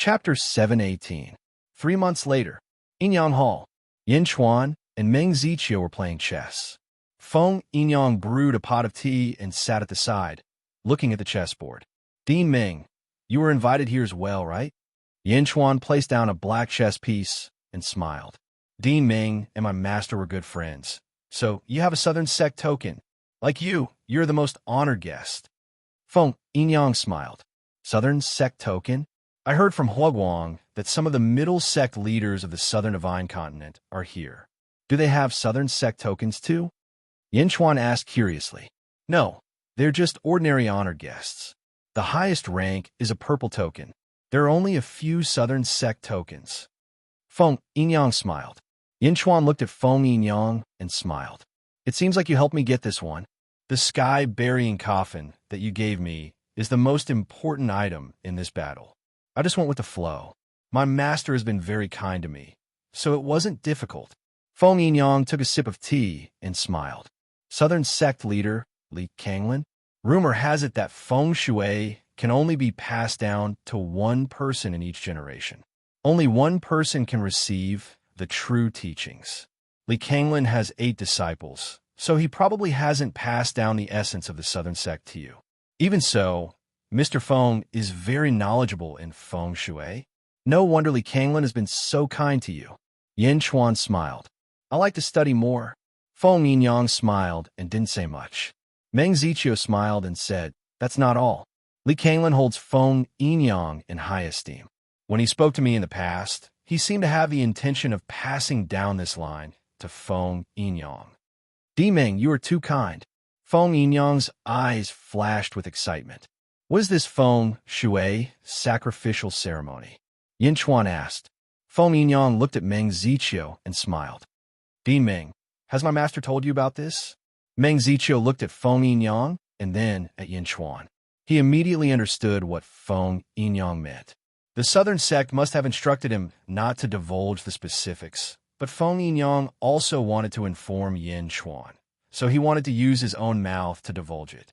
Chapter 718. 3 months later, Inyang Hall, Yin Chuan and Meng Ziqiu were playing chess. Feng Yinyang brewed a pot of tea and sat at the side, looking at the chessboard. Dean Ming, you were invited here as well, right? Yin Chuan placed down a black chess piece and smiled. Dean Ming and my master were good friends, so you have a Southern Sect token. Like you're the most honored guest. Feng Yinyang smiled. Southern Sect token? I heard from Huaguang that some of the middle sect leaders of the Southern Divine Continent are here. Do they have Southern Sect tokens too? Yin Chuan asked curiously. No, they're just ordinary honored guests. The highest rank is a purple token. There are only a few Southern Sect tokens. Feng Yinyang smiled. Yin Chuan looked at Feng Yinyang and smiled. It seems like you helped me get this one. The sky burying coffin that you gave me is the most important item in this battle. I just went with the flow. My master has been very kind to me, so it wasn't difficult. Feng Yinyang took a sip of tea and smiled. Southern Sect leader, Li Kanglin? Rumor has it that feng shui can only be passed down to one person in each generation. Only one person can receive the true teachings. Li Kanglin has 8 disciples, so he probably hasn't passed down the essence of the Southern Sect to you. Even so, Mr. Feng is very knowledgeable in feng shui. No wonder Li Kanglin has been so kind to you. Yin Chuan smiled. I like to study more. Feng Yinyang smiled and didn't say much. Meng Ziqiu smiled and said, that's not all. Li Kanglin holds Feng Yinyang in high esteem. When he spoke to me in the past, he seemed to have the intention of passing down this line to Feng Yinyang. Dimeng, you are too kind. Feng Yinyang's eyes flashed with excitement. What is this feng shui sacrificial ceremony? Yin Chuan asked. Feng Yinyang looked at Meng Ziqiu and smiled. Dean Ming, has my master told you about this? Meng Ziqiu looked at Feng Yinyang and then at Yin Chuan. He immediately understood what Feng Yinyang meant. The Southern Sect must have instructed him not to divulge the specifics, but Feng Yinyang also wanted to inform Yin Chuan, so he wanted to use his own mouth to divulge it.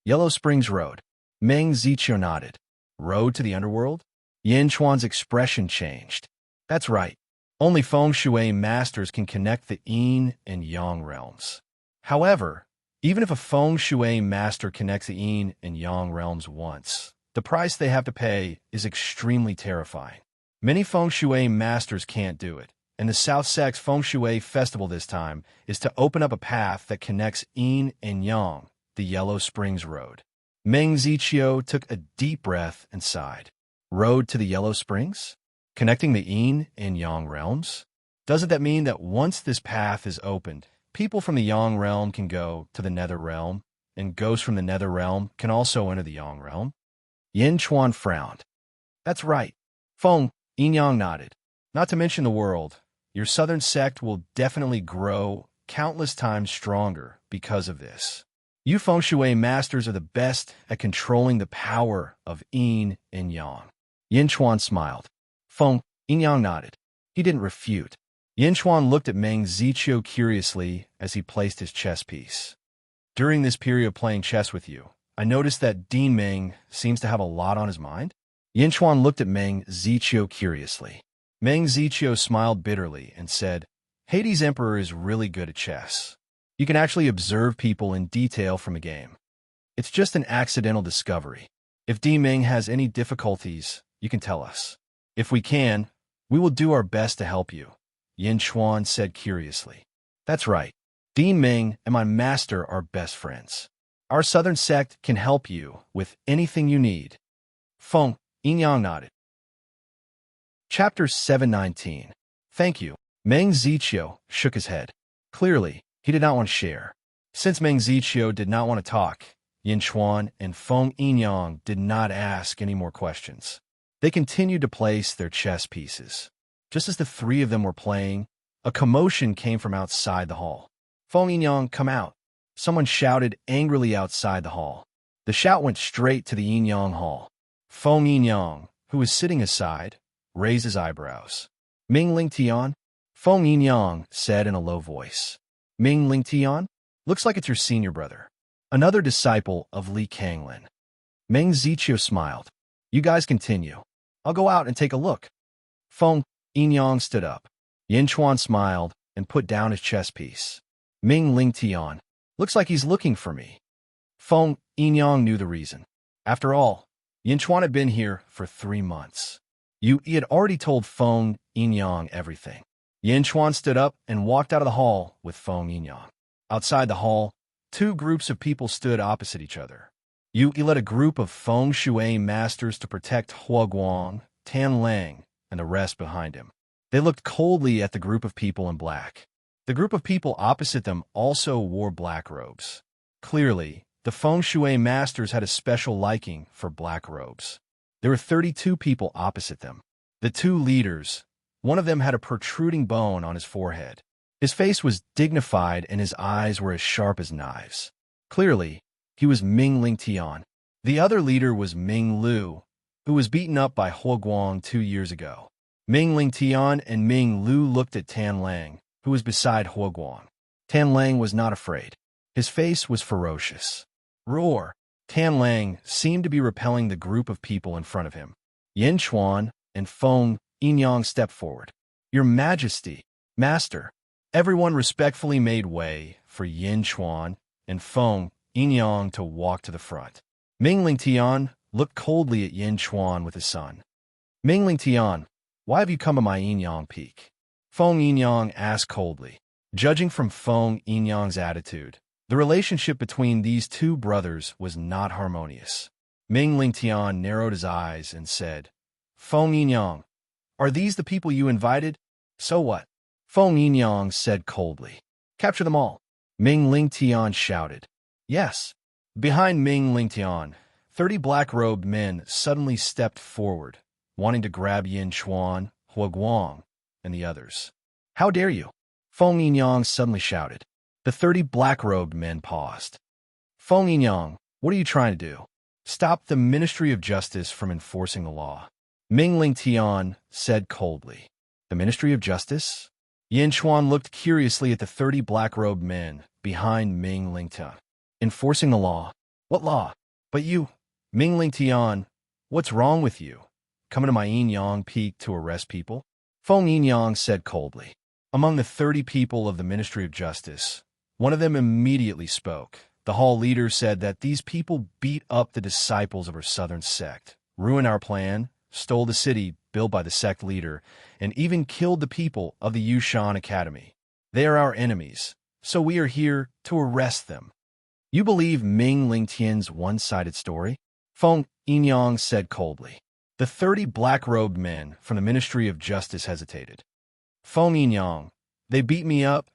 Yellow Springs Road. Meng Ziqiu nodded. Road to the underworld? Yin Chuan's expression changed. That's right. Only feng shui masters can connect the yin and yang realms. However, even if a feng shui master connects the yin and yang realms once, the price they have to pay is extremely terrifying. Many feng shui masters can't do it, and the South Sect's feng shui festival this time is to open up a path that connects yin and yang, the Yellow Springs Road. Meng Ziqiu took a deep breath and sighed. Road to the Yellow Springs? Connecting the yin and yang realms? Doesn't that mean that once this path is opened, people from the yang realm can go to the nether realm, and ghosts from the nether realm can also enter the yang realm? Yin Chuan frowned. That's right. Feng Yinyang nodded. Not to mention the world, your Southern Sect will definitely grow countless times stronger because of this. You feng shui masters are the best at controlling the power of yin and yang. Yin Chuan smiled. Feng Yinyang nodded. He didn't refute. Yin Chuan looked at Meng Ziqiu curiously as he placed his chess piece. During this period of playing chess with you, I noticed that Dean Ming seems to have a lot on his mind. Yin Chuan looked at Meng Ziqiu curiously. Meng Ziqiu smiled bitterly and said, Hades' Emperor is really good at chess. You can actually observe people in detail from a game. It's just an accidental discovery. If Di Ming has any difficulties, you can tell us. If we can, we will do our best to help you, Yin Chuan said curiously. That's right. Di Ming and my master are best friends. Our Southern Sect can help you with anything you need. Feng Yinyang nodded. Chapter 719. Thank you. Meng Ziqiu shook his head. Clearly, he did not want to share. Since Meng Ziqiu did not want to talk, Yin Chuan and Feng Yinyang did not ask any more questions. They continued to place their chess pieces. Just as the 3 of them were playing, a commotion came from outside the hall. Feng Yinyang, come out. Someone shouted angrily outside the hall. The shout went straight to the Yin-Yang Hall. Feng Yinyang, who was sitting aside, raised his eyebrows. Ming Ling Tian? Feng Yinyang said in a low voice. Ming Ling Tian? Looks like it's your senior brother. Another disciple of Li Kanglin. Meng Ziqiu smiled. You guys continue. I'll go out and take a look. Feng Yinyang stood up. Yin Chuan smiled and put down his chess piece. Ming Ling Tian. Looks like he's looking for me. Feng Yinyang knew the reason. After all, Yin Chuan had been here for 3 months. He had already told Feng Yinyang everything. Yin Chuan stood up and walked out of the hall with Feng Yinyang. Outside the hall, 2 groups of people stood opposite each other. He led a group of Feng Shui masters to protect Hua Guang, Tan Lang, and the rest behind him. They looked coldly at the group of people in black. The group of people opposite them also wore black robes. Clearly, the Feng Shui masters had a special liking for black robes. There were 32 people opposite them. The 2 leaders, one of them had a protruding bone on his forehead. His face was dignified and his eyes were as sharp as knives. Clearly, he was Ming Ling Tian. The other leader was Ming Lu, who was beaten up by Hua Guang 2 years ago. Ming Ling Tian and Ming Lu looked at Tan Lang, who was beside Hua Guang. Tan Lang was not afraid. His face was ferocious. Roar! Tan Lang seemed to be repelling the group of people in front of him. Yin Chuan and Feng Yinyang stepped forward. Your Majesty, Master. Everyone respectfully made way for Yin Chuan and Feng Yinyang to walk to the front. Ming Ling Tian looked coldly at Yin Chuan with his son. Ming Ling Tian, why have you come to my Yinyang peak? Feng Yinyang asked coldly. Judging from Feng Yinyang's attitude, the relationship between these 2 brothers was not harmonious. Ming Ling Tian narrowed his eyes and said, Feng Yinyang, are these the people you invited? So what? Feng Yinyang said coldly. Capture them all. Ming Ling Tian shouted. Yes. Behind Ming Ling Tian, 30 black-robed men suddenly stepped forward, wanting to grab Yin Chuan, Hua Guang, and the others. How dare you? Feng Yinyang suddenly shouted. The 30 black-robed men paused. Feng Yinyang, what are you trying to do? Stop the Ministry of Justice from enforcing the law. Ming Ling Tian said coldly. The Ministry of Justice? Yin Chuan looked curiously at the 30 black-robed men behind Ming Ling Tian. Enforcing the law? What law? But you, Ming Ling Tian, what's wrong with you? Coming to my Yinyang peak to arrest people? Feng Yinyang said coldly. Among the 30 people of the Ministry of Justice, one of them immediately spoke. The hall leader said that these people beat up the disciples of our southern sect, ruined our plan, stole the city built by the sect leader, and even killed the people of the Yushan Academy. They are our enemies, so we are here to arrest them. You believe Ming Ling Tian's one-sided story? Feng Yinyang said coldly. The 30 black-robed men from the Ministry of Justice hesitated. Feng Yinyang, they beat me up,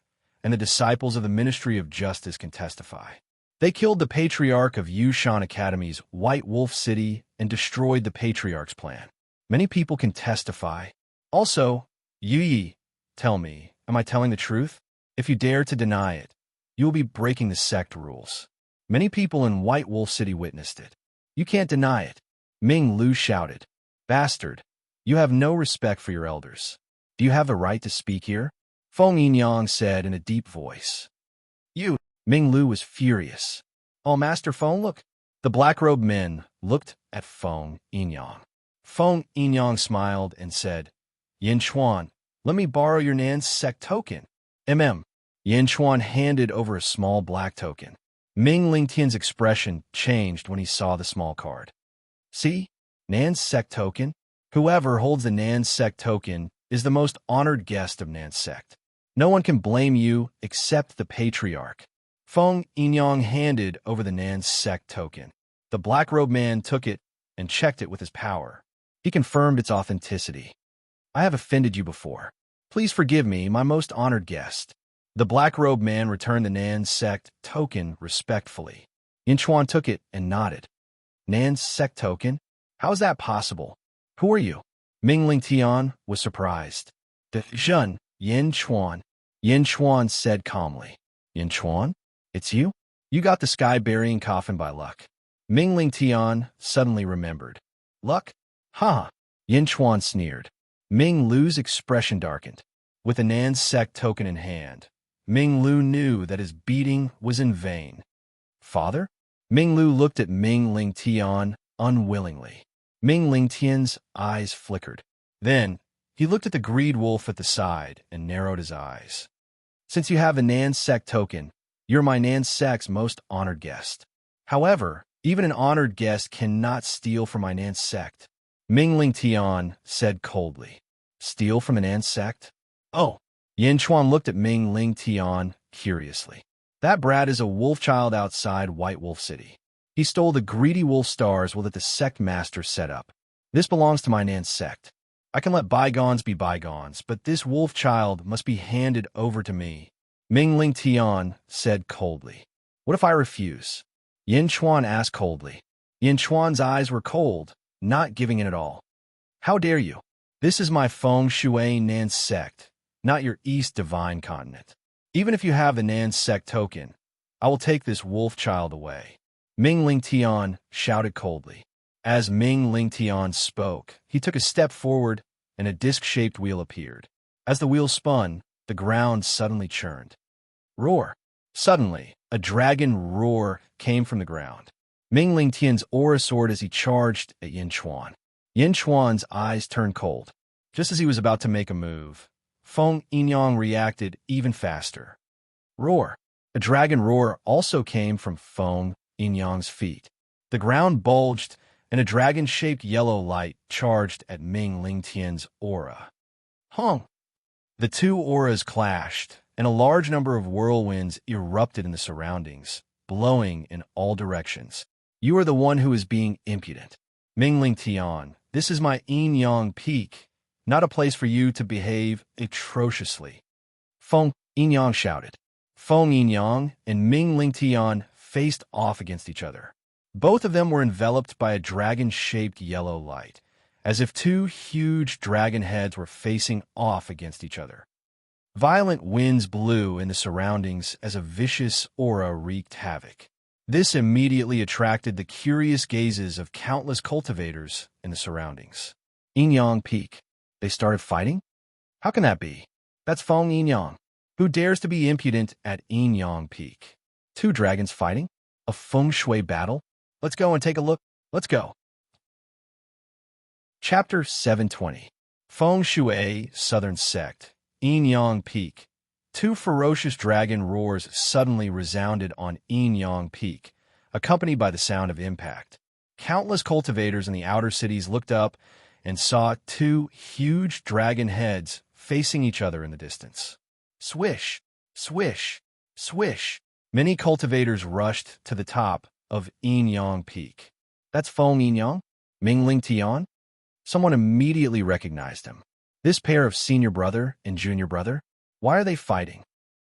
and the disciples of the Ministry of Justice can testify. They killed the patriarch of Yushan Academy's White Wolf City and destroyed the patriarch's plan. Many people can testify. Also, Yi, tell me, am I telling the truth? If you dare to deny it, you will be breaking the sect rules. Many people in White Wolf City witnessed it. You can't deny it. Ming Lu shouted. Bastard, you have no respect for your elders. Do you have the right to speak here? Feng Yinyang said in a deep voice. You, Ming Lu was furious. Oh, Master Feng, look. The black-robed men looked at Feng Yinyang. Feng Yinyang smiled and said, Yin Chuan, let me borrow your Nan's sect token. Yin Chuan handed over a small black token. Ming Ling Tian's expression changed when he saw the small card. See? Nan's sect token? Whoever holds the Nan's sect token is the most honored guest of Nan's sect. No one can blame you except the patriarch. Feng Yinyang handed over the Nan's sect token. The black-robed man took it and checked it with his power. He confirmed its authenticity. I have offended you before. Please forgive me, my most honored guest. The black-robed man returned the Nan's sect token respectfully. Yin Chuan took it and nodded. Nan's sect token? How is that possible? Who are you? Ming Ling Tian was surprised. The Zhen, Yin Chuan. Yin Chuan said calmly. Yin Chuan? It's you? You got the sky-burying coffin by luck. Ming Ling Tian suddenly remembered. Luck? Ha! Yin Chuan sneered. Ming Lu's expression darkened. With the Nan's sect token in hand, Ming Lu knew that his beating was in vain. Father? Ming Lu looked at Ming Ling Tian unwillingly. Ming Lingtian's eyes flickered. Then, he looked at the greed wolf at the side and narrowed his eyes. Since you have a Nan Sect token, you're my Nan Sect's most honored guest. However, even an honored guest cannot steal from my Nan Sect, Ming Lingtian said coldly. Steal from an Nan Sect? Oh. Yin Chuan looked at Ming Lingtian curiously. That brat is a wolf child outside White Wolf City. He stole the greedy wolf stars that the sect master set up. This belongs to my Nan Sect. I can let bygones be bygones, but this wolf child must be handed over to me, Ming Lingtian said coldly. What if I refuse? Yin Chuan asked coldly. Yin Chuan's eyes were cold, not giving in at all. How dare you? This is my Feng Shui Nan Sect, not your East Divine Continent. Even if you have the Nan Sect token, I will take this wolf child away, Ming Lingtian shouted coldly. As Ming Lingtian spoke, he took a step forward and a disc-shaped wheel appeared. As the wheel spun, the ground suddenly churned. Roar! Suddenly, a dragon roar came from the ground. Ming Lingtian's aura soared as he charged at Yin Chuan. Yin Chuan's eyes turned cold. Just as he was about to make a move, Feng Yinyang reacted even faster. Roar! A dragon roar also came from Feng Yinyang's feet. The ground bulged, and a dragon-shaped yellow light charged at Ming Lingtian's aura. Hong! The two auras clashed, and a large number of whirlwinds erupted in the surroundings, blowing in all directions. You are the one who is being impudent. Ming Lingtian, this is my Yinyang Peak, not a place for you to behave atrociously. Feng Yinyang shouted. Feng Yinyang and Ming Lingtian faced off against each other. Both of them were enveloped by a dragon-shaped yellow light, as if two huge dragon heads were facing off against each other. Violent winds blew in the surroundings as a vicious aura wreaked havoc. This immediately attracted the curious gazes of countless cultivators in the surroundings. Yinyang Peak. They started fighting? How can that be? That's Feng Yinyang. Who dares to be impudent at Yinyang Peak? Two dragons fighting? A feng shui battle? Let's go and take a look. Let's go. Chapter 720. Feng Shui Southern Sect. Yinyang Peak. Two ferocious dragon roars suddenly resounded on Yinyang Peak, accompanied by the sound of impact. Countless cultivators in the outer cities looked up and saw two huge dragon heads facing each other in the distance. Swish, swish, swish. Many cultivators rushed to the top of Yinyang Peak. That's Feng Yinyang? Ming Lingtian? Someone immediately recognized him. This pair of senior brother and junior brother? Why are they fighting?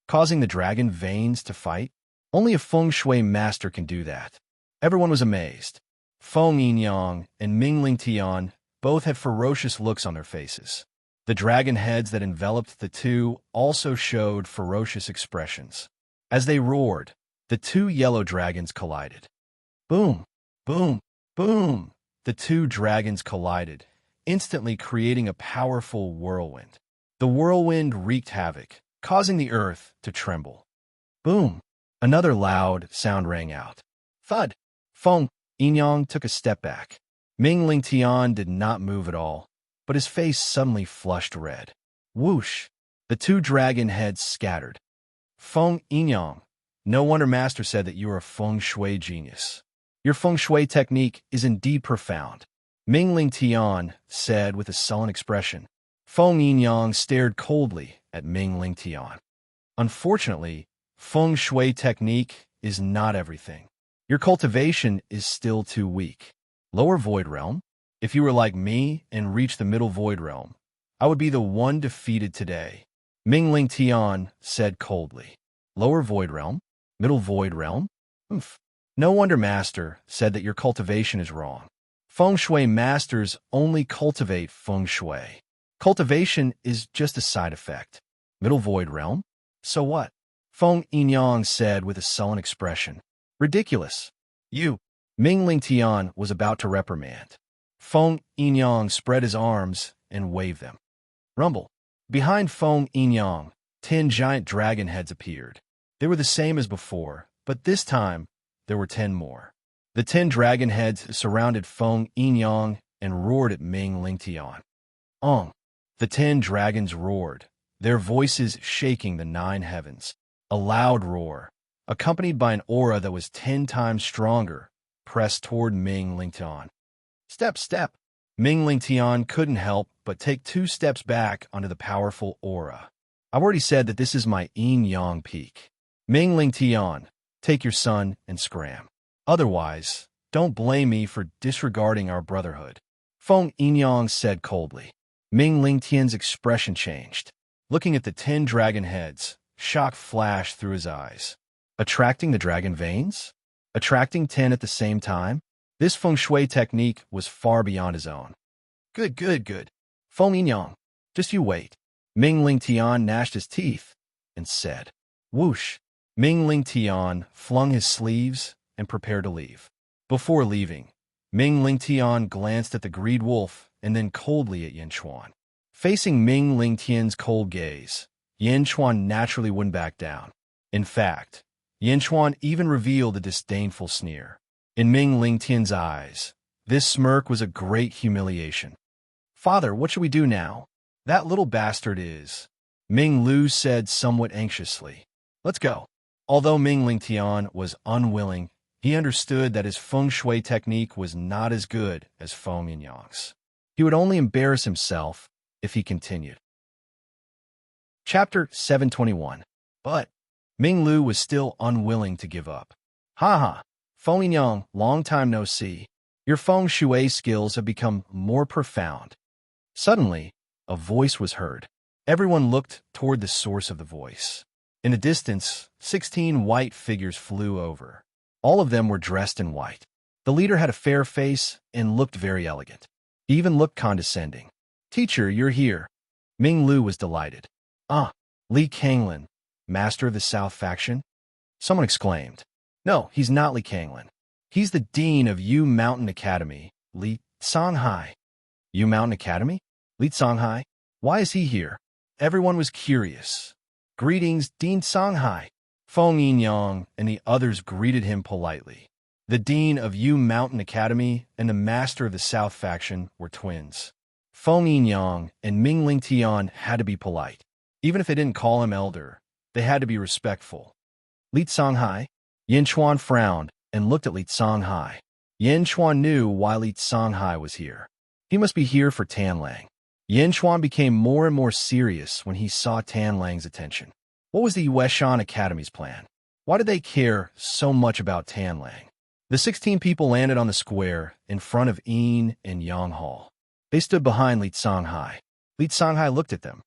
Causing the dragon veins to fight? Only a feng shui master can do that. Everyone was amazed. Feng Yinyang and Ming Lingtian both had ferocious looks on their faces. The dragon heads that enveloped the two also showed ferocious expressions. As they roared, the two yellow dragons collided. Boom, boom, boom. The two dragons collided, instantly creating a powerful whirlwind. The whirlwind wreaked havoc, causing the earth to tremble. Boom! Another loud sound rang out. Thud! Feng Yinyang took a step back. Ming Lingtian did not move at all, but his face suddenly flushed red. Whoosh! The two dragon heads scattered. Feng Yinyang, no wonder Master said that you are a feng shui genius. Your feng shui technique is indeed profound, Ming Lingtian said with a sullen expression. Feng Yinyang stared coldly at Ming Lingtian. Unfortunately, feng shui technique is not everything. Your cultivation is still too weak. Lower Void Realm? If you were like me and reached the Middle Void Realm, I would be the one defeated today, Ming Lingtian said coldly. Lower Void Realm? Middle Void Realm? Oof. No wonder Master said that your cultivation is wrong. Feng shui masters only cultivate feng shui. Cultivation is just a side effect. Middle Void Realm? So what? Feng Yinyang said with a sullen expression. Ridiculous. You. Ming Lingtian was about to reprimand. Feng Yinyang spread his arms and waved them. Rumble. Behind Feng Yinyang, 10 giant dragon heads appeared. They were the same as before, but this time there were 10 more. The 10 dragon heads surrounded Feng Yinyang and roared at Ming Lingtian. Ong! The 10 dragons roared, their voices shaking the 9 heavens. A loud roar, accompanied by an aura that was 10 times stronger, pressed toward Ming Lingtian. Step, step! Ming Lingtian couldn't help but take 2 steps back under the powerful aura. I've already said that this is my yin-yang peak. Ming Lingtian, take your son and scram. Otherwise, don't blame me for disregarding our brotherhood. Feng Yinyang said coldly. Ming Lingtian's expression changed. Looking at the 10 dragon heads, shock flashed through his eyes. Attracting the dragon veins? Attracting 10 at the same time? This feng shui technique was far beyond his own. Good, good, good. Feng Yinyang, just you wait. Ming Lingtian gnashed his teeth and said, whoosh. Ming Lingtian flung his sleeves and prepared to leave. Before leaving, Ming Lingtian glanced at the greed wolf and then coldly at Yin Chuan. Facing Ming Lingtian's cold gaze, Yin Chuan naturally wouldn't back down. In fact, Yin Chuan even revealed a disdainful sneer. In Ming Lingtian's eyes, this smirk was a great humiliation. Father, what should we do now? That little bastard is. Ming Lu said somewhat anxiously. Let's go. Although Ming Lingtian was unwilling, he understood that his feng shui technique was not as good as Feng Yinyang's. He would only embarrass himself if he continued. Chapter 721. But Ming Lu was still unwilling to give up. Ha ha, Feng Yinyang, long time no see. Your feng shui skills have become more profound. Suddenly, a voice was heard. Everyone looked toward the source of the voice. In the distance, 16 white figures flew over. All of them were dressed in white. The leader had a fair face and looked very elegant. He even looked condescending. Teacher, you're here. Ming Lu was delighted. Ah, Li Kanglin, master of the South faction? Someone exclaimed. No, he's not Li Kanglin. He's the dean of Yu Mountain Academy, Li Songhai. Yu Mountain Academy? Li Songhai? Why is he here? Everyone was curious. Greetings, Dean Songhai. Feng Yinyang and the others greeted him politely. The dean of Yu Mountain Academy and the master of the South faction were twins. Feng Yinyang and Ming Lingtian had to be polite. Even if they didn't call him elder, they had to be respectful. Li Songhai? Yin Chuan frowned and looked at Li Songhai. Yin Chuan knew why Li Songhai was here. He must be here for Tanlang. Yin Chuan became more and more serious when he saw Tanlang's attention. What was the Yueshan Academy's plan? Why did they care so much about Tanlang? The 16 people landed on the square in front of Yin and Yang Hall. They stood behind Li Songhai. Li Songhai looked at them.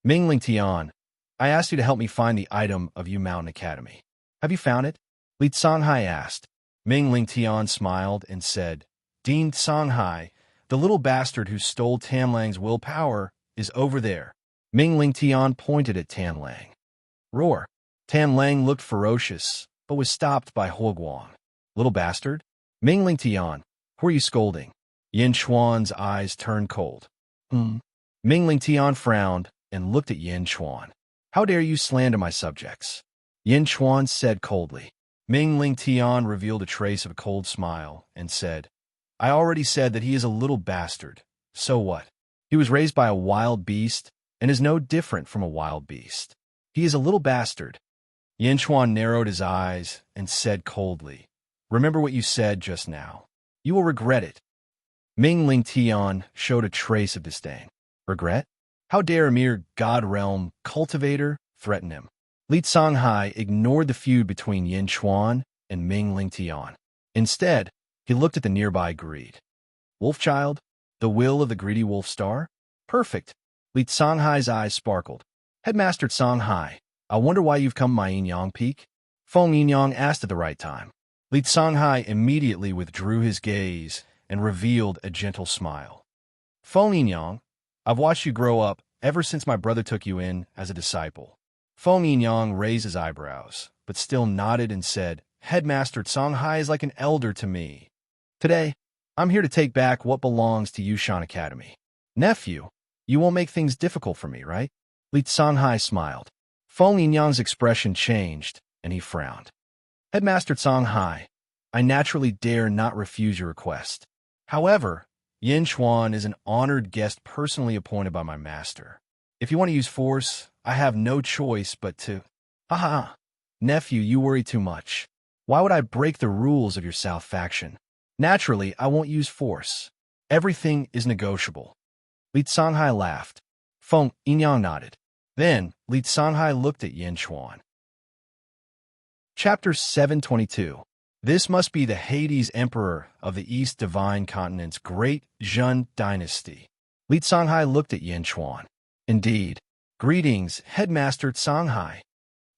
Ming Lingtian, I asked you to help me find the item of Yu Mountain Academy. Have you found it? Li Songhai asked. Ming Lingtian smiled and said, Dean Songhai, the little bastard who stole Tanlang's willpower is over there. Ming Lingtian pointed at Tanlang. Roar. Tanlang looked ferocious, but was stopped by Huoguang. Little bastard? Ming Lingtian, who are you scolding? Yin Chuan's eyes turned cold. Ming Lingtian frowned and looked at Yin Chuan. How dare you slander my subjects? Yin Chuan said coldly. Ming Lingtian revealed a trace of a cold smile and said, I already said that he is a little bastard. So what? He was raised by a wild beast and is no different from a wild beast. He is a little bastard. Yin Chuan narrowed his eyes and said coldly, Remember what you said just now. You will regret it. Ming Lingtian showed a trace of disdain. Regret? How dare a mere God Realm cultivator threaten him? Li Songhai ignored the feud between Yin Chuan and Ming Lingtian. Instead, he looked at the nearby greed. Wolfchild? The will of the greedy wolf star? Perfect. Li Songhai's eyes sparkled. Headmaster Songhai, I wonder why you've come to my yin-yang peak? Feng Yinyang asked at the right time. Li Songhai immediately withdrew his gaze and revealed a gentle smile. Feng Yinyang, I've watched you grow up ever since my brother took you in as a disciple. Feng Yinyang raised his eyebrows, but still nodded and said, Headmaster Songhai is like an elder to me. Today, I'm here to take back what belongs to Yushan Academy. Nephew, you won't make things difficult for me, right? Li Songhai smiled. Feng Yinyang's expression changed, and he frowned. Headmaster Songhai, I naturally dare not refuse your request. However, Yin Chuan is an honored guest personally appointed by my master. If you want to use force, I have no choice but to— Ha ha ha. Nephew, you worry too much. Why would I break the rules of your South faction? Naturally, I won't use force. Everything is negotiable. Li Sanhai laughed. Feng Yinyang nodded. Then, Li Sanhai looked at Yin Chuan. Chapter 722. This must be the Hades Emperor of the East Divine Continent's great Zhen dynasty. Li Sanhai looked at Yin Chuan. Indeed. Greetings, Headmaster Sanhai.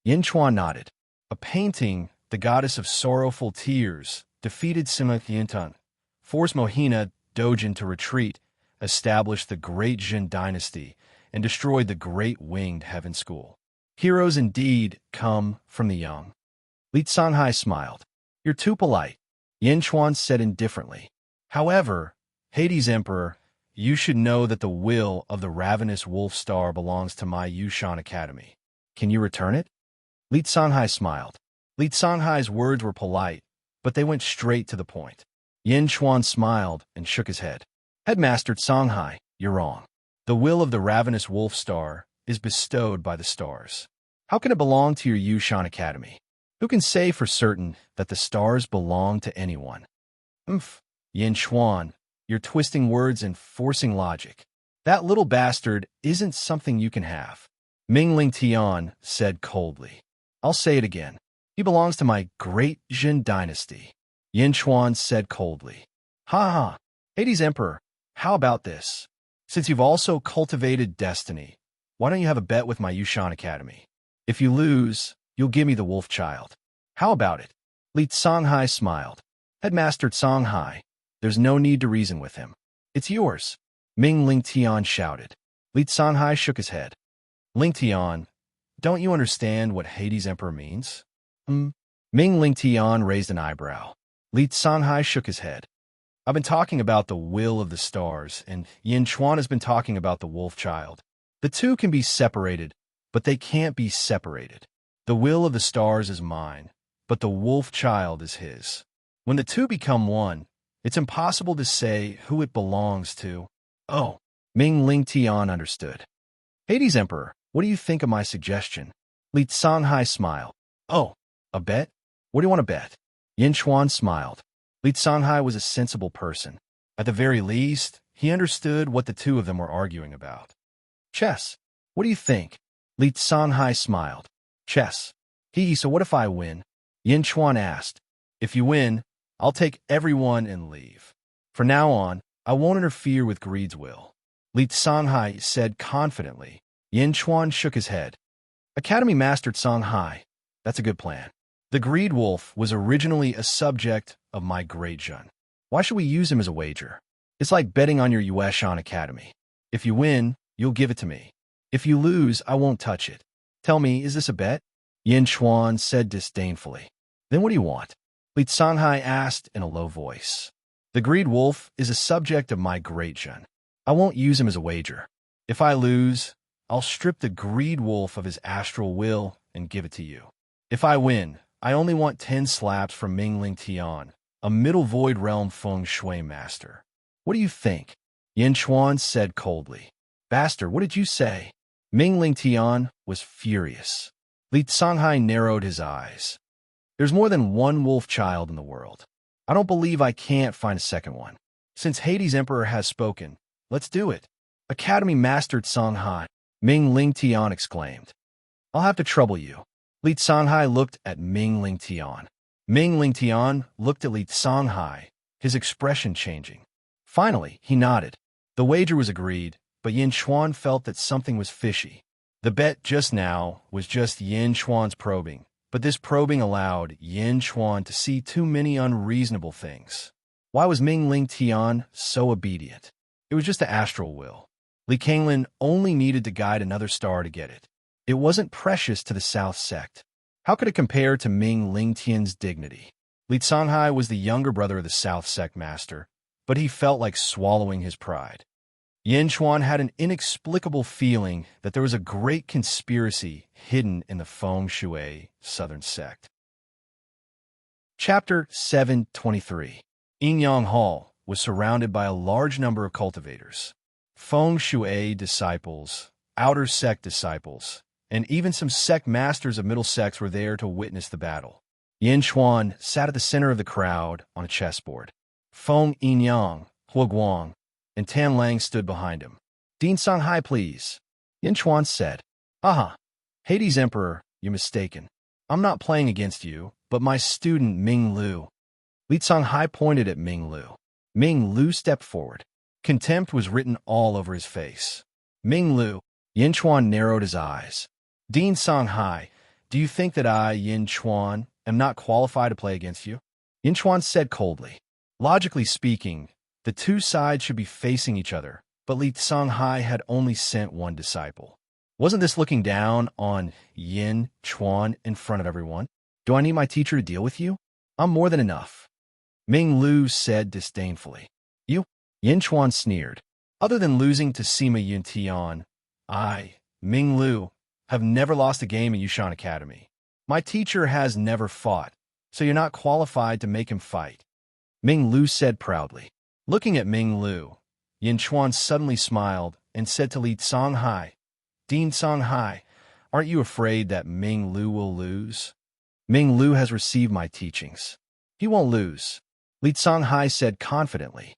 Yin Chuan nodded. A painting, the goddess of sorrowful tears, defeated Sima Yintan, forced Mohina Dojin to retreat, established the great Zhen dynasty, and destroyed the great winged heaven school. Heroes indeed come from the young. Li Sanhai smiled. You're too polite, Yin Chuan said indifferently. However, Hades Emperor, you should know that the will of the ravenous wolf star belongs to my Yushan Academy. Can you return it? Li Sanhai smiled. Li Sanhai's words were polite, but they went straight to the point. Yin Chuan smiled and shook his head. Headmaster Sanhai, you're wrong. The will of the ravenous wolf star is bestowed by the stars. How can it belong to your Yushan Academy? Who can say for certain that the stars belong to anyone? Yin Chuan, you're twisting words and forcing logic. That little bastard isn't something you can have. Mingling Tian said coldly. I'll say it again. He belongs to my great Zhen dynasty. Yin Chuan said coldly. Ha ha. Hades Emperor, how about this? Since you've also cultivated destiny, why don't you have a bet with my Yushan Academy? If you lose, you'll give me the wolf child. How about it? Li Sanhai smiled. Headmaster Sanhai, there's no need to reason with him. It's yours. Ming Ling Tian shouted. Li Sanhai shook his head. Ling Tian, don't you understand what Hades Emperor means? Ming Ling Tian raised an eyebrow. Li Sanhai shook his head. I've been talking about the will of the stars, and Yin Chuan has been talking about the wolf child. The two can be separated, but they can't be separated. The will of the stars is mine, but the wolf child is his. When the two become one, it's impossible to say who it belongs to. Oh, Ming Ling Tian understood. Hades Emperor, what do you think of my suggestion? Li Sanhai smiled. Oh, a bet? What do you want to bet? Yin Chuan smiled. Li Sanhai was a sensible person. At the very least, he understood what the two of them were arguing about. Chess. What do you think? Li Sanhai smiled. Chess. So what if I win? Yin Chuan asked. If you win, I'll take everyone and leave. From now on, I won't interfere with greed's will. Li Sanhai said confidently. Yin Chuan shook his head. Academy Master Sanhai, that's a good plan. The greed wolf was originally a subject of my great Zhen. Why should we use him as a wager? It's like betting on your Yushan Academy. If you win, you'll give it to me. If you lose, I won't touch it. Tell me, is this a bet? Yin Chuan said disdainfully. Then what do you want? Li Sanhai asked in a low voice. The greed wolf is a subject of my great Zhen. I won't use him as a wager. If I lose, I'll strip the greed wolf of his astral will and give it to you. If I win, I only want 10 slaps from Mingling Tian, a middle void realm feng shui master. What do you think? Yin Chuan said coldly. Bastard, what did you say? Mingling Tian was furious. Li Sanhai narrowed his eyes. There's more than one wolf child in the world. I don't believe I can't find a second one. Since Hades Emperor has spoken, let's do it. Academy Master Sanhai, Ming Ling Tian exclaimed. I'll have to trouble you. Li Sanhai looked at Ming Ling Tian. Ming Ling Tian looked at Li Sanhai, his expression changing. Finally, he nodded. The wager was agreed, but Yin Chuan felt that something was fishy. The bet just now was just Yin Chuan's probing, but this probing allowed Yin Chuan to see too many unreasonable things. Why was Ming Ling Tian so obedient? It was just the astral will. Li Kanglin only needed to guide another star to get it. It wasn't precious to the South sect. How could it compare to Ming Ling Tian's dignity? Li Sanhai was the younger brother of the South sect master, but he felt like swallowing his pride. Yin Chuan had an inexplicable feeling that there was a great conspiracy hidden in the feng shui southern sect. Chapter 723. Yingyang Hall, was surrounded by a large number of cultivators. Feng Shui disciples, outer sect disciples, and even some sect masters of middle sects were there to witness the battle. Yin Chuan sat at the center of the crowd on a chessboard. Feng Yinyang, Hua Guang, and Tan Lang stood behind him. "Dean Songhai, please," Yin Chuan said. "Aha, Hades Emperor, you're mistaken. I'm not playing against you, but my student Ming Lu." Li Songhai pointed at Ming Lu. Ming Lu stepped forward. Contempt was written all over his face. "Ming Lu," Yin Chuan narrowed his eyes. "Dean Songhai, do you think that I, Yin Chuan, am not qualified to play against you?" Yin Chuan said coldly. Logically speaking, the two sides should be facing each other, but Li Songhai had only sent one disciple. Wasn't this looking down on Yin Chuan in front of everyone? "Do I need my teacher to deal with you? I'm more than enough," Ming Lu said disdainfully. "You?" Yin Chuan sneered. "Other than losing to Sima Yuntian, I, Ming Lu, have never lost a game in Yushan Academy. My teacher has never fought, so you're not qualified to make him fight," Ming Lu said proudly. Looking at Ming Lu, Yin Chuan suddenly smiled and said to Li Songhai, "Dean Songhai, aren't you afraid that Ming Lu will lose?" "Ming Lu has received my teachings. He won't lose," Li Songhai said confidently.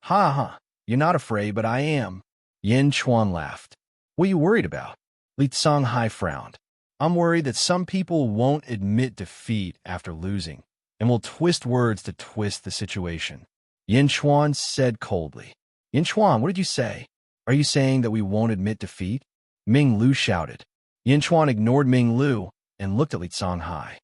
"Ha ha, you're not afraid, but I am." Yin Chuan laughed. "What are you worried about?" Li Songhai frowned. "I'm worried that some people won't admit defeat after losing, and will twist words to twist the situation," Yin Chuan said coldly. "Yin Chuan, what did you say? Are you saying that we won't admit defeat?" Ming Lu shouted. Yin Chuan ignored Ming Lu and looked at Li Songhai.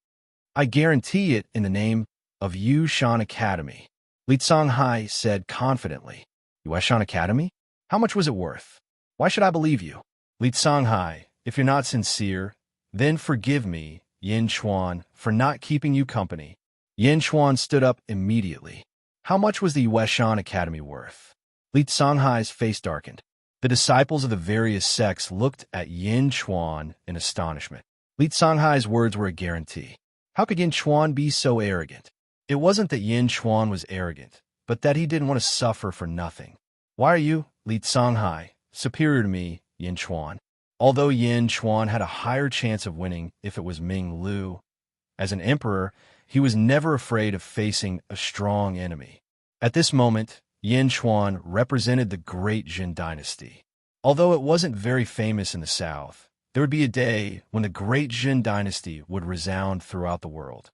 "I guarantee it in the name of Yushan Academy," Li Songhai said confidently. "Yushan Academy? How much was it worth? Why should I believe you?" "Li Songhai, if you're not sincere, then forgive me, Yin Chuan, for not keeping you company." Yin Chuan stood up immediately. "How much was the Yushan Academy worth?" Li Songhai's face darkened. The disciples of the various sects looked at Yin Chuan in astonishment. Li Songhai's words were a guarantee. How could Yin Chuan be so arrogant? It wasn't that Yin Chuan was arrogant, but that he didn't want to suffer for nothing. "Why are you, Li Songhai, superior to me, Yin Chuan?" Although Yin Chuan had a higher chance of winning if it was Ming Lu, as an emperor, he was never afraid of facing a strong enemy. At this moment, Yin Chuan represented the great Jin dynasty. Although it wasn't very famous in the south, there would be a day when the great Jin dynasty would resound throughout the world.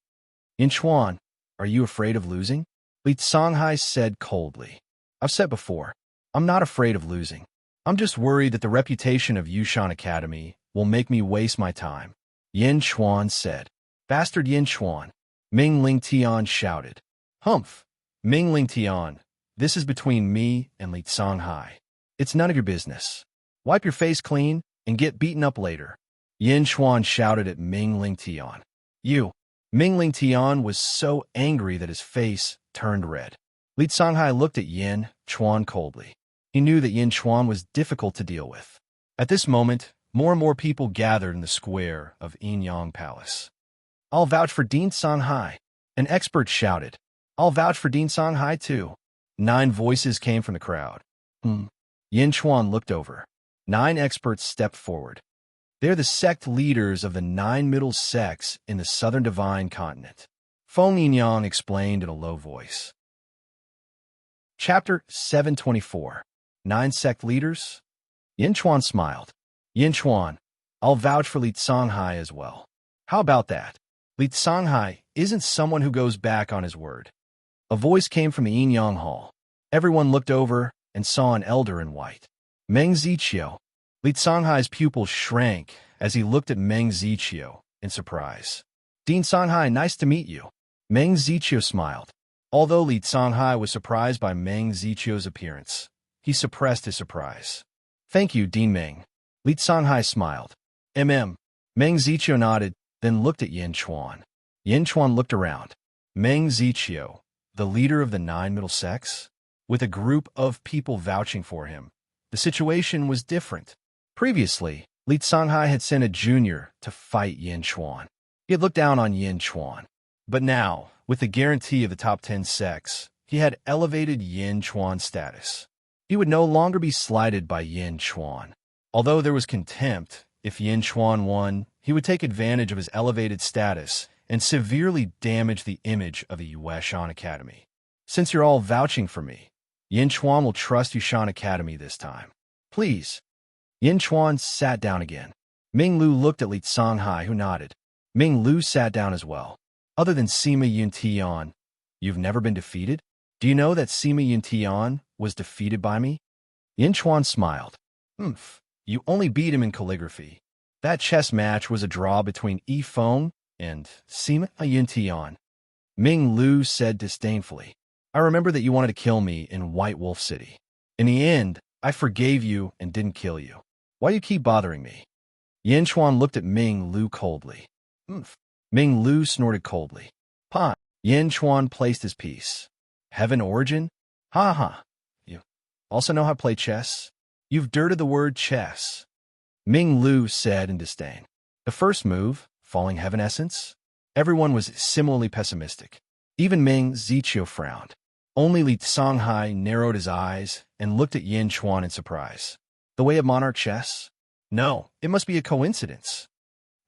"Yin Chuan, are you afraid of losing?" Li Songhai said coldly. "I've said before, I'm not afraid of losing. I'm just worried that the reputation of Yushan Academy will make me waste my time," Yin Chuan said. "Bastard Yin Chuan," Ming Ling Tian shouted. "Humph, Ming Ling Tian, this is between me and Li Songhai. It's none of your business. Wipe your face clean and get beaten up later," Yin Chuan shouted at Ming Ling Tian. "You." Ming Ling Tian was so angry that his face turned red. Li Songhai looked at Yin Chuan coldly. He knew that Yin Chuan was difficult to deal with. At this moment, more and more people gathered in the square of Yinyang Palace. "I'll vouch for Dean Songhai," an expert shouted. "I'll vouch for Dean Songhai too." 9 voices came from the crowd. Yin Chuan looked over. 9 experts stepped forward. They're the sect leaders of the 9 middle sects in the southern divine continent. Feng Yinyang explained in a low voice. Chapter 724. 9 sect leaders? Yin Chuan smiled. "Yin Chuan, I'll vouch for Li Songhai as well." "How about that? Li Songhai isn't someone who goes back on his word." A voice came from the Yinyang Hall. Everyone looked over and saw an elder in white. Meng Ziqiu. Li Songhai's pupil shrank as he looked at Meng Ziqiu in surprise. "Dean Songhai, nice to meet you." Meng Ziqiu smiled. Although Li Songhai was surprised by Meng Ziqiu's appearance, he suppressed his surprise. "Thank you, Dean Meng." Li Songhai smiled. Meng Ziqiu nodded, then looked at Yin Chuan. Yin Chuan looked around. Meng Ziqiu, the leader of the 9 middle sects? With a group of people vouching for him, the situation was different. Previously, Li Songhai had sent a junior to fight Yin Chuan. He had looked down on Yin Chuan. But now, with the guarantee of the top 10 sects, he had elevated Yin Chuan's status. He would no longer be slighted by Yin Chuan. Although there was contempt, if Yin Chuan won, he would take advantage of his elevated status and severely damage the image of the Yueshan Academy. Since you're all vouching for me, Yin Chuan will trust Yushan Academy this time. Please. Yin Chuan sat down again. Ming Lu looked at Li Songhai, who nodded. Ming Lu sat down as well. Other than Sima Yuntian, you've never been defeated? Do you know that Sima Yuntian was defeated by me? Yin Chuan smiled. You only beat him in calligraphy. That chess match was a draw between Yi Feng and Sima Yuntian. Ming Lu said disdainfully. I remember that you wanted to kill me in White Wolf City. In the end, I forgave you and didn't kill you. Why do you keep bothering me? Yin Chuan looked at Ming Lu coldly. Ming Lu snorted coldly. Pa. Yin Chuan placed his piece. Heaven origin? Ha ha. You also know how to play chess? You've dirted the word chess. Ming Lu said in disdain. The first move, falling heaven essence? Everyone was similarly pessimistic. Even Meng Ziqiu frowned. Only Li Songhai narrowed his eyes and looked at Yin Chuan in surprise. The way of monarch chess? No, it must be a coincidence.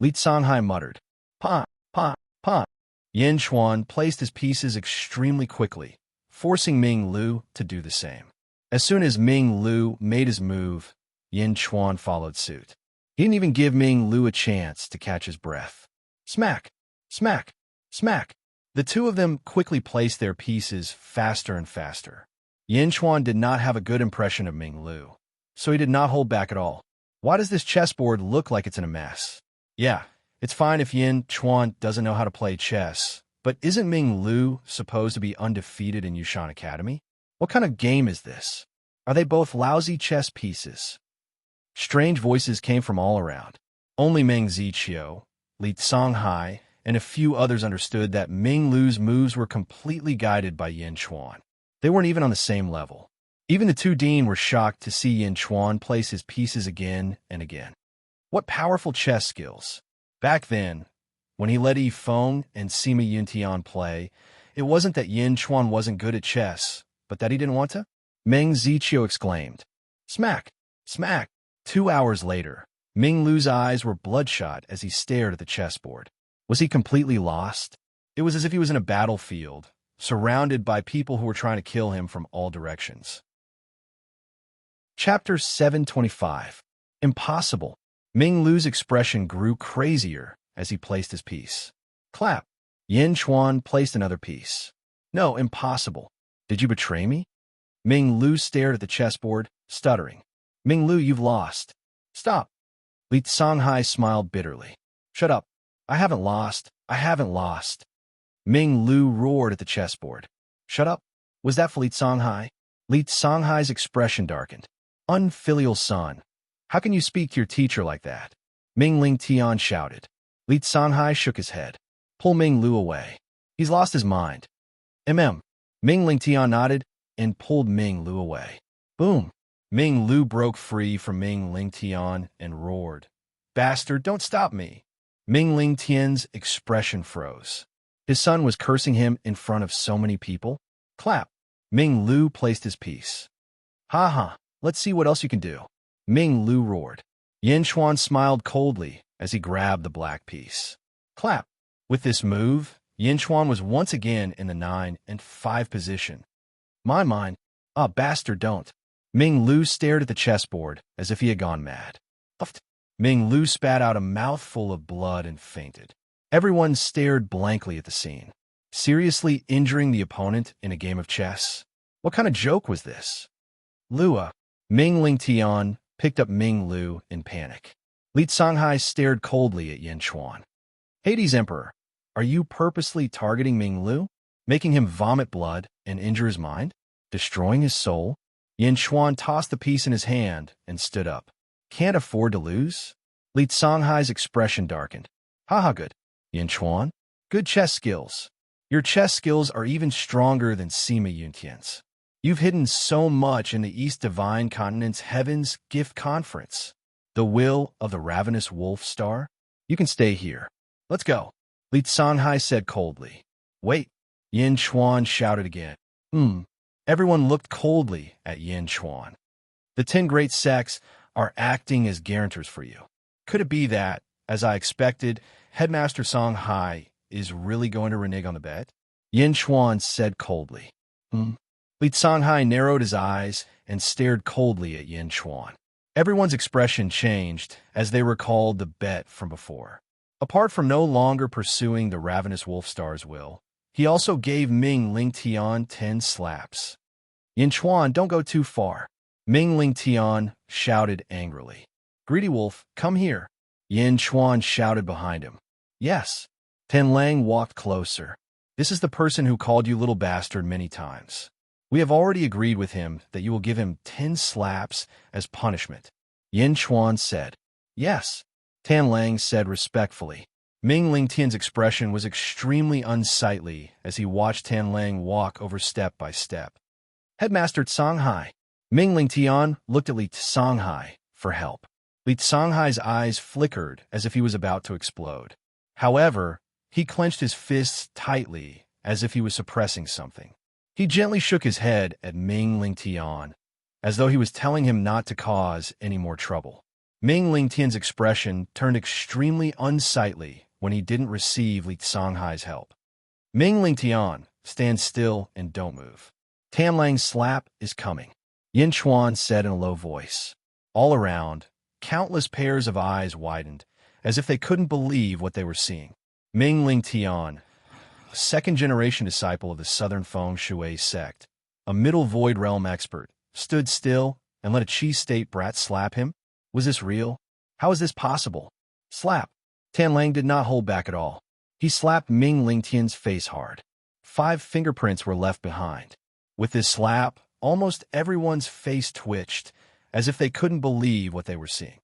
Li Songhai muttered. Pa. Yin Chuan placed his pieces extremely quickly, forcing Ming Lu to do the same. As soon as Ming Lu made his move, Yin Chuan followed suit. He didn't even give Ming Lu a chance to catch his breath. Smack! Smack! Smack! The two of them quickly placed their pieces faster and faster. Yin Chuan did not have a good impression of Ming Lu, so he did not hold back at all. Why does this chessboard look like it's in a mess? Yeah, it's fine if Yin Chuan doesn't know how to play chess, but isn't Ming Lu supposed to be undefeated in Yushan Academy? What kind of game is this? Are they both lousy chess pieces? Strange voices came from all around. Only Meng Ziqiu, Li Songhai, and a few others understood that Ming Lu's moves were completely guided by Yin Chuan. They weren't even on the same level. Even the two Dean were shocked to see Yin Chuan place his pieces again and again. What powerful chess skills. Back then, when he let Yi Feng and Sima Yuntian play, it wasn't that Yin Chuan wasn't good at chess, but that he didn't want to? Meng Ziqiu exclaimed. Smack! Smack! 2 hours later, Ming Lu's eyes were bloodshot as he stared at the chessboard. Was he completely lost? It was as if he was in a battlefield, surrounded by people who were trying to kill him from all directions. Chapter 725. Impossible. Ming Lu's expression grew crazier as he placed his piece. Clap. Yin Chuan placed another piece. No, impossible. Did you betray me? Ming Lu stared at the chessboard, stuttering. Ming Lu, you've lost. Stop. Li Songhai smiled bitterly. Shut up. I haven't lost. I haven't lost. Ming Lu roared at the chessboard. Shut up. Was that for Li Songhai? Li Songhai's expression darkened. Unfilial son. How can you speak to your teacher like that? Ming Ling Tian shouted. Li Songhai shook his head. Pull Ming Lu away. He's lost his mind. Ming Ling Tian nodded and pulled Ming Lu away. Boom. Ming Lu broke free from Ming Ling Tian and roared. Bastard, don't stop me. Ming Ling Tian's expression froze. His son was cursing him in front of so many people. Clap. Ming Lu placed his piece. Ha ha, let's see what else you can do. Ming Lu roared. Yin Chuan smiled coldly as he grabbed the black piece. Clap. With this move, Yin Chuan was once again in the 9 and 5 position. My. Bastard, don't. Ming Lu stared at the chessboard as if he had gone mad. Ming Lu spat out a mouthful of blood and fainted. Everyone stared blankly at the scene. Seriously injuring the opponent in a game of chess? What kind of joke was this? Lua. Ming Ling Tian picked up Ming Lu in panic. Li Songhai stared coldly at Yin Chuan. Hades Emperor, are you purposely targeting Ming Lu? Making him vomit blood and injure his mind? Destroying his soul? Yin Chuan tossed the piece in his hand and stood up. Can't afford to lose? Li Songhai's expression darkened. Haha, good. Yin Chuan? Good chess skills. Your chess skills are even stronger than Sima Yuntian's. You've hidden so much in the East Divine Continent's Heaven's Gift Conference. The will of the ravenous wolf star? You can stay here. Let's go. Li Songhai said coldly. Wait. Yin Chuan shouted again. Hmm. Everyone looked coldly at Yin Chuan. The 10 great sects are acting as guarantors for you. Could it be that, as I expected, Headmaster Song Hai is really going to renege on the bet? Yin Chuan said coldly. Li Songhai narrowed his eyes and stared coldly at Yin Chuan. Everyone's expression changed as they recalled the bet from before. Apart from no longer pursuing the ravenous Wolfstar's will, he also gave Ming Lingtian 10 slaps. Yin Chuan, don't go too far. Ming Lingtian shouted angrily. Greedy Wolf, come here. Yin Chuan shouted behind him. Yes. Tan Lang walked closer. This is the person who called you little bastard many times. We have already agreed with him that you will give him 10 slaps as punishment. Yin Chuan said. Yes. Tan Lang said respectfully. Ming Lingtian's expression was extremely unsightly as he watched Tan Lang walk over step by step. Headmaster Songhai. Ming Lingtian looked at Li Songhai for help. Li Songhai's eyes flickered as if he was about to explode. However, he clenched his fists tightly as if he was suppressing something. He gently shook his head at Ming Lingtian, as though he was telling him not to cause any more trouble. Ming Lingtian's expression turned extremely unsightly when he didn't receive Li Songhai's help. Ming Lingtian, stand still and don't move. Tan Lang's slap is coming, Yin Chuan said in a low voice. All around, countless pairs of eyes widened, as if they couldn't believe what they were seeing. Ming Lingtian, a second-generation disciple of the Southern Feng Shui sect, a Middle Void Realm expert, stood still and let a Chi State brat slap him? Was this real? How is this possible? Slap. Tan Lang did not hold back at all. He slapped Ming Lingtian's face hard. 5 fingerprints were left behind. With this slap, almost everyone's face twitched, as if they couldn't believe what they were seeing.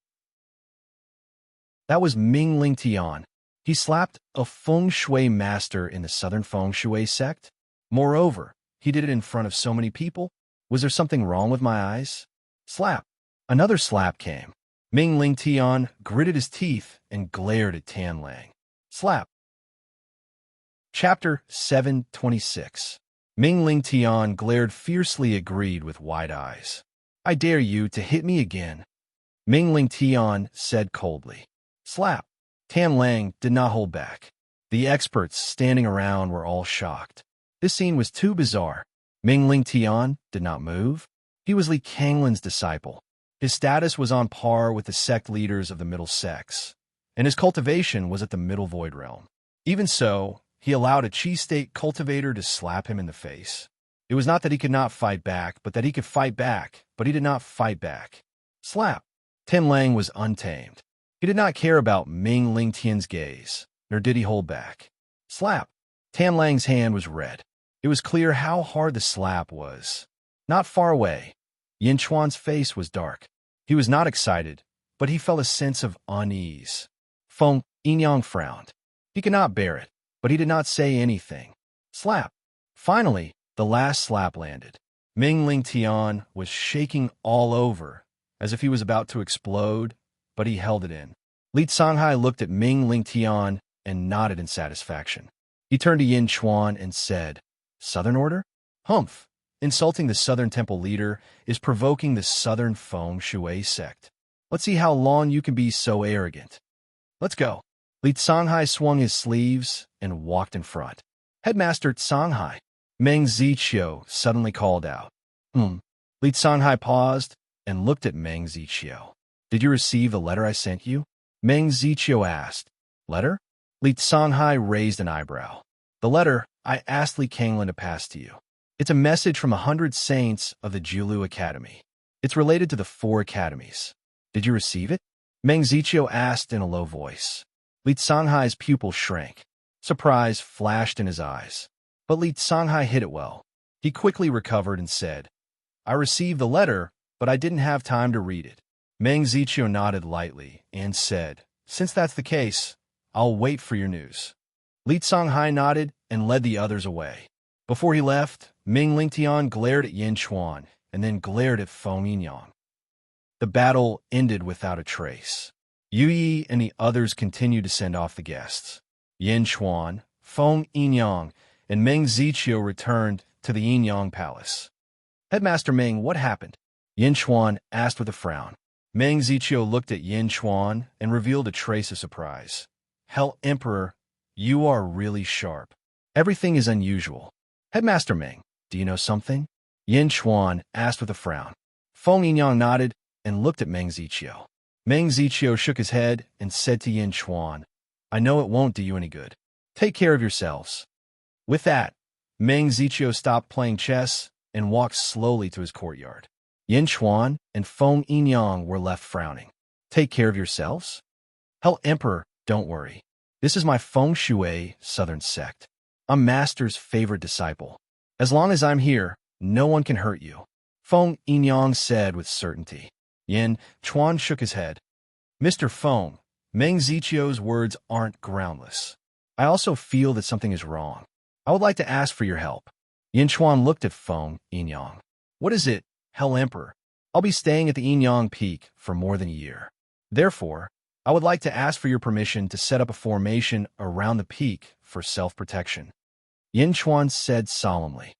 That was Ming Lingtian. He slapped a Feng Shui master in the Southern Feng Shui sect. Moreover, he did it in front of so many people. Was there something wrong with my eyes? Slap. Another slap came. Ming Lingtian gritted his teeth and glared at Tan Lang. Slap. Chapter 726. Ming Lingtian glared fiercely at Greed with wide eyes. I dare you to hit me again. Ming Lingtian said coldly. Slap. Tan Lang did not hold back. The experts standing around were all shocked. This scene was too bizarre. Ming Lingtian did not move. He was Li Kanglin's disciple. His status was on par with the sect leaders of the middle sects, and his cultivation was at the Middle Void Realm. Even so, he allowed a Chi State cultivator to slap him in the face. It was not that he could not fight back, but that he could fight back, but he did not fight back. Slap. Tan Lang was untamed. He did not care about Ming Lingtian's gaze, nor did he hold back. Slap. Tan Lang's hand was red. It was clear how hard the slap was. Not far away, Yin Chuan's face was dark. He was not excited, but he felt a sense of unease. Feng Yinyang frowned. He could not bear it, but he did not say anything. Slap. Finally, the last slap landed. Ming Lingtian was shaking all over, as if he was about to explode, but he held it in. Li Songhai looked at Ming Lingtian and nodded in satisfaction. He turned to Yin Chuan and said, Southern Order? Humph. Insulting the Southern Temple leader is provoking the Southern Feng Shui sect. Let's see how long you can be so arrogant. Let's go. Li Songhai swung his sleeves and walked in front. Headmaster Songhai, Meng Ziqiu suddenly called out. Li Songhai paused and looked at Meng Ziqiu. Did you receive the letter I sent you? Meng Ziqiu asked. Letter? Li Songhai raised an eyebrow. The letter I asked Li Kanglin to pass to you. It's a message from 100 saints of the Julu Academy. It's related to the 4 academies. Did you receive it? Meng Ziqiu asked in a low voice. Li Songhai's pupil shrank. Surprise flashed in his eyes. But Li Songhai hid it well. He quickly recovered and said, I received the letter, but I didn't have time to read it. Meng Ziqiu nodded lightly and said, Since that's the case, I'll wait for your news. Li Songhai nodded and led the others away. Before he left, Ming Lingtian glared at Yin Chuan and then glared at Feng Yinyang. The battle ended without a trace. Yu Yi and the others continued to send off the guests. Yin Chuan, Feng Yinyang, and Meng Ziqiu returned to the Yin-Yang Palace. Headmaster Meng, what happened? Yin Chuan asked with a frown. Meng Ziqiu looked at Yin Chuan and revealed a trace of surprise. Hell Emperor, you are really sharp. Everything is unusual. Headmaster Meng, do you know something? Yin Chuan asked with a frown. Feng Yinyang nodded and looked at Meng Ziqiu. Meng Ziqiu shook his head and said to Yin Chuan, I know it won't do you any good. Take care of yourselves. With that, Meng Ziqiu stopped playing chess and walked slowly to his courtyard. Yin Chuan and Feng Yinyang were left frowning. Take care of yourselves? Hell Emperor, don't worry. This is my Feng Shui Southern sect. I'm Master's favorite disciple. As long as I'm here, no one can hurt you. Feng Yinyang said with certainty. Yin Chuan shook his head. Mr. Feng, Meng Ziqiu's words aren't groundless. I also feel that something is wrong. I would like to ask for your help. Yin Chuan looked at Feng Yinyang. What is it, Hell Emperor? I'll be staying at the Yinyang Peak for more than a year. Therefore, I would like to ask for your permission to set up a formation around the peak for self-protection. Yin Chuan said solemnly.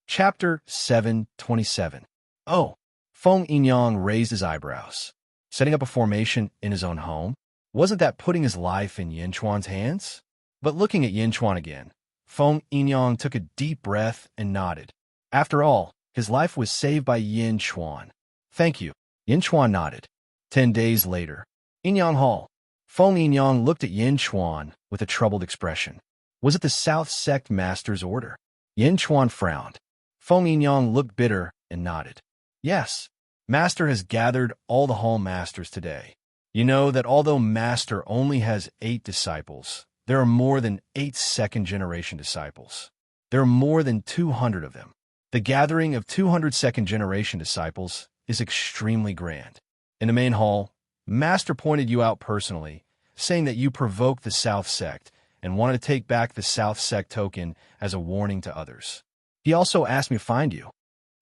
Chapter 727. Oh, Feng Yinyang raised his eyebrows. Setting up a formation in his own home? Wasn't that putting his life in Yin Chuan's hands? But looking at Yin Chuan again, Feng Yinyang took a deep breath and nodded. After all, his life was saved by Yin Chuan. Thank you. Yin Chuan nodded. 10 days later, Yinyang Hall. Feng Yinyang looked at Yin Chuan with a troubled expression. Was it the South Sect Master's order? Yin Chuan frowned. Feng Yinyang looked bitter and nodded. Yes, Master has gathered all the Hall Masters today. You know that although Master only has 8 disciples, there are more than 8 second-generation disciples. There are more than 200 of them. The gathering of 200 second-generation disciples is extremely grand. In the main hall, Master pointed you out personally, saying that you provoked the South Sect and wanted to take back the South Sect token as a warning to others. He also asked me to find you.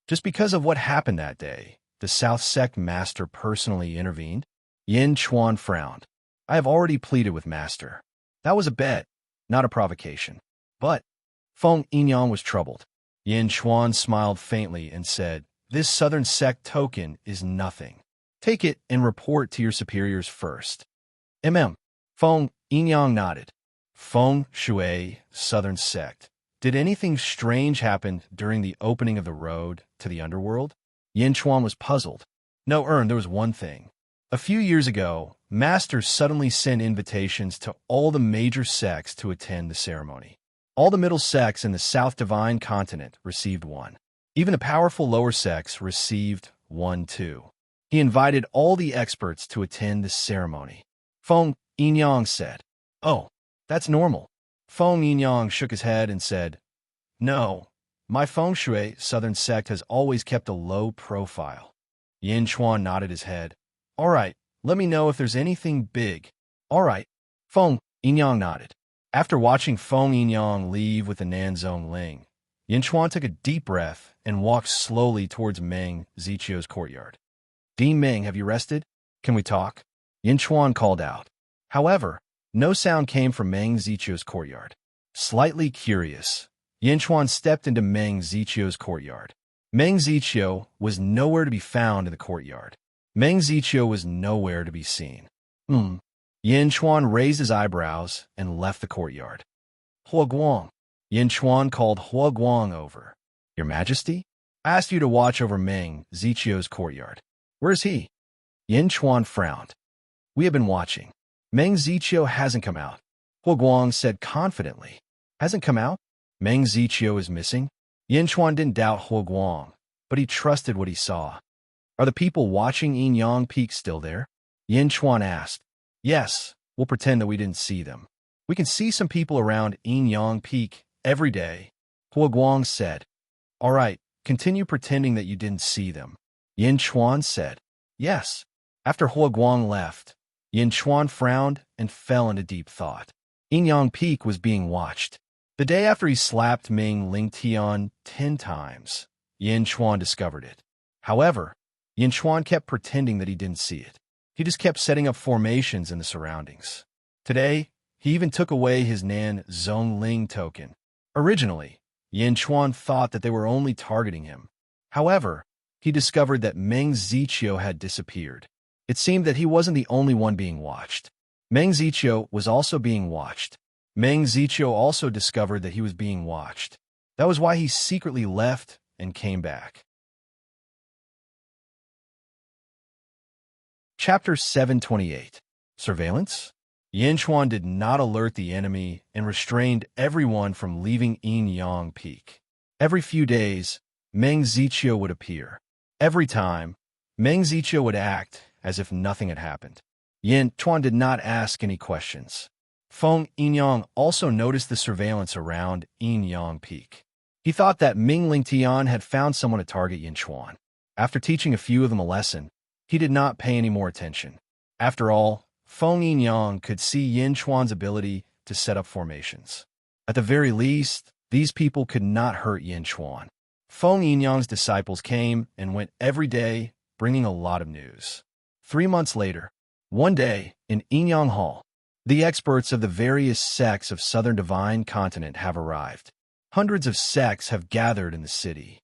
Just because of what happened that day, the South Sect Master personally intervened? Yin Chuan frowned. I have already pleaded with Master. That was a bet, not a provocation. But Feng Yinyang was troubled. Yin Chuan smiled faintly and said, This Southern Sect token is nothing. Take it and report to your superiors first. Feng Yinyang nodded. Feng Shui Southern Sect. Did anything strange happen during the opening of the road to the underworld? Yin Chuan was puzzled. No, there was one thing. A few years ago, Master suddenly sent invitations to all the major sects to attend the ceremony. All the middle sects in the South Divine Continent received one. Even the powerful lower sects received one too. He invited all the experts to attend the ceremony. Feng Yinyang said, Oh, that's normal. Feng Yinyang shook his head and said, No, my Feng Shui Southern Sect has always kept a low profile. Yin Chuan nodded his head. All right, let me know if there's anything big. All right. Feng Yinyang nodded. After watching Feng Yinyang leave with the Nanzong Ling, Yin Chuan took a deep breath and walked slowly towards Meng Ziqiu's courtyard. Dean Meng, have you rested? Can we talk? Yin Chuan called out. However, no sound came from Meng Ziqiu's courtyard. Slightly curious, Yin Chuan stepped into Meng Ziqiu's courtyard. Meng Ziqiu was nowhere to be found in the courtyard. Meng Ziqiu was nowhere to be seen. Yin Chuan raised his eyebrows and left the courtyard. Hua Guang. Yin Chuan called Hua Guang over. Your Majesty? I asked you to watch over Meng Ziqiu's courtyard. Where is he? Yin Chuan frowned. We have been watching. Meng Ziqiu hasn't come out. Hua Guang said confidently. Hasn't come out? Meng Ziqiu is missing? Yin Chuan didn't doubt Hua Guang, but he trusted what he saw. Are the people watching Yinyang Peak still there? Yin Chuan asked. Yes, we'll pretend that we didn't see them. We can see some people around Yinyang Peak every day. Hua Guang said. All right, continue pretending that you didn't see them. Yin Chuan said. Yes. After Hua Guang left, Yin Chuan frowned and fell into deep thought. Yinyang Peak was being watched. The day after he slapped Ming Lingtian 10 times, Yin Chuan discovered it. However, Yin Chuan kept pretending that he didn't see it. He just kept setting up formations in the surroundings. Today, He even took away his Nan Zhongling token. Originally, Yin Chuan thought that they were only targeting him. However, he discovered that Meng Ziqiu had disappeared. It seemed that he wasn't the only one being watched. Meng Ziqiu was also being watched. Meng Ziqiu also discovered that he was being watched. That was why he secretly left and came back. Chapter 728. Surveillance? Yin Chuan did not alert the enemy and restrained everyone from leaving Yinyang Peak. Every few days, Meng Ziqiu would appear. Every time, Meng Ziqiu would act as if nothing had happened. Yin Chuan did not ask any questions. Feng Yinyang also noticed the surveillance around Yinyang Peak. He thought that Ming Lingtian had found someone to target Yin Chuan. After teaching a few of them a lesson, he did not pay any more attention. After all, Feng Yinyang could see Yin Chuan's ability to set up formations. At the very least, these people could not hurt Yin Chuan. Feng Yinyang's disciples came and went every day, bringing a lot of news. 3 months later, one day, in Yinyang Hall, the experts of the various sects of Southern Divine Continent have arrived. Hundreds of sects have gathered in the city.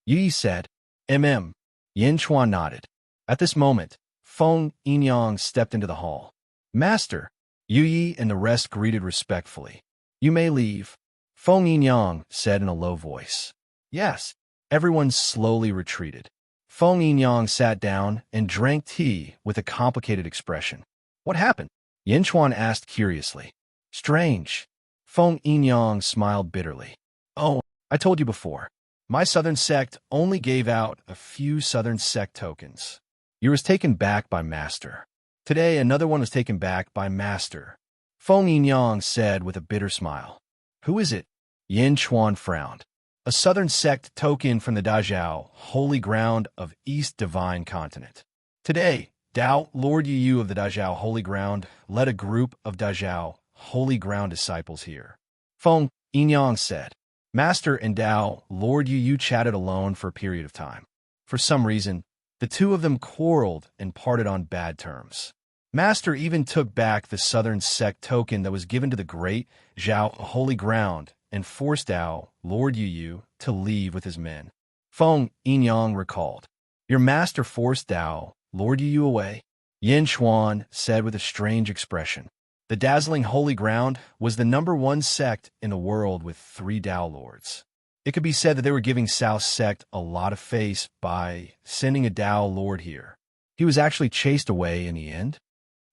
Yi said, Yin Chuan nodded. At this moment, Feng Yinyang stepped into the hall. Master, Yu Yi and the rest greeted respectfully. You may leave, Feng Yinyang said in a low voice. Yes, everyone slowly retreated. Feng Yinyang sat down and drank tea with a complicated expression. What happened? Yin Chuan asked curiously. Strange. Feng Yinyang smiled bitterly. Oh, I told you before. My southern sect only gave out a few southern sect tokens. You was taken back by Master. Today, another one was taken back by Master. Feng Yinyang said with a bitter smile. Who is it? Yin Chuan frowned. A southern sect token from the Dajiao, holy ground of East Divine Continent. Today, Dao, Lord Yu of the Dajiao Holy Ground, led a group of Dajiao Holy Ground disciples here. Feng Yinyang said. Master and Dao, Lord Yu chatted alone for a period of time. For some reason, the two of them quarreled and parted on bad terms. Master even took back the southern sect token that was given to the great Zhao Holy Ground and forced Dao, Lord Yu, to leave with his men. Feng Yinyang recalled. Your master forced Dao, Lord Yu away? Yin Chuan said with a strange expression. The dazzling Holy Ground was the #1 sect in the world with 3 Dao Lords. It could be said that they were giving South Sect a lot of face by sending a Dao Lord here. He was actually chased away in the end.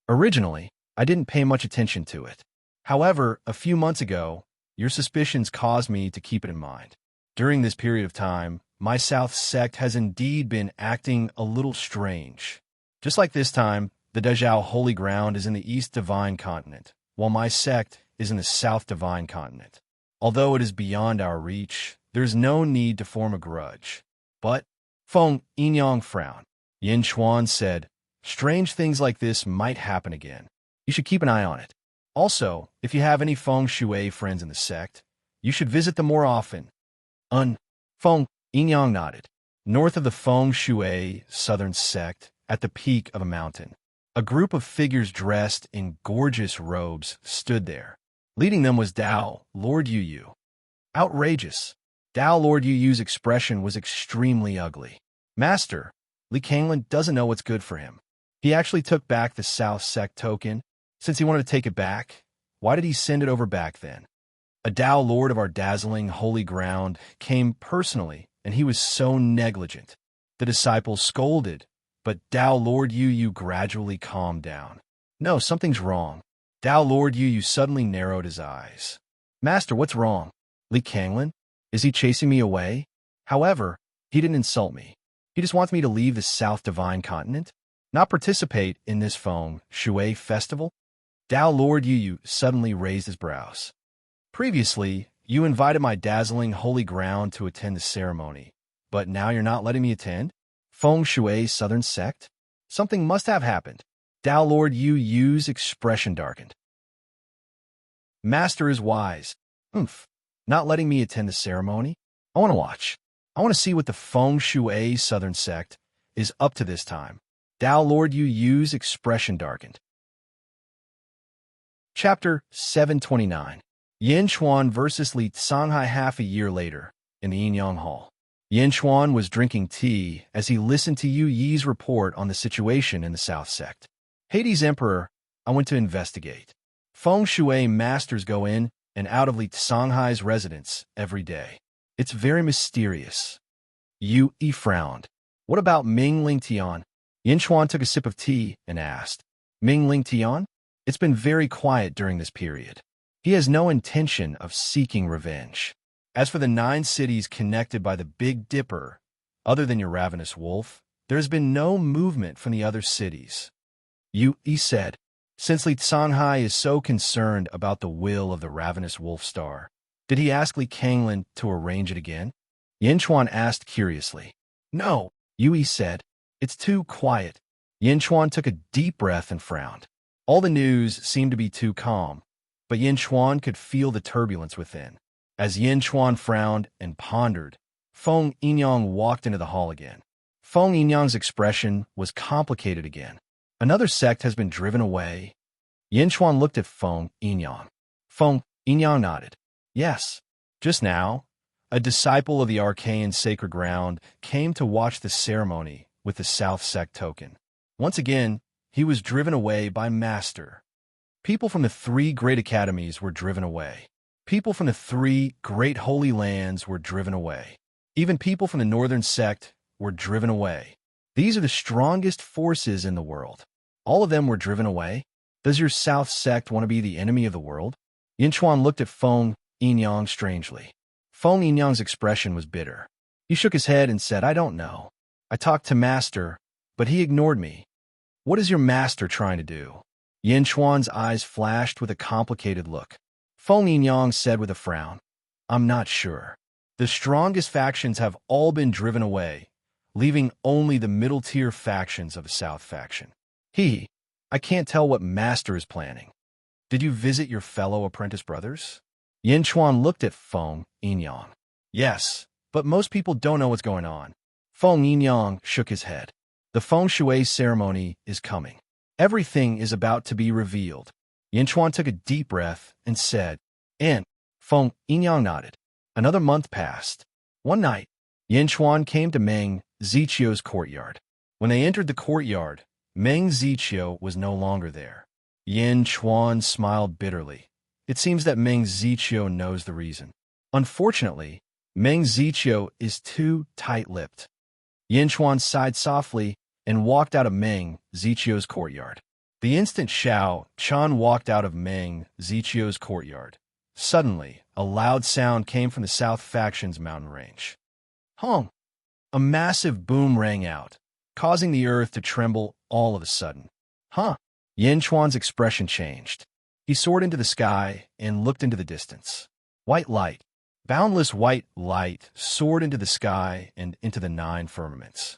Originally, I didn't pay much attention to it. However, a few months ago, your suspicions caused me to keep it in mind. During this period of time, my South Sect has indeed been acting a little strange. Just like this time, the Dajiao Holy Ground is in the East Divine Continent, while my sect is in the South Divine Continent. Although it is beyond our reach, there is no need to form a grudge. But, Feng Yinyang frowned. Yin Chuan said, strange things like this might happen again. You should keep an eye on it. Also, if you have any Feng Shui friends in the sect, you should visit them more often. Feng Yinyang nodded. North of the Feng Shui southern sect, at the peak of a mountain, a group of figures dressed in gorgeous robes stood there. Leading them was Dao, Lord Yu. Outrageous. Dao Lord Yu's expression was extremely ugly. Master, Li Kanglin doesn't know what's good for him. He actually took back the South Sect token. Since he wanted to take it back, why did he send it over back then? A Dao Lord of our dazzling holy ground came personally, and he was so negligent. The disciples scolded, but Dao Lord Yu gradually calmed down. No, something's wrong. Dao Lord Yu suddenly narrowed his eyes. Master, what's wrong? Li Kanglin? Is he chasing me away? However, he didn't insult me. He just wants me to leave the South Divine Continent, not participate in this Feng Shui festival. Dao Lord Yu suddenly raised his brows. Previously, you invited my dazzling holy ground to attend the ceremony, but now you're not letting me attend? Feng Shui Southern Sect? Something must have happened. Dao Lord Yu's expression darkened. Master is wise. Not letting me attend the ceremony? I want to watch. I want to see what the Feng Shui Southern Sect is up to this time. Dao Lord Yu's expression darkened. Chapter 729. Yin Chuan versus Li Sanghai. Half a year later, in the Yinyang Hall, Yin Chuan was drinking tea as he listened to Yu Yi's report on the situation in the South Sect. Hades Emperor, I went to investigate. Feng Shui masters go in and out of Li Sanghai's residence every day. It's very mysterious. Yu Yi frowned. What about Ming Ling Tian? Yin Chuan took a sip of tea and asked, Ming Ling Tian? It's been very quiet during this period. He has no intention of seeking revenge. As for the 9 cities connected by the Big Dipper, other than your ravenous wolf, there has been no movement from the other cities. Yu Yi said, since Li Sanghai is so concerned about the will of the ravenous wolf star, did he ask Li Kanglin to arrange it again? Yin Chuan asked curiously. No, Yu Yi said. It's too quiet. Yin Chuan took a deep breath and frowned. All the news seemed to be too calm, but Yin Chuan could feel the turbulence within. As Yin Chuan frowned and pondered, Feng Yinyang walked into the hall again. Feng Yinyang's expression was complicated again. Another sect has been driven away. Yin Chuan looked at Feng Yinyang. Feng Yinyang nodded. Yes. Just now, a disciple of the arcane sacred ground came to watch the ceremony with the South Sect token. Once again, he was driven away by Master. People from the 3 great academies were driven away. People from the 3 great holy lands were driven away. Even people from the northern sect were driven away. These are the strongest forces in the world. All of them were driven away. Does your South Sect want to be the enemy of the world? Yin Chuan looked at Feng Yinyang strangely. Feng Yinyang's expression was bitter. He shook his head and said, I don't know. I talked to Master, but he ignored me. What is your Master trying to do? Yin Chuan's eyes flashed with a complicated look. Feng Yinyang said with a frown, I'm not sure. The strongest factions have all been driven away, leaving only the middle-tier factions of the South faction. I can't tell what Master is planning. Did you visit your fellow apprentice brothers? Yin Chuan looked at Feng Yinyang. Yes, but most people don't know what's going on. Feng Yinyang shook his head. The Feng Shui ceremony is coming. Everything is about to be revealed. Yin Chuan took a deep breath and said, and Feng Yinyang nodded. Another month passed. One night, Yin Chuan came to Meng Zichio's courtyard. When they entered the courtyard, Meng Zichio was no longer there. Yin Chuan smiled bitterly. It seems that Meng Zichio knows the reason. Unfortunately, Meng Zichio is too tight-lipped. Yin Chuan sighed softly and walked out of Meng Zichio's courtyard. The instant Xiao Chan walked out of Meng Zichio's courtyard, suddenly a loud sound came from the South Faction's mountain range. Hong! A massive boom rang out, causing the earth to tremble all of a sudden. Huh! Yin Chuan's expression changed. He soared into the sky and looked into the distance. White light, boundless white light, soared into the sky and into the 9 firmaments.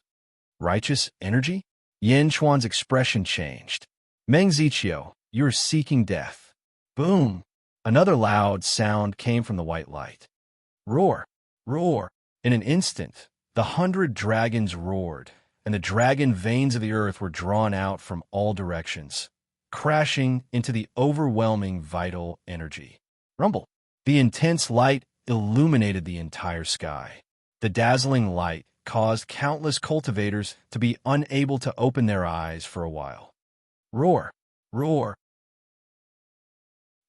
Righteous energy? Yin Chuan's expression changed. Meng Zichio, you are seeking death. Boom! Another loud sound came from the white light. Roar! Roar! In an instant, the 100 dragons roared, and the dragon veins of the earth were drawn out from all directions, crashing into the overwhelming vital energy. Rumble! The intense light illuminated the entire sky. The dazzling light caused countless cultivators to be unable to open their eyes for a while. Roar! Roar!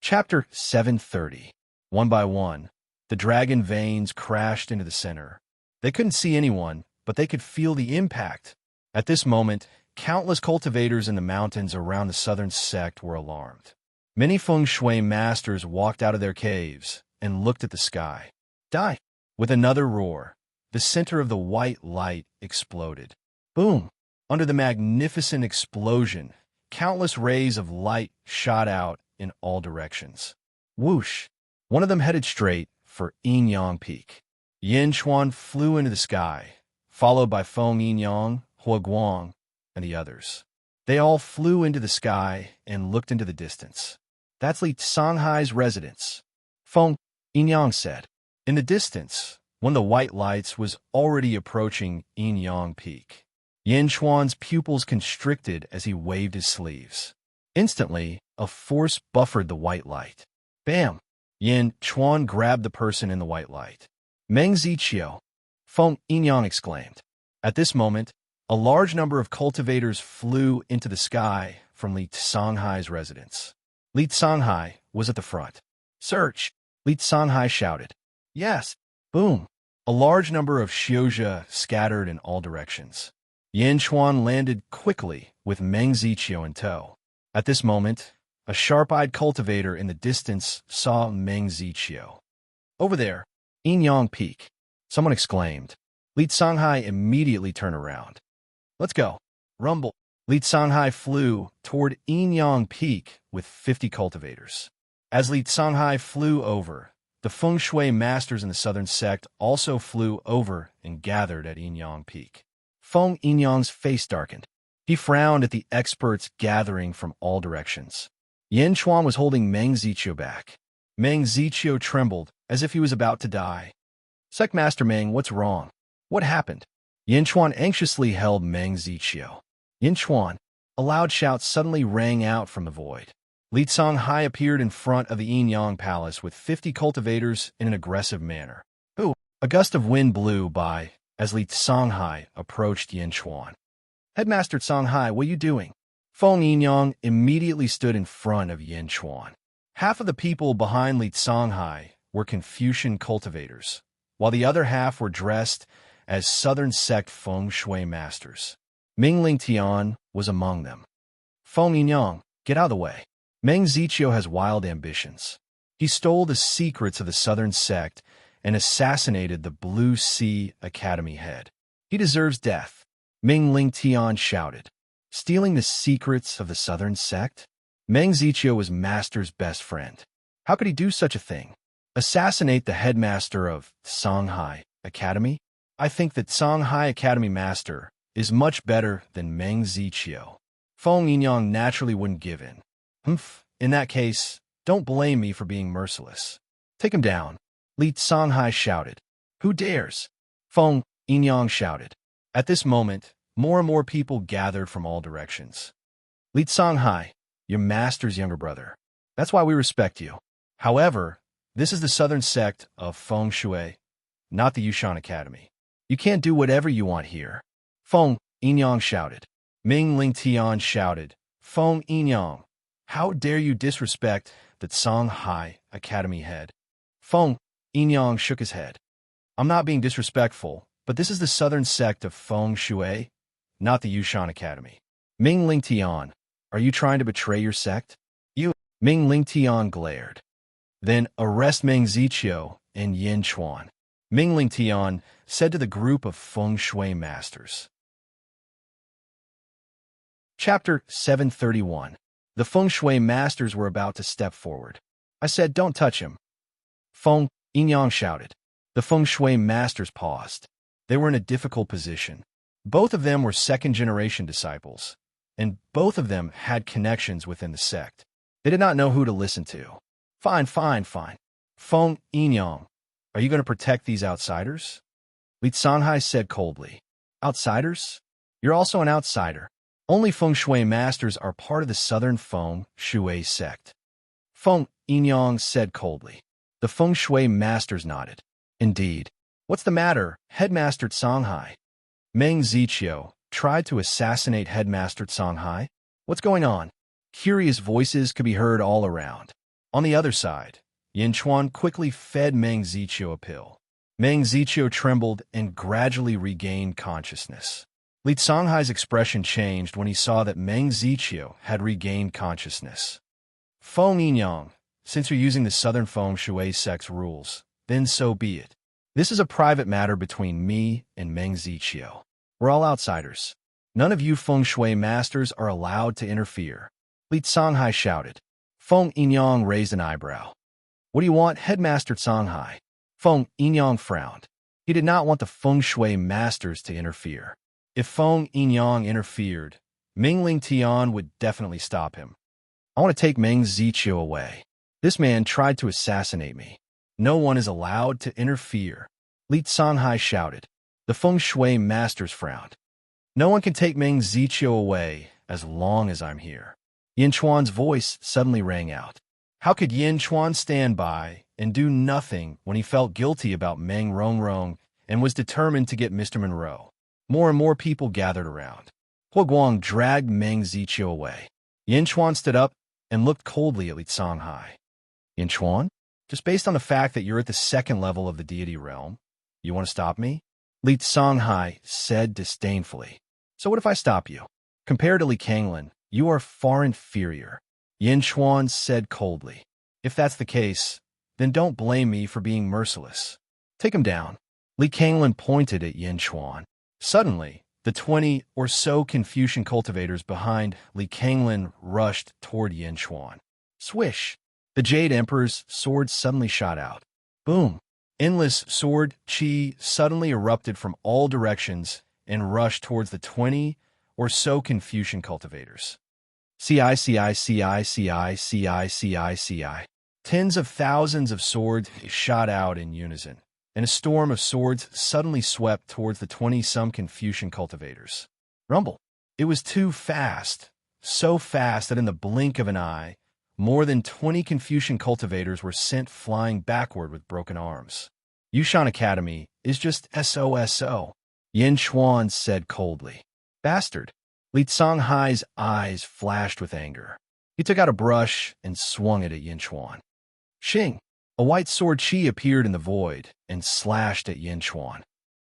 Chapter 730. One by one, the dragon veins crashed into the center. They couldn't see anyone, but they could feel the impact. At this moment, countless cultivators in the mountains around the southern sect were alarmed. Many feng shui masters walked out of their caves and looked at the sky. Die! With another roar, the center of the white light exploded. Boom! Under the magnificent explosion, countless rays of light shot out in all directions. Whoosh! One of them headed straight for Yinyang Peak. Yin Chuan flew into the sky, followed by Feng Yinyang, Hua Guang, and the others. They all flew into the sky and looked into the distance. That's Li Sanghai's residence, Feng Yinyang said. In the distance, one of the white lights was already approaching Yinyang Peak. Yin Chuan's pupils constricted as he waved his sleeves. Instantly, a force buffered the white light. Bam! Yin Chuan grabbed the person in the white light. Meng Ziqiu, Feng Yinyang exclaimed. At this moment, a large number of cultivators flew into the sky from Li Tsanghai's residence. Li Tsanghai was at the front. Search! Li Tsanghai shouted. Yes! Boom! A large number of Xiuzhe scattered in all directions. Yin Chuan landed quickly with Meng Ziqiu in tow. At this moment, a sharp-eyed cultivator in the distance saw Meng Ziqiu. Over there, Yinyang Peak, someone exclaimed. Li Tsanghai immediately turned around. Let's go. Rumble. Li Tsanghai flew toward Yinyang Peak with 50 cultivators. As Li Tsanghai flew over, the Feng Shui masters in the southern sect also flew over and gathered at Yinyang Peak. Feng Yinyang's face darkened. He frowned at the experts gathering from all directions. Yin Chuan was holding Meng Ziqiu back. Meng Ziqiu trembled as if he was about to die. Sect Master Meng, what's wrong? What happened? Yin Chuan anxiously held Meng Ziqiu. Yin Chuan, a loud shout suddenly rang out from the void. Li Tsanghai appeared in front of the Yinyang Palace with 50 cultivators in an aggressive manner. Ooh! A gust of wind blew by as Li Tsanghai approached Yin Chuan. Headmaster Tsanghai, what are you doing? Feng Yinyang immediately stood in front of Yin Chuan. Half of the people behind Li Tsanghai were Confucian cultivators, while the other half were dressed as Southern Sect Feng Shui masters. Ming Lingtian was among them. Feng Yinyang, get out of the way. Meng Ziqiu has wild ambitions. He stole the secrets of the Southern Sect and assassinated the Blue Sea Academy head. He deserves death. Ming Lingtian shouted. Stealing the secrets of the Southern Sect? Meng Ziqiu was Master's best friend. How could he do such a thing? Assassinate the headmaster of Songhai Academy? I think that Songhai Academy Master is much better than Meng Ziqiu. Feng Yinyang naturally wouldn't give in. Humph, in that case, don't blame me for being merciless. Take him down. Li Tsanghai shouted. Who dares? Feng Yinyang shouted. At this moment, more and more people gathered from all directions. Li Tsanghai, your master's younger brother. That's why we respect you. However, this is the Southern Sect of Feng Shui, not the Yushan Academy. You can't do whatever you want here. Feng Yinyang shouted. Ming Lingtian shouted. Feng Yinyang, how dare you disrespect the Songhai Academy head? Feng Yinyang shook his head. I'm not being disrespectful, but this is the Southern Sect of Feng Shui, not the Yushan Academy. Ming Lingtian, are you trying to betray your sect? You. Ming Lingtian glared. Then arrest Meng Ziqiu and Yin Chuan. Ming Lingtian said to the group of Feng Shui masters. Chapter 731. The Feng Shui masters were about to step forward. I said, don't touch him. Feng Yinyang shouted. The Feng Shui masters paused. They were in a difficult position. Both of them were second-generation disciples, and both of them had connections within the sect. They did not know who to listen to. Fine. Feng Yinyang, are you going to protect these outsiders? Li Tsanghai said coldly. Outsiders? You're also an outsider. Only Feng Shui masters are part of the Southern Feng Shui sect. Feng Yinyang said coldly. The Feng Shui masters nodded. Indeed. What's the matter, Headmaster Tsanghai? Meng Ziqiu tried to assassinate Headmaster Tsanghai? What's going on? Curious voices could be heard all around. On the other side, Yin Chuan quickly fed Meng Ziqiu a pill. Meng Ziqiu trembled and gradually regained consciousness. Li Tsanghai's expression changed when he saw that Meng Ziqiu had regained consciousness. Feng Yinyang, since you're using the Southern Feng Shui sect's rules, then so be it. This is a private matter between me and Meng Ziqiu. We're all outsiders. None of you Feng Shui masters are allowed to interfere. Li Tsanghai shouted. Feng Yinyang raised an eyebrow. What do you want, Headmaster Tsanghai? Feng Yinyang frowned. He did not want the Feng Shui masters to interfere. If Feng Yinyang interfered, Ming Lingtian would definitely stop him. I want to take Meng Ziqiu away. This man tried to assassinate me. No one is allowed to interfere. Li Tsanghai shouted. The Feng Shui masters frowned. No one can take Meng Ziqiu away as long as I'm here. Yin Chuan's voice suddenly rang out. How could Yin Chuan stand by and do nothing when he felt guilty about Meng Rongrong and was determined to get Mr. Monroe? More and more people gathered around. Hua Guang dragged Meng Ziqiu away. Yin Chuan stood up and looked coldly at Li Songhai. Yin Chuan? Just based on the fact that you're at the second level of the deity realm, you want to stop me? Li Songhai said disdainfully. So what if I stop you? Compared to Li Kanglin, you are far inferior. Yin Chuan said coldly. If that's the case, then don't blame me for being merciless. Take him down. Li Kanglin pointed at Yin Chuan. Suddenly, the 20 or so Confucian cultivators behind Li Kanglin rushed toward Yin Chuan. Swish! The Jade Emperor's sword suddenly shot out. Boom! Endless sword chi suddenly erupted from all directions and rushed towards the 20 or so Confucian cultivators. CI. Tens of thousands of swords shot out in unison, and a storm of swords suddenly swept towards the 20-some Confucian cultivators. Rumble! It was too fast, so fast that in the blink of an eye, more than 20 Confucian cultivators were sent flying backward with broken arms. Yushan Academy is just SOSO, Yin Chuan said coldly. Bastard! Li Songhai's eyes flashed with anger. He took out a brush and swung it at Yin Chuan. Xing! A white sword chi appeared in the void and slashed at Yin Chuan.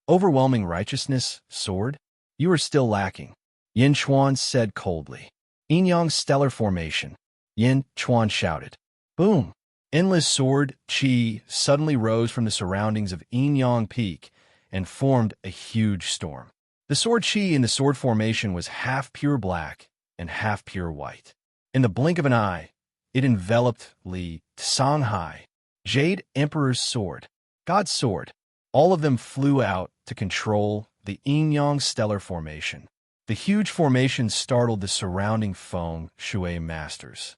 Overwhelming righteousness, sword? You are still lacking, Yin Chuan said coldly. Yin stellar formation, Yin Chuan shouted. Boom! Endless sword chi suddenly rose from the surroundings of Yin Peak and formed a huge storm. The sword chi in the sword formation was half pure black and half pure white. In the blink of an eye, it enveloped Li Songhai, Jade Emperor's sword, God's sword. All of them flew out to control the Yin stellar formation. The huge formation startled the surrounding Feng Shui masters.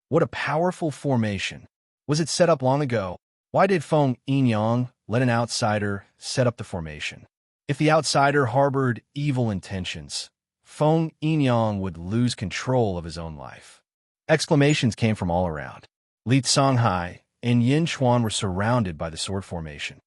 What a powerful formation! Was it set up long ago? Why did Feng Yin let an outsider set up the formation? If the outsider harbored evil intentions, Feng Yin would lose control of his own life. Exclamations came from all around. Li Songhai and Yin Chuan were surrounded by the sword formation.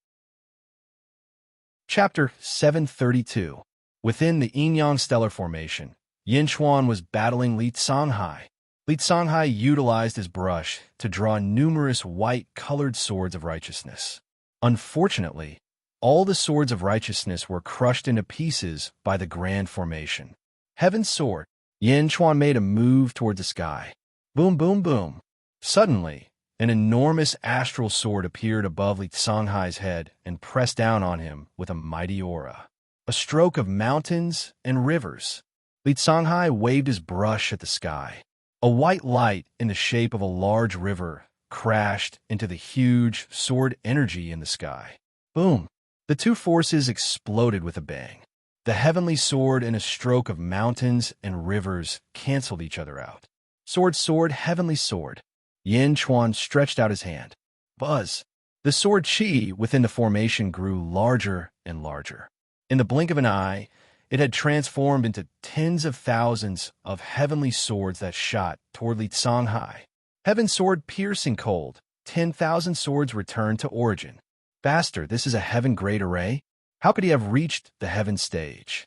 Chapter 732. Within the Yin stellar formation, Yin Chuan was battling Li Songhai. Li Songhai utilized his brush to draw numerous white-colored swords of righteousness. Unfortunately, all the swords of righteousness were crushed into pieces by the grand formation. Heaven's sword. Yin Chuan made a move toward the sky. Boom, boom, boom. Suddenly, an enormous astral sword appeared above Li Songhai's head and pressed down on him with a mighty aura. A stroke of mountains and rivers. Li Songhai waved his brush at the sky. A white light in the shape of a large river crashed into the huge sword energy in the sky. Boom! The two forces exploded with a bang. The heavenly sword and a stroke of mountains and rivers canceled each other out. Sword, sword, heavenly sword. Yin Chuan stretched out his hand. Buzz! The sword chi within the formation grew larger and larger. In the blink of an eye, it had transformed into tens of thousands of heavenly swords that shot toward Li Songhai. Heaven sword piercing cold. 10,000 swords returned to origin. Bastard, this is a heaven great array? How could he have reached the heaven stage?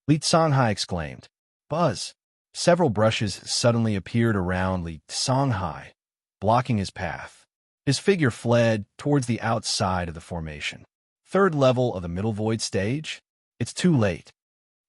Li Songhai exclaimed. Buzz! Several brushes suddenly appeared around Li Songhai, blocking his path. His figure fled towards the outside of the formation. Third level of the middle void stage? It's too late.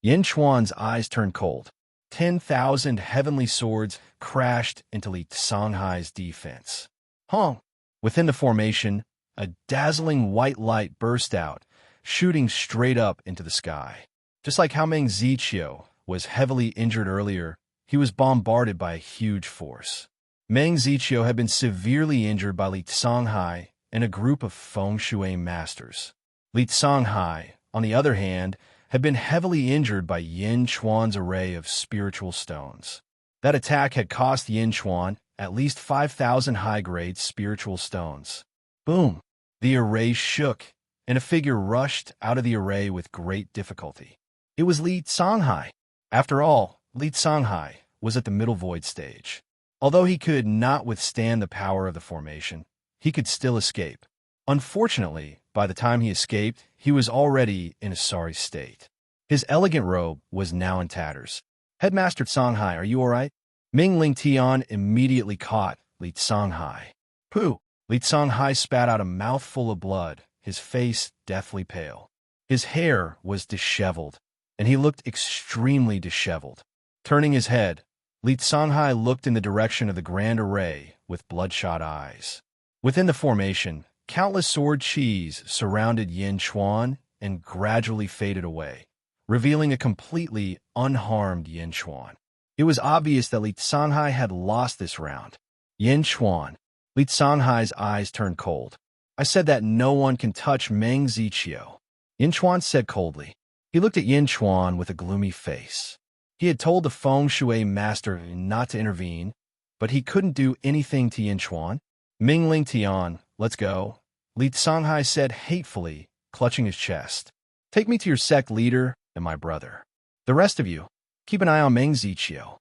Yin Chuan's eyes turned cold. 10,000 heavenly swords crashed into Li Songhai's defense. Hong! Within the formation, a dazzling white light burst out, shooting straight up into the sky. Just like how Meng Ziqiu was heavily injured earlier, he was bombarded by a huge force. Meng Ziqiu had been severely injured by Li Songhai and a group of Feng Shui masters. Li Songhai, on the other hand, had been heavily injured by Yin Chuan's array of spiritual stones. That attack had cost Yin Chuan at least 5,000 high-grade spiritual stones. Boom! The array shook, and a figure rushed out of the array with great difficulty. It was Li Songhai. After all, Li Songhai was at the middle void stage. Although he could not withstand the power of the formation, he could still escape. Unfortunately, by the time he escaped, he was already in a sorry state. His elegant robe was now in tatters. Headmaster Songhai, are you all right? Ming Ling Tian immediately caught Li Songhai. Pooh! Li Songhai spat out a mouthful of blood, his face deathly pale. His hair was disheveled, and he looked extremely disheveled. Turning his head, Li Songhai looked in the direction of the grand array with bloodshot eyes. Within the formation, countless sword chis surrounded Yin Chuan and gradually faded away, revealing a completely unharmed Yin Chuan. It was obvious that Li Songhai had lost this round. Yin Chuan. Li Songhai's eyes turned cold. I said that no one can touch Meng Ziqiu. Yin Chuan said coldly. He looked at Yin Chuan with a gloomy face. He had told the feng shui master not to intervene, but he couldn't do anything to Yin Chuan. Ming Ling Tian, let's go, Li Songhai said hatefully, clutching his chest. Take me to your sect leader and my brother. The rest of you, keep an eye on Meng Ziqiu.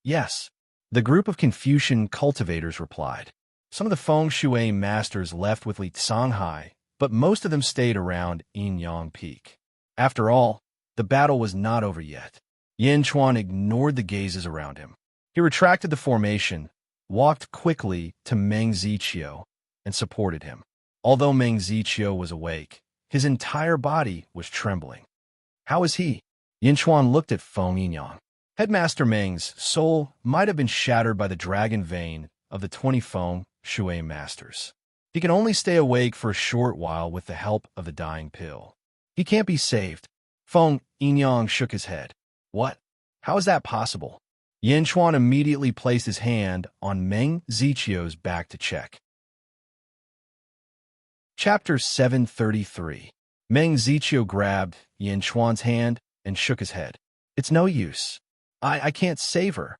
Yes, the group of Confucian cultivators replied. Some of the feng shui masters left with Li Songhai, but most of them stayed around Yinyang Peak. After all, the battle was not over yet. Yin Chuan ignored the gazes around him. He retracted the formation, walked quickly to Meng Ziqiu, and supported him. Although Meng Ziqiu was awake, his entire body was trembling. How is he? Yin Chuan looked at Feng Yinyang. Headmaster Meng's soul might have been shattered by the dragon vein of the 20 feng shui masters. He can only stay awake for a short while with the help of the dying pill. He can't be saved. Feng Yinyang shook his head. What? How is that possible? Yin Chuan immediately placed his hand on Meng Ziqiu's back to check. Chapter 733. Meng Ziqiu grabbed Yin Chuan's hand and shook his head. It's no use. I can't save her.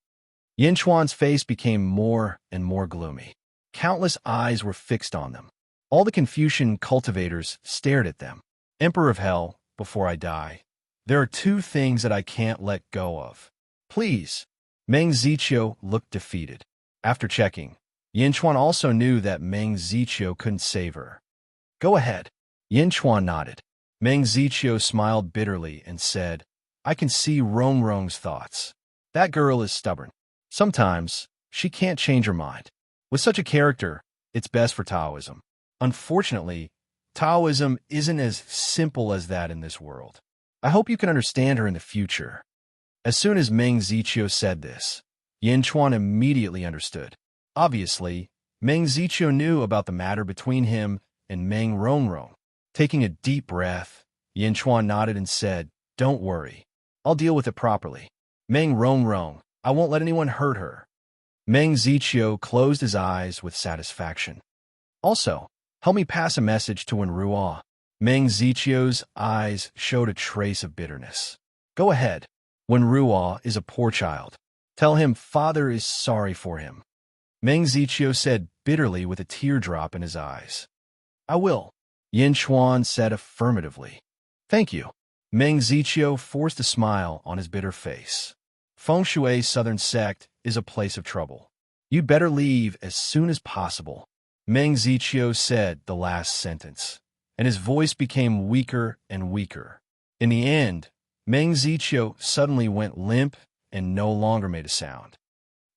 Yin Chuan's face became more and more gloomy. Countless eyes were fixed on them. All the Confucian cultivators stared at them. Emperor of Hell, before I die, there are two things that I can't let go of. Please. Meng Ziqiu looked defeated. After checking, Yin Chuan also knew that Meng Ziqiu couldn't save her. Go ahead. Yin Chuan nodded. Meng Ziqiu smiled bitterly and said, I can see Rong's thoughts. That girl is stubborn. Sometimes, she can't change her mind. With such a character, it's best for Taoism. Unfortunately, Taoism isn't as simple as that in this world. I hope you can understand her in the future. As soon as Meng Ziqiu said this, Yin Chuan immediately understood. Obviously, Meng Ziqiu knew about the matter between him and Meng Rongrong. Taking a deep breath, Yin Chuan nodded and said, Don't worry. I'll deal with it properly. Meng Rongrong, I won't let anyone hurt her. Meng Ziqiu closed his eyes with satisfaction. Also, help me pass a message to Wenruo. Meng Ziqiu's eyes showed a trace of bitterness. Go ahead. Wenruo is a poor child. Tell him father is sorry for him. Meng Ziqiu said bitterly with a teardrop in his eyes. I will. Yin Chuan said affirmatively. Thank you. Meng Ziqiu forced a smile on his bitter face. Feng Shui Southern Sect is a place of trouble. You'd better leave as soon as possible. Meng Ziqiu said the last sentence, and his voice became weaker and weaker. In the end, Meng Ziqiu suddenly went limp and no longer made a sound.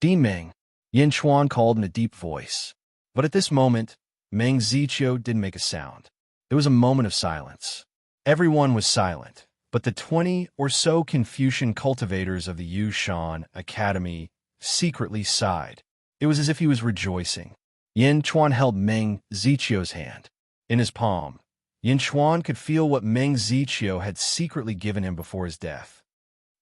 Dean Meng, Yin Chuan called in a deep voice. But at this moment, Meng Ziqiu didn't make a sound. There was a moment of silence. Everyone was silent, but the 20 or so Confucian cultivators of the Yushan Academy secretly sighed. It was as if he was rejoicing. Yin Chuan held Meng Ziqiu's hand. In his palm, Yin Chuan could feel what Meng Ziqiu had secretly given him before his death.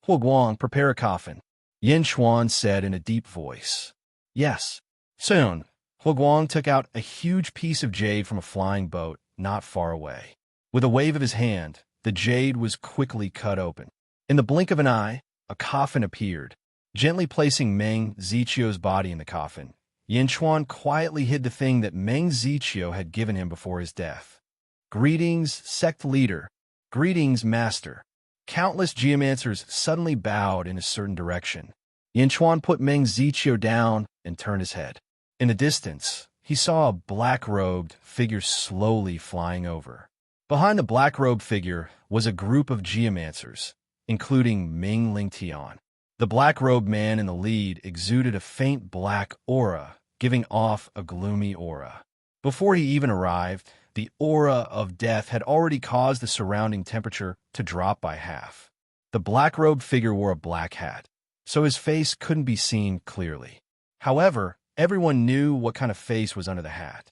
Huo Guang, prepare a coffin. Yin Chuan said in a deep voice. Yes. Soon, Huo Guang took out a huge piece of jade from a flying boat not far away. With a wave of his hand, the jade was quickly cut open. In the blink of an eye, a coffin appeared. Gently placing Meng Ziqiu's body in the coffin, Yin Chuan quietly hid the thing that Meng Ziqiu had given him before his death. Greetings, sect leader. Greetings, master. Countless geomancers suddenly bowed in a certain direction. Yin Chuan put Meng Ziqiu down and turned his head. In the distance, he saw a black-robed figure slowly flying over. Behind the black-robed figure was a group of geomancers, including Ming Lingtian. The black-robed man in the lead exuded a faint black aura, giving off a gloomy aura. Before he even arrived, the aura of death had already caused the surrounding temperature to drop by half. The black-robed figure wore a black hat, so his face couldn't be seen clearly. However, everyone knew what kind of face was under the hat.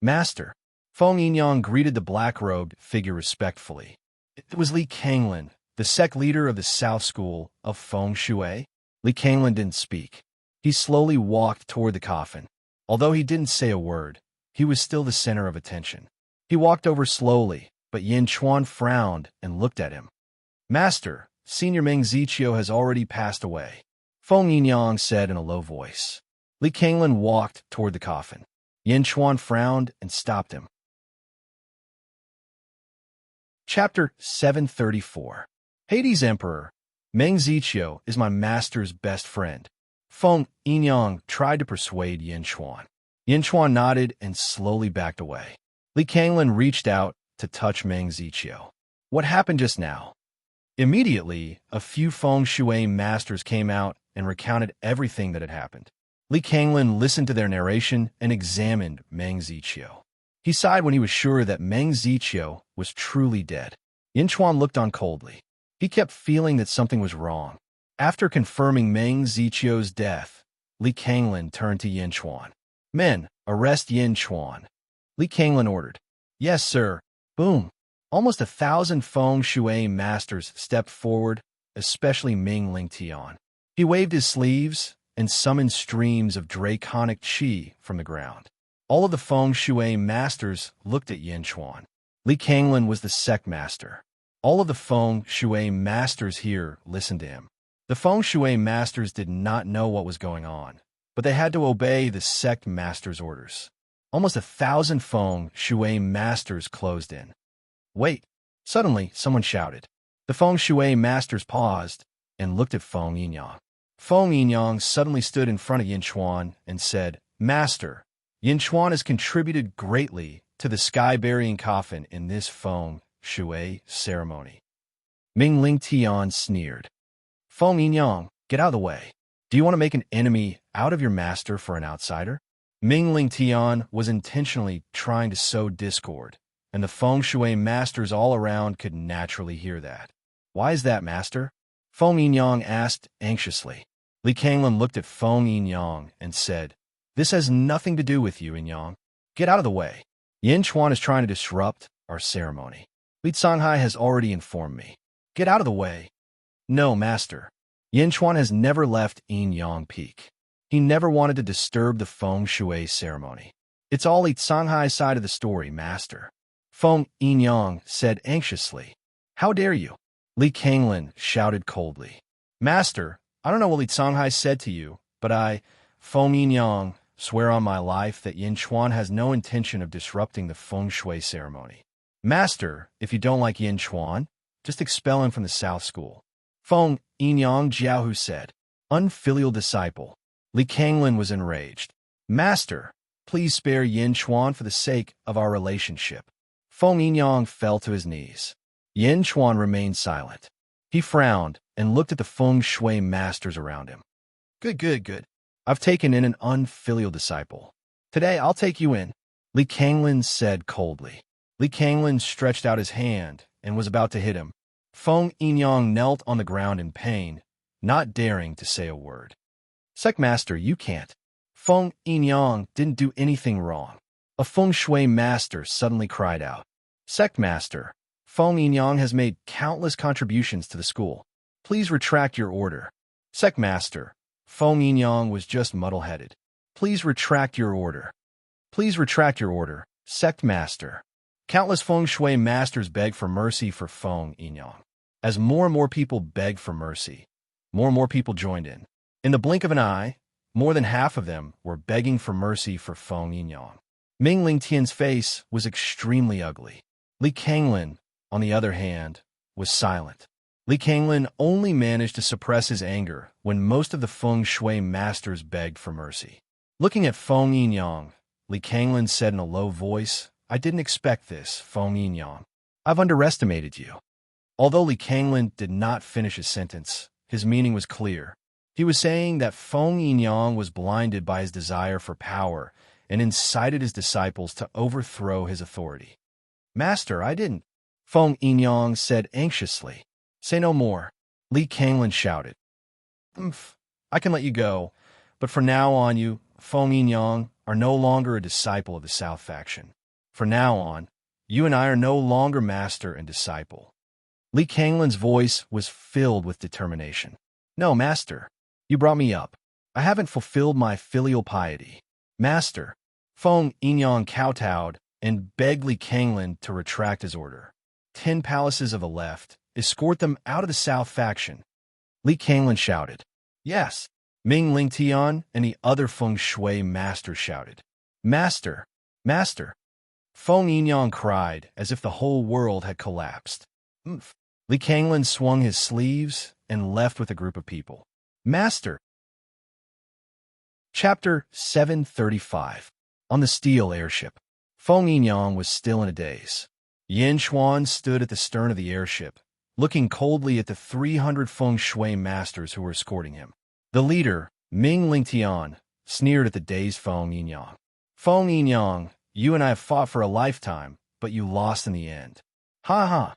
Master. Feng Yinyang greeted the black-robed figure respectfully. It was Li Kanglin, the sect leader of the South School of Feng Shui. Li Kanglin didn't speak. He slowly walked toward the coffin. Although he didn't say a word, he was still the center of attention. He walked over slowly, but Yin Chuan frowned and looked at him. Master, Senior Meng Ziqiu has already passed away, Feng Yinyang said in a low voice. Li Kanglin walked toward the coffin. Yin Chuan frowned and stopped him. Chapter 734. Hades Emperor. Meng Ziqiu is my master's best friend. Feng Yinyang tried to persuade Yin Chuan. Yin Chuan nodded and slowly backed away. Li Kanglin reached out to touch Meng Ziqiu. What happened just now? Immediately, a few Feng Shui masters came out and recounted everything that had happened. Li Kanglin listened to their narration and examined Meng Ziqiu. He sighed when he was sure that Meng Ziqiu was truly dead. Yin Chuan looked on coldly. He kept feeling that something was wrong. After confirming Meng Ziqiu's death, Li Kanglin turned to Yin Chuan. Men, arrest Yin Chuan. Li Kanglin ordered. Yes, sir. Boom. Almost 1,000 Feng Shui masters stepped forward, especially Ming Lingtian. He waved his sleeves and summoned streams of draconic qi from the ground. All of the Feng Shui masters looked at Yin Chuan. Li Kanglin was the sect master. All of the Feng Shui masters here listened to him. The Feng Shui masters did not know what was going on, but they had to obey the sect master's orders. Almost 1,000 Feng Shui masters closed in. Wait! Suddenly, someone shouted. The Feng Shui masters paused and looked at Feng Yinyang. Feng Yinyang suddenly stood in front of Yin Chuan and said, Master, Yin Chuan has contributed greatly to the sky-burying coffin in this Feng Shui ceremony. Ming Lingtian sneered. Feng Yinyang, get out of the way. Do you want to make an enemy out of your master for an outsider? Ming Lingtian was intentionally trying to sow discord, and the Feng Shui masters all around could naturally hear that. Why is that, master? Feng Yinyang asked anxiously. Li Kanglin looked at Feng Yinyang and said, This has nothing to do with you, Yinyang. Get out of the way. Yin Chuan is trying to disrupt our ceremony. Li Canghai has already informed me. Get out of the way. No, master. Yin Chuan has never left Yin Yang Peak. He never wanted to disturb the Feng Shui ceremony. It's all Li Canghai's side of the story, master. Feng Yinyang said anxiously. How dare you? Li Kanglin shouted coldly. Master, I don't know what Li Canghai said to you, but I, Feng Yinyang, swear on my life that Yin Chuan has no intention of disrupting the Feng Shui ceremony. Master, if you don't like Yin Chuan, just expel him from the South School. Feng Yinyang Jiaohu said. Unfilial disciple. Li Kanglin was enraged. Master, please spare Yin Chuan for the sake of our relationship. Feng Yinyang fell to his knees. Yin Chuan remained silent. He frowned and looked at the Feng Shui masters around him. Good. I've taken in an unfilial disciple. Today I'll take you in, Li Kanglin said coldly. Li Kanglin stretched out his hand and was about to hit him. Feng Yinyang knelt on the ground in pain, not daring to say a word. Sect master, you can't. Feng Yinyang didn't do anything wrong. A Feng Shui master suddenly cried out. Sect master, Feng Yinyang has made countless contributions to the school. Please retract your order. Sect master, Feng Yinyang was just muddle-headed. Please retract your order. Please retract your order, sect master. Countless Feng Shui masters begged for mercy for Feng Yinyang. As more and more people begged for mercy, more and more people joined in. In the blink of an eye, more than half of them were begging for mercy for Feng Yinyang. Ming Lingtian's face was extremely ugly. Li Kanglin, on the other hand, was silent. Li Kanglin only managed to suppress his anger when most of the feng shui masters begged for mercy. Looking at Feng Yinyang, Li Kanglin said in a low voice, "I didn't expect this, Feng Yinyang. I've underestimated you." Although Li Kanglin did not finish his sentence, his meaning was clear. He was saying that Feng Yinyang was blinded by his desire for power and incited his disciples to overthrow his authority. "Master, I didn't," Feng Yinyang said anxiously. "Say no more," Li Kanglin shouted. "I can let you go, but from now on you, Feng Yinyang, are no longer a disciple of the South faction. From now on, you and I are no longer master and disciple." Li Kanglin's voice was filled with determination. "No, master. You brought me up. I haven't fulfilled my filial piety. Master." Feng Yinyang kowtowed and begged Li Kanglin to retract his order. 10 palaces of the left, escort them out of the South faction. Li Kanglin shouted. "Yes." Ming Lingtian and the other feng shui masters shouted. "Master! Master!" Feng Yinyang cried as if the whole world had collapsed. Li Kanglin swung his sleeves and left with a group of people. "Master!" Chapter 735. On the steel airship. Feng Yinyang was still in a daze. Yin Xuan stood at the stern of the airship, looking coldly at the 300 feng shui masters who were escorting him. The leader, Ming Lingtian, sneered at the dazed Feng Yinyang. "Feng Yinyang, you and I have fought for a lifetime, but you lost in the end." "Ha ha!"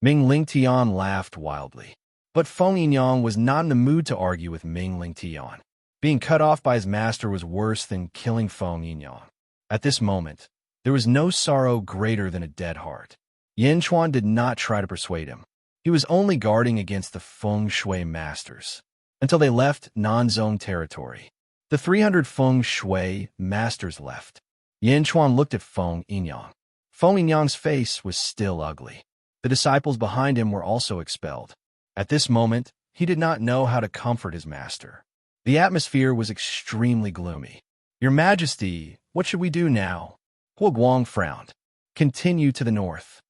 Ming Lingtian laughed wildly. But Feng Yinyang was not in the mood to argue with Ming Lingtian. Being cut off by his master was worse than killing Feng Yinyang. At this moment, there was no sorrow greater than a dead heart. Yin Chuan did not try to persuade him. He was only guarding against the feng shui masters until they left non-zone territory. The 300 feng shui masters left. Yin Chuan looked at Feng Yinyang. Feng Yinyang's face was still ugly. The disciples behind him were also expelled. At this moment, he did not know how to comfort his master. The atmosphere was extremely gloomy. "Your Majesty, what should we do now?" Huo Guang frowned. "Continue to the north,"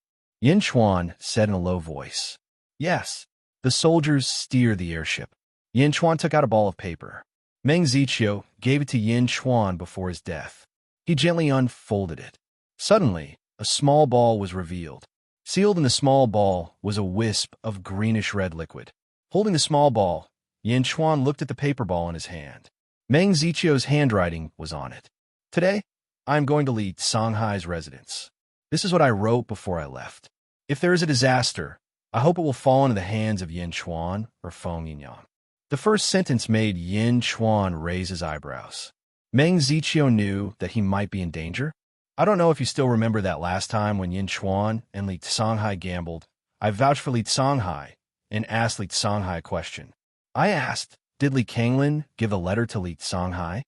Yin Chuan said in a low voice. "Yes." The soldiers steered the airship. Yin Chuan took out a ball of paper. Meng Ziqiu gave it to Yin Chuan before his death. He gently unfolded it. Suddenly, a small ball was revealed. Sealed in the small ball was a wisp of greenish-red liquid. Holding the small ball, Yin Chuan looked at the paper ball in his hand. Meng Ziqiu's handwriting was on it. "Today, I am going to lead Songhai's residence. This is what I wrote before I left. If there is a disaster, I hope it will fall into the hands of Yin Chuan or Feng Yinyang." The first sentence made Yin Chuan raise his eyebrows. Meng Ziqiu knew that he might be in danger. "I don't know if you still remember that last time when Yin Chuan and Li Songhai gambled. I vouched for Li Songhai and asked Li Songhai a question. I asked, did Li Kanglin give a letter to Li Songhai?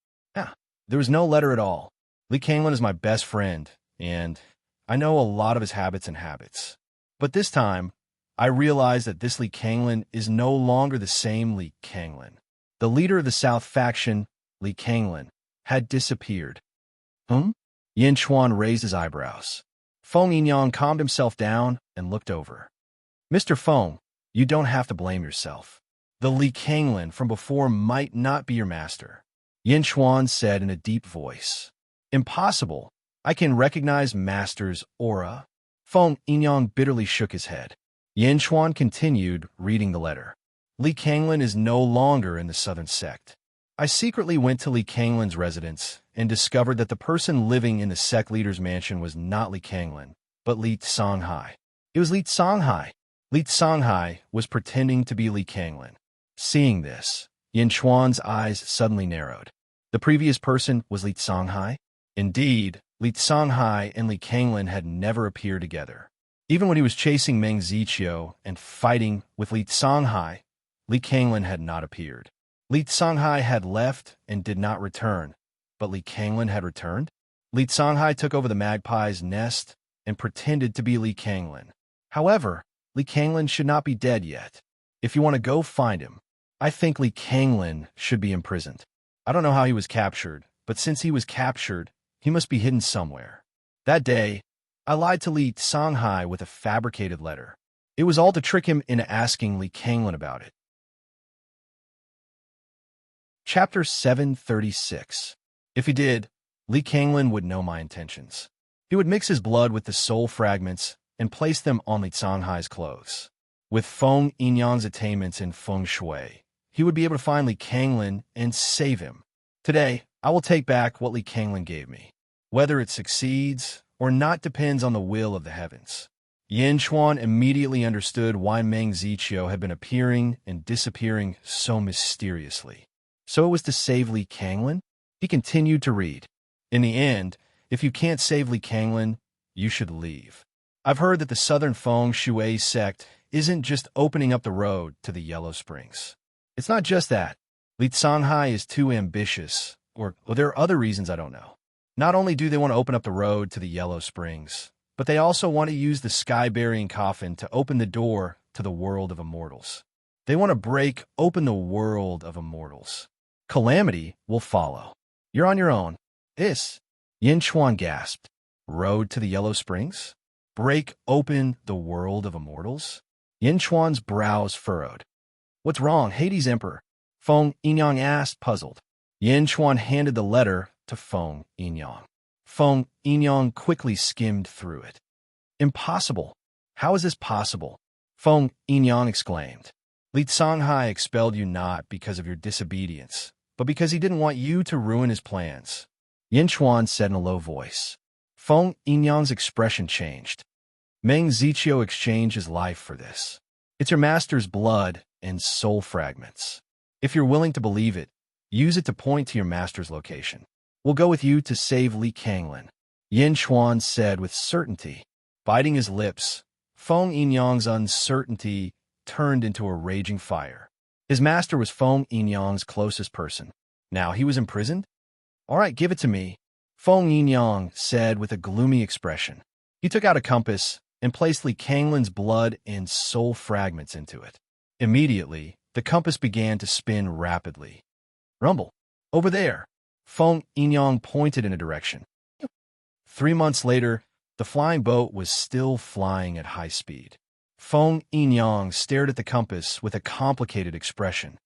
There was no letter at all. Li Kanglin is my best friend, and I know a lot of his habits. But this time, I realized that this Li Kanglin is no longer the same Li Kanglin. The leader of the South faction, Li Kanglin, had disappeared." Yin Chuan raised his eyebrows. Feng Yinyang calmed himself down and looked over. "Mr. Feng, you don't have to blame yourself. The Li Kanglin from before might not be your master," Yin Chuan said in a deep voice. "Impossible. I can recognize master's aura." Feng Yinyang bitterly shook his head. Yin Chuan continued reading the letter. "Li Kanglin is no longer in the southern sect. I secretly went to Li Kanglin's residence and discovered that the person living in the sect leader's mansion was not Li Kanglin, but Li Songhai. It was Li Songhai. Li Songhai was pretending to be Li Kanglin." Seeing this, Yin Chuan's eyes suddenly narrowed. The previous person was Li Songhai? Indeed, Li Songhai and Li Kanglin had never appeared together. Even when he was chasing Meng Ziqiu and fighting with Li Songhai, Li Kanglin had not appeared. Li Songhai had left and did not return, but Li Kanglin had returned? Li Songhai took over the magpie's nest and pretended to be Li Kanglin. However, Li Kanglin should not be dead yet. If you want to go find him, I think Li Kanglin should be imprisoned. I don't know how he was captured, but since he was captured, he must be hidden somewhere. That day, I lied to Li Songhai with a fabricated letter. It was all to trick him into asking Li Kanglin about it. Chapter 736. If he did, Li Kanglin would know my intentions. He would mix his blood with the soul fragments and place them on Li Canghai's clothes. With Feng Yinyang's attainments in feng shui, he would be able to find Li Kanglin and save him. Today, I will take back what Li Kanglin gave me. Whether it succeeds or not depends on the will of the heavens. Yin Chuan immediately understood why Meng Ziqiu had been appearing and disappearing so mysteriously. So it was to save Li Kanglin? He continued to read. In the end, if you can't save Li Kanglin, you should leave. I've heard that the Southern Feng Shui sect isn't just opening up the road to the Yellow Springs. It's not just that. Li Canghai is too ambitious, or there are other reasons I don't know. Not only do they want to open up the road to the Yellow Springs, but they also want to use the sky-burying coffin to open the door to the world of immortals. They want to break open the world of immortals. Calamity will follow. You're on your own. Yin Chuan gasped. Road to the Yellow Springs? Break open the world of immortals? Yin Chuan's brows furrowed. What's wrong, Hades Emperor? Feng Yinyang asked, puzzled. Yin Chuan handed the letter to Feng Yinyang. Feng Yinyang quickly skimmed through it. Impossible. How is this possible? Feng Yinyang exclaimed. Li Canghai expelled you not because of your disobedience, but because he didn't want you to ruin his plans. Yin Chuan said in a low voice. Feng Yinyang's expression changed. Meng Ziqiu exchanged his life for this. It's your master's blood and soul fragments. If you're willing to believe it, use it to point to your master's location. We'll go with you to save Li Kanglin, Yin Chuan said with certainty. Biting his lips, Feng Yinyang's uncertainty turned into a raging fire. His master was Feng Yinyang's closest person. Now he was imprisoned? All right, give it to me, Feng Yinyang said with a gloomy expression. He took out a compass and placed Li Kanglin's blood and soul fragments into it. Immediately, the compass began to spin rapidly. Rumble. Over there. Feng Yinyang pointed in a direction. 3 months later, the flying boat was still flying at high speed. Feng Yinyang stared at the compass with a complicated expression.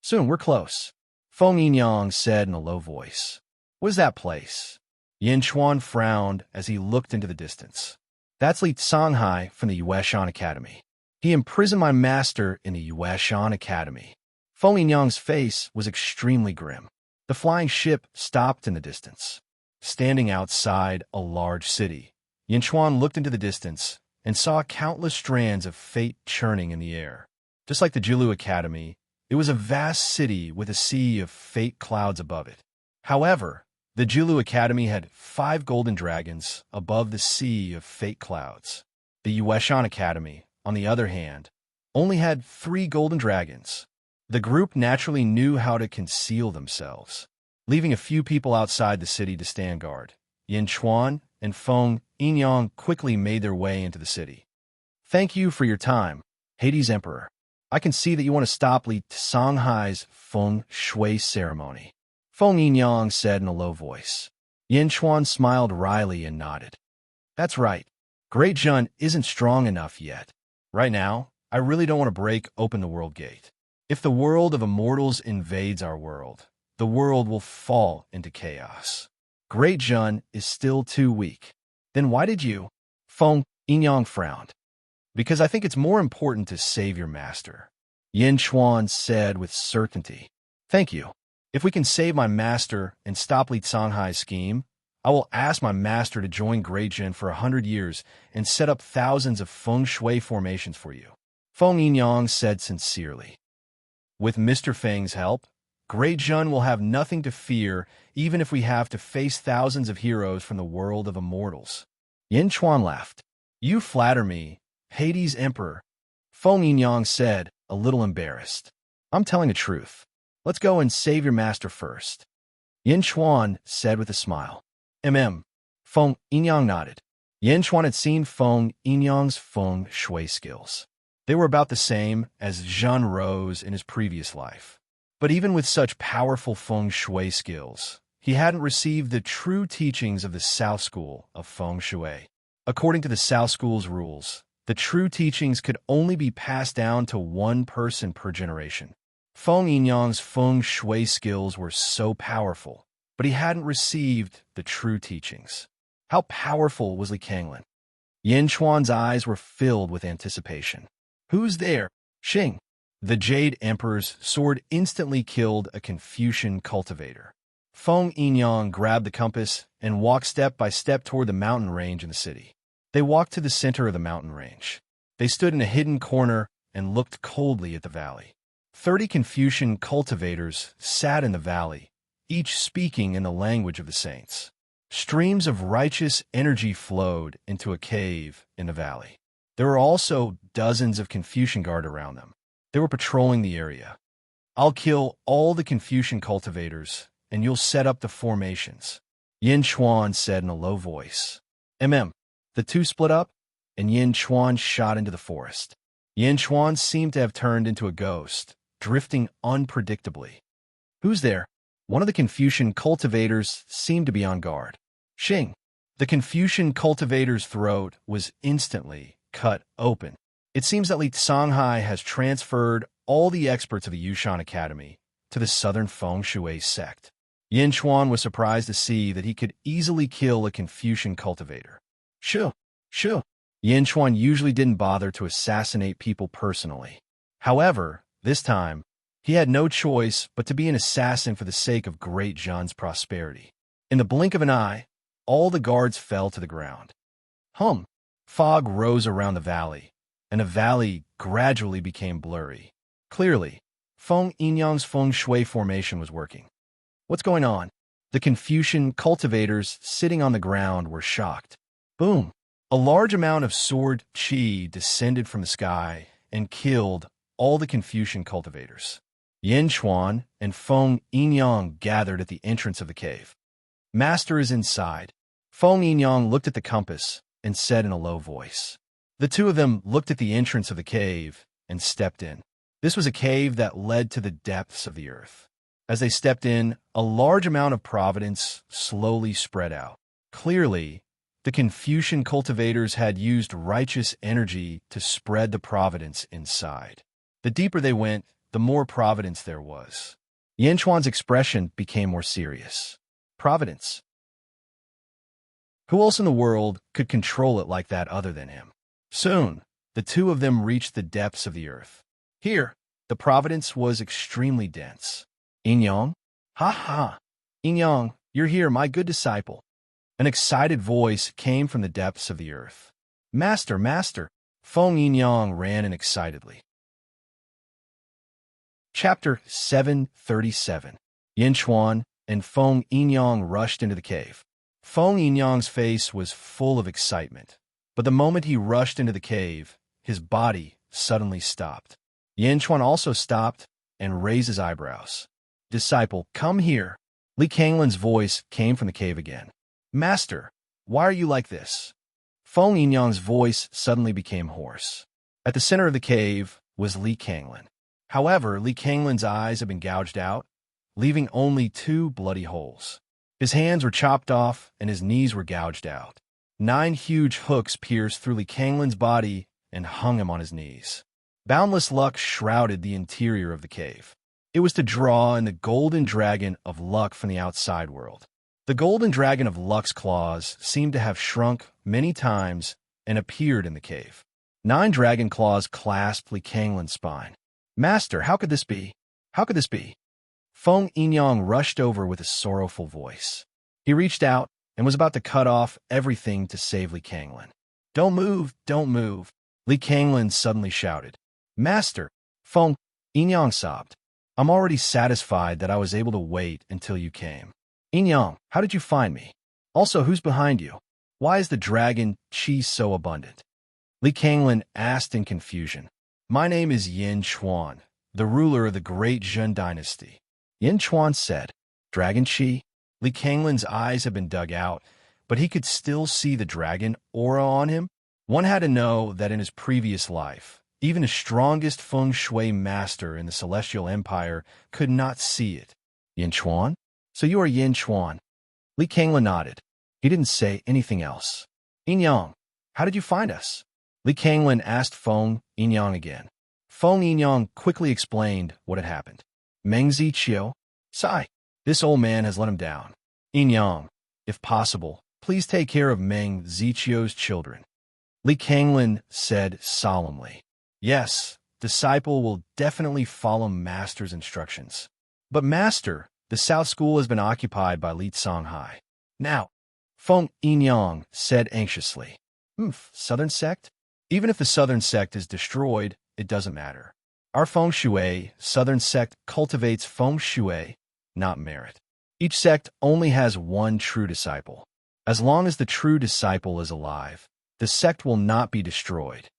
Soon, we're close, Feng Yinyang said in a low voice. What is that place? Yin Chuan frowned as he looked into the distance. That's Li Canghai from the Yueshan Academy. He imprisoned my master in the Yueshan Academy. Feng Yinyang's face was extremely grim. The flying ship stopped in the distance. Standing outside a large city, Yin Chuan looked into the distance and saw countless strands of fate churning in the air. Just like the Jilu Academy, it was a vast city with a sea of fate clouds above it. However, the Jilu Academy had 5 golden dragons above the sea of fate clouds. The Yueshan Academy, on the other hand, only had 3 golden dragons. The group naturally knew how to conceal themselves, leaving a few people outside the city to stand guard. Yin Chuan and Feng Yinyang quickly made their way into the city. Thank you for your time, Hades Emperor. I can see that you want to stop Li Canghai's feng shui ceremony, Feng Yinyang said in a low voice. Yin Chuan smiled wryly and nodded. That's right. Great Jun isn't strong enough yet. Right now, I really don't want to break open the world gate. If the world of immortals invades our world, the world will fall into chaos. Great Jun is still too weak. Then why did you? Feng Yinyang frowned. Because I think it's more important to save your master, Yin Chuan said with certainty. Thank you. If we can save my master and stop Li Canghai's scheme, I will ask my master to join Great Jin for 100 years and set up thousands of feng shui formations for you, Feng Yinyang said sincerely. With Mr. Feng's help, Great Jun will have nothing to fear even if we have to face thousands of heroes from the world of immortals. Yin Chuan laughed. You flatter me, Hades Emperor, Feng Yinyang said, a little embarrassed. I'm telling the truth. Let's go and save your master first, Yin Chuan said with a smile. Feng Yinyang nodded. Yin Chuan had seen Feng Yinyang's feng shui skills. They were about the same as Zhen Rou's in his previous life. But even with such powerful feng shui skills, he hadn't received the true teachings of the South School of feng shui. According to the South School's rules, The true teachings could only be passed down to one person per generation. Feng Yinyang's feng shui skills were so powerful, but he hadn't received the true teachings. How powerful was Li Kanglin? Yin Chuan's eyes were filled with anticipation. Who's there? Xing. The Jade Emperor's sword instantly killed a Confucian cultivator. Feng Yinyang grabbed the compass and walked step by step toward the mountain range in the city. They walked to the center of the mountain range. They stood in a hidden corner and looked coldly at the valley. 30 Confucian cultivators sat in the valley, each speaking in the language of the saints. Streams of righteous energy flowed into a cave in the valley. There were also dozens of Confucian guard around them. They were patrolling the area. I'll kill all the Confucian cultivators, and you'll set up the formations, Yin Chuan said in a low voice. The two split up, and Yin Chuan shot into the forest. Yin Chuan seemed to have turned into a ghost, drifting unpredictably. Who's there? One of the Confucian cultivators seemed to be on guard. Xing. The Confucian cultivator's throat was instantly cut open. It seems that Li Songhai has transferred all the experts of the Yushan Academy to the Southern Feng Shui sect. Yin Chuan was surprised to see that he could easily kill a Confucian cultivator. Sure. Yin Chuan usually didn't bother to assassinate people personally. However, this time, he had no choice but to be an assassin for the sake of Great Zhan's prosperity. In the blink of an eye, all the guards fell to the ground. Fog rose around the valley, and the valley gradually became blurry. Clearly, Feng Yinyang's feng shui formation was working. What's going on? The Confucian cultivators sitting on the ground were shocked. Boom! A large amount of sword qi descended from the sky and killed all the Confucian cultivators. Yin Chuan and Feng Yinyang gathered at the entrance of the cave. Master is inside. Feng Yinyang looked at the compass and said in a low voice. The two of them looked at the entrance of the cave and stepped in. This was a cave that led to the depths of the earth. As they stepped in, a large amount of providence slowly spread out. Clearly, the Confucian cultivators had used righteous energy to spread the providence inside. The deeper they went, the more providence there was. Yin Chuan's expression became more serious. Providence. Who else in the world could control it like that other than him? Soon, the two of them reached the depths of the earth. Here, the providence was extremely dense. Yinyang? Ha! Yinyang, you're here, my good disciple. An excited voice came from the depths of the earth. Master! Feng Yinyang ran in excitedly. Chapter 737. Yin Chuan and Feng Yinyang rushed into the cave. Feng Yinyang's face was full of excitement, but the moment he rushed into the cave, his body suddenly stopped. Yin Chuan also stopped and raised his eyebrows. Disciple, come here. Li Kanglin's voice came from the cave again. Master, why are you like this? Feng Yinyang's voice suddenly became hoarse. At the center of the cave was Li Kanglin. However, Li Kanglin's eyes had been gouged out, leaving only 2 bloody holes. His hands were chopped off and his knees were gouged out. 9 huge hooks pierced through Li Kanglin's body and hung him on his knees. Boundless luck shrouded the interior of the cave. It was to draw in the golden dragon of luck from the outside world. The golden dragon of luck's claws seemed to have shrunk many times and appeared in the cave. 9 dragon claws clasped Li Kanglin's spine. Master, how could this be? How could this be? Feng Yinyang rushed over with a sorrowful voice. He reached out and was about to cut off everything to save Li Kanglin. Don't move, don't move, Li Kanglin suddenly shouted. Master, Feng Yinyang sobbed. I'm already satisfied that I was able to wait until you came. Yinyang, how did you find me? Also, who's behind you? Why is the dragon qi so abundant? Li Kanglin asked in confusion. My name is Yin Chuan, the ruler of the Great Zhan dynasty. Yin Chuan said. Dragon qi? Li Kanglin's eyes had been dug out, but he could still see the dragon aura on him. One had to know that in his previous life, even the strongest feng shui master in the Celestial Empire could not see it. Yin Chuan? So you are Yin Chuan? Li Kanglin nodded. He didn't say anything else. Yinyang, how did you find us? Li Kanglin asked Feng Yinyang again. Feng Yinyang quickly explained what had happened. Meng Ziqiu, sigh. This old man has let him down. Yinyang, if possible, please take care of Meng Ziqiu's children. Li Kanglin said solemnly. Yes, disciple will definitely follow master's instructions. But master, the South School has been occupied by Li Songhai. Now, Feng Yinyang said anxiously. Southern sect? Even if the southern sect is destroyed, it doesn't matter. Our Feng Shui southern sect cultivates Feng Shui, not merit. Each sect only has one true disciple. As long as the true disciple is alive, the sect will not be destroyed.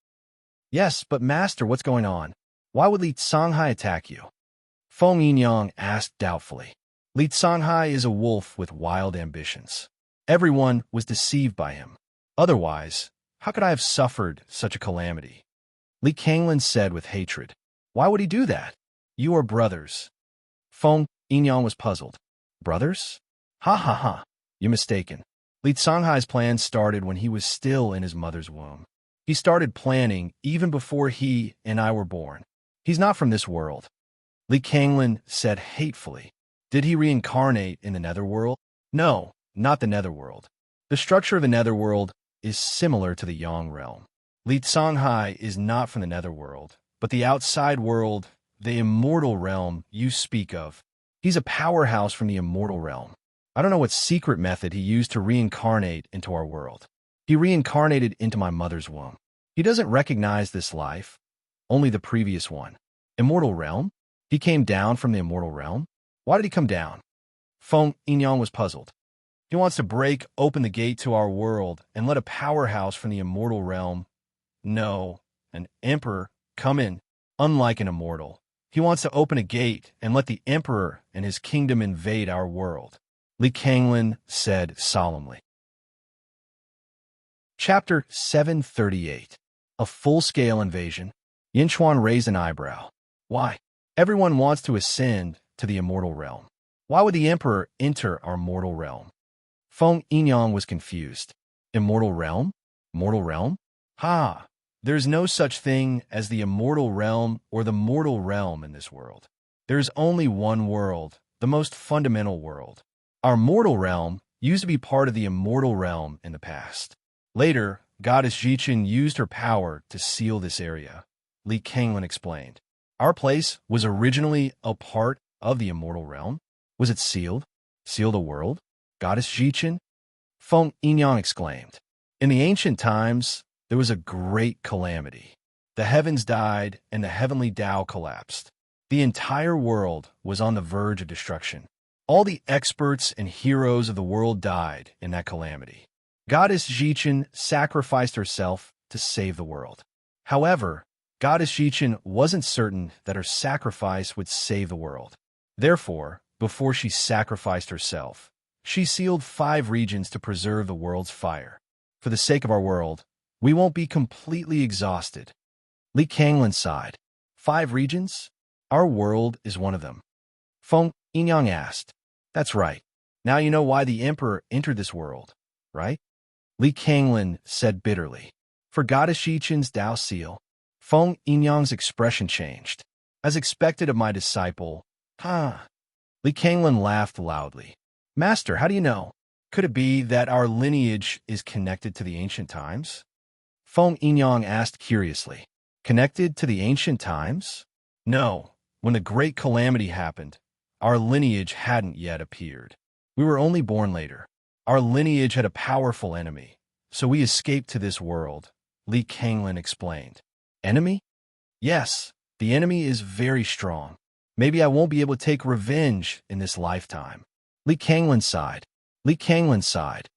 Yes, but master, what's going on? Why would Li Songhai attack you? Feng Yinyang asked doubtfully. Li Songhai is a wolf with wild ambitions. Everyone was deceived by him. Otherwise, how could I have suffered such a calamity? Li Kanglin said with hatred. Why would he do that? You are brothers. Feng Yinyang was puzzled. Brothers? Ha ha ha. You're mistaken. Li Songhai's plan started when he was still in his mother's womb. He started planning even before he and I were born. He's not from this world. Li Kanglin said hatefully. Did he reincarnate in the netherworld? No, not the netherworld. The structure of the netherworld is similar to the Yang realm. Li Songhai is not from the netherworld, but the outside world, the immortal realm you speak of. He's a powerhouse from the immortal realm. I don't know what secret method he used to reincarnate into our world. He reincarnated into my mother's womb. He doesn't recognize this life, only the previous one. Immortal realm? He came down from the immortal realm? Why did he come down? Feng Yinyang was puzzled. He wants to break open the gate to our world and let a powerhouse from the immortal realm, no, an emperor, come in. Unlike an immortal, he wants to open a gate and let the emperor and his kingdom invade our world. Li Kanglin said solemnly. Chapter 738. A full-scale invasion. Yinchuan raised an eyebrow. Why? Everyone wants to ascend to the immortal realm. Why would the emperor enter our mortal realm? Feng Yinyang was confused. Immortal realm? Mortal realm? Ha! There's no such thing as the immortal realm or the mortal realm in this world. There's only one world, the most fundamental world. Our mortal realm used to be part of the immortal realm in the past. Later, Goddess Jichen used her power to seal this area. Li Kanglin explained. Our place was originally a part of the immortal realm. Was it sealed? Seal the world? Goddess Jichen? Feng Yinyang exclaimed. In the ancient times, there was a great calamity. The heavens died and the heavenly Tao collapsed. The entire world was on the verge of destruction. All the experts and heroes of the world died in that calamity. Goddess Jichen sacrificed herself to save the world. However, Goddess Jichen wasn't certain that her sacrifice would save the world. Therefore, before she sacrificed herself, she sealed 5 regions to preserve the world's fire. For the sake of our world, we won't be completely exhausted. Li Kanglin sighed. 5 regions? Our world is one of them. Feng Yinyang asked. That's right. Now you know why the emperor entered this world, right? Li Kanglin said bitterly. For Goddess Jichen's Tao seal. Feng Yinyang's expression changed. As expected of my disciple, Li Kanglin laughed loudly. Master, how do you know? Could it be that our lineage is connected to the ancient times? Feng Yinyang asked curiously. Connected to the ancient times? No. When the great calamity happened, our lineage hadn't yet appeared. We were only born later. Our lineage had a powerful enemy, so we escaped to this world, Li Kanglin explained. Enemy? Yes, the enemy is very strong. Maybe I won't be able to take revenge in this lifetime. Li Kanglin sighed. Li Kanglin sighed.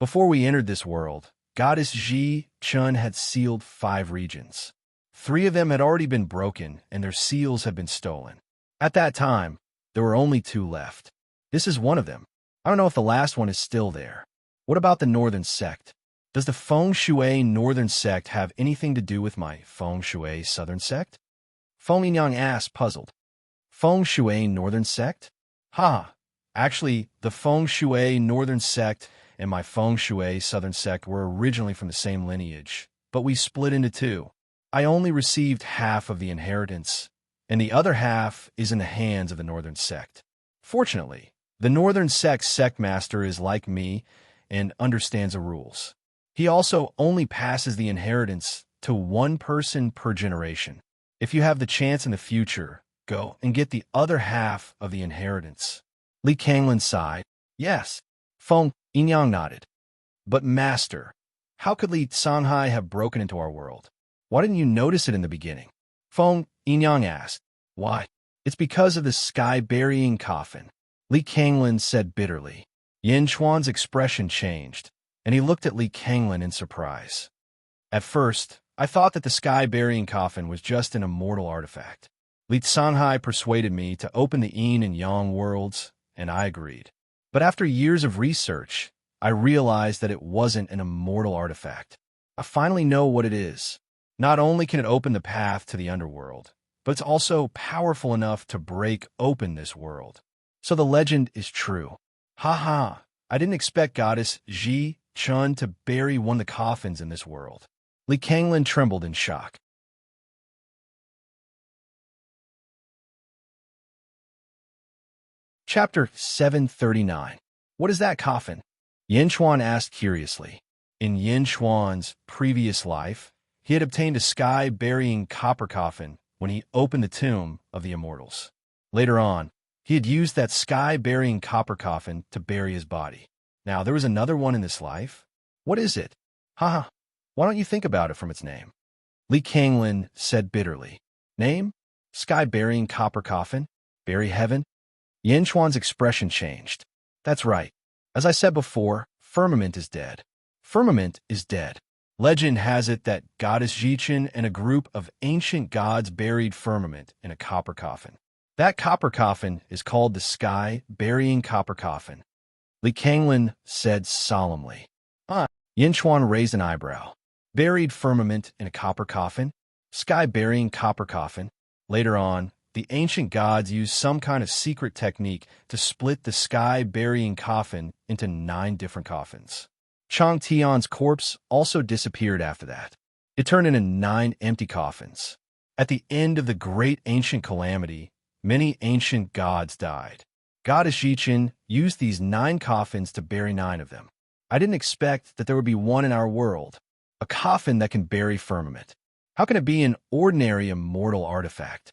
Before we entered this world, Goddess Ji Chun had sealed 5 regions. 3 of them had already been broken and their seals had been stolen. At that time, there were only 2 left. This is one of them. I don't know if the last one is still there. What about the northern sect? Does the Feng Shui northern sect have anything to do with my Feng Shui southern sect? Feng Yinyang asked, puzzled. Feng Shui northern sect? Actually, the Feng Shui northern sect and my Feng Shui southern sect were originally from the same lineage, but we split into two. I only received half of the inheritance, and the other half is in the hands of the Northern Sect. Fortunately, the Northern Sect's sect master is like me and understands the rules. He also only passes the inheritance to one person per generation. If you have the chance in the future, go and get the other half of the inheritance. Li Kanglin sighed. Yes. Feng Yinyang nodded. But master, how could Li Sanghai have broken into our world? Why didn't you notice it in the beginning? Feng Yinyang asked. Why? It's because of the sky-burying coffin. Li Kanglin said bitterly. Yin Chuan's expression changed, and he looked at Li Kanglin in surprise. At first, I thought that the sky-burying coffin was just an immortal artifact. Li Sanghai persuaded me to open the yin and yang worlds, and I agreed. But after years of research, I realized that it wasn't an immortal artifact. I finally know what it is. Not only can it open the path to the underworld, but it's also powerful enough to break open this world. So the legend is true. Ha! I didn't expect Goddess Ji Chun to bury one of the coffins in this world. Li Kanglin trembled in shock. Chapter 739. What is that coffin? Yin Chuan asked curiously. In Yin Chuan's previous life, he had obtained a sky-burying copper coffin when he opened the tomb of the Immortals. Later on, he had used that sky-burying copper coffin to bury his body. Now, there was another one in this life. What is it? Why don't you think about it from its name? Li Kanglin said bitterly. Name? Sky-burying copper coffin? Bury heaven? Yin Chuan's expression changed. That's right. As I said before, Firmament is dead. Firmament is dead. Legend has it that Goddess Jichen and a group of ancient gods buried Firmament in a copper coffin. That copper coffin is called the sky-burying copper coffin. Li Kanglin said solemnly. Yin Chuan raised an eyebrow. Buried Firmament in a copper coffin? Sky-burying copper coffin? Later on, the ancient gods used some kind of secret technique to split the sky-burying coffin into 9 different coffins. Chang Tian's corpse also disappeared after that. It turned into 9 empty coffins. At the end of the great ancient calamity, many ancient gods died. Goddess Jichen used these 9 coffins to bury 9 of them. I didn't expect that there would be one in our world, a coffin that can bury Firmament. How can it be an ordinary immortal artifact?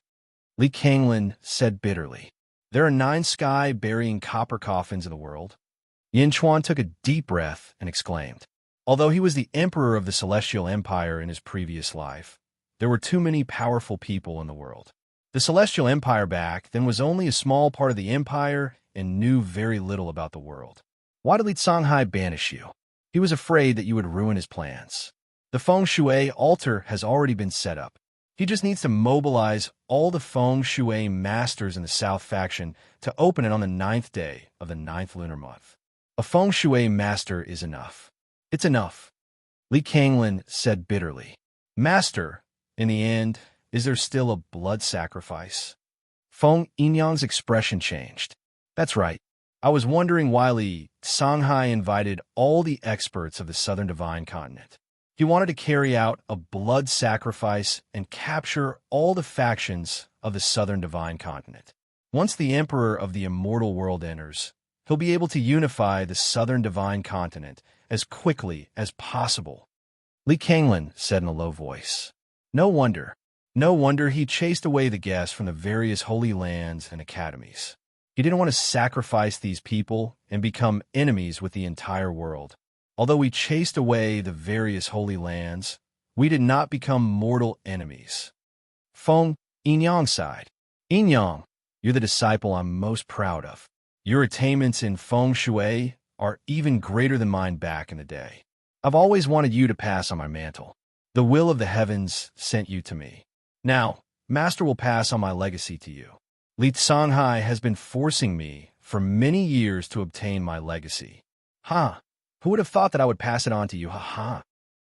Li Kanglin said bitterly. There are 9 sky-burying copper coffins in the world. Yin Chuan took a deep breath and exclaimed. Although he was the emperor of the Celestial Empire in his previous life, there were too many powerful people in the world. The Celestial Empire back then was only a small part of the empire and knew very little about the world. Why did Li Sanghai banish you? He was afraid that you would ruin his plans. The Feng Shui altar has already been set up. He just needs to mobilize all the Feng Shui masters in the South faction to open it on the 9th day of the 9th lunar month. A Feng Shui master is enough. It's enough. Li Kanglin said bitterly. Master, in the end, is there still a blood sacrifice? Feng Yinyang's expression changed. That's right. I was wondering why Li Sanghai invited all the experts of the Southern Divine Continent. He wanted to carry out a blood sacrifice and capture all the factions of the Southern Divine Continent. Once the Emperor of the Immortal World enters, he'll be able to unify the Southern Divine Continent as quickly as possible. Li Kanglin said in a low voice. No wonder he chased away the guests from the various holy lands and academies. He didn't want to sacrifice these people and become enemies with the entire world. Although we chased away the various holy lands, we did not become mortal enemies. Feng Yinyang sighed. Yinyang, you're the disciple I'm most proud of. Your attainments in Feng Shui are even greater than mine back in the day. I've always wanted you to pass on my mantle. The will of the heavens sent you to me. Now, Master will pass on my legacy to you. Li Sanghai has been forcing me for many years to obtain my legacy. Who would have thought that I would pass it on to you?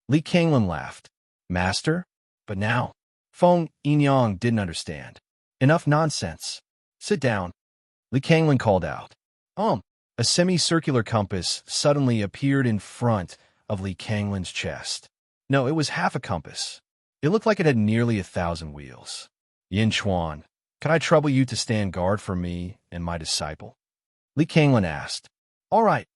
Li Kanglin laughed. Master? But now? Feng Yinyang didn't understand. Enough nonsense. Sit down. Li Kanglin called out. A semicircular compass suddenly appeared in front of Li Kanglin's chest. No, it was half a compass. It looked like it had nearly 1,000 wheels. Yin Chuan, can I trouble you to stand guard for me and my disciple? Li Kanglin asked. All right.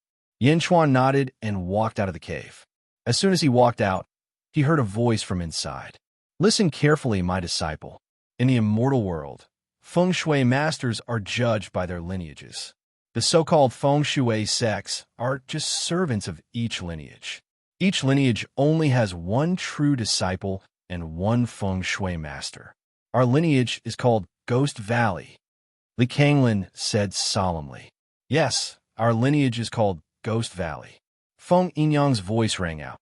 Yin Chuan nodded and walked out of the cave. As soon as he walked out, he heard a voice from inside. Listen carefully, my disciple. In the immortal world, feng shui masters are judged by their lineages. The so-called feng shui sects are just servants of each lineage. Each lineage only has one true disciple and one feng shui master. Our lineage is called Ghost Valley. Li Kanglin said solemnly. Yes, our lineage is called Ghost Valley. Feng Yinyang's voice rang out.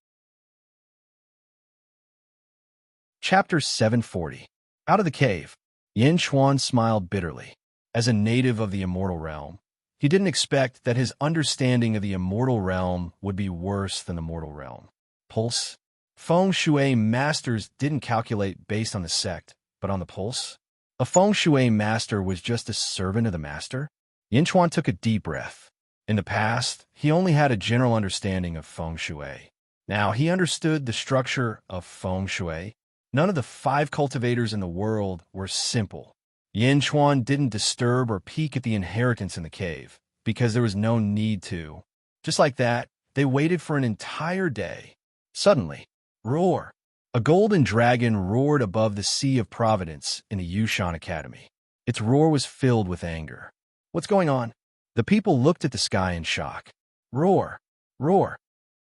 Chapter 740. Out of the cave, Yin Chuan smiled bitterly. As a native of the immortal realm, he didn't expect that his understanding of the immortal realm would be worse than the mortal realm. Pulse? Feng shui masters didn't calculate based on the sect, but on the pulse? A feng shui master was just a servant of the master? Yin Chuan took a deep breath. In the past, he only had a general understanding of feng shui. Now he understood the structure of feng shui. None of the 5 cultivators in the world were simple. Yin Chuan didn't disturb or peek at the inheritance in the cave, because there was no need to. Just like that, they waited for an entire day. Suddenly, roar! A golden dragon roared above the Sea of Providence in the Yushan Academy. Its roar was filled with anger. What's going on? The people looked at the sky in shock. Roar! Roar!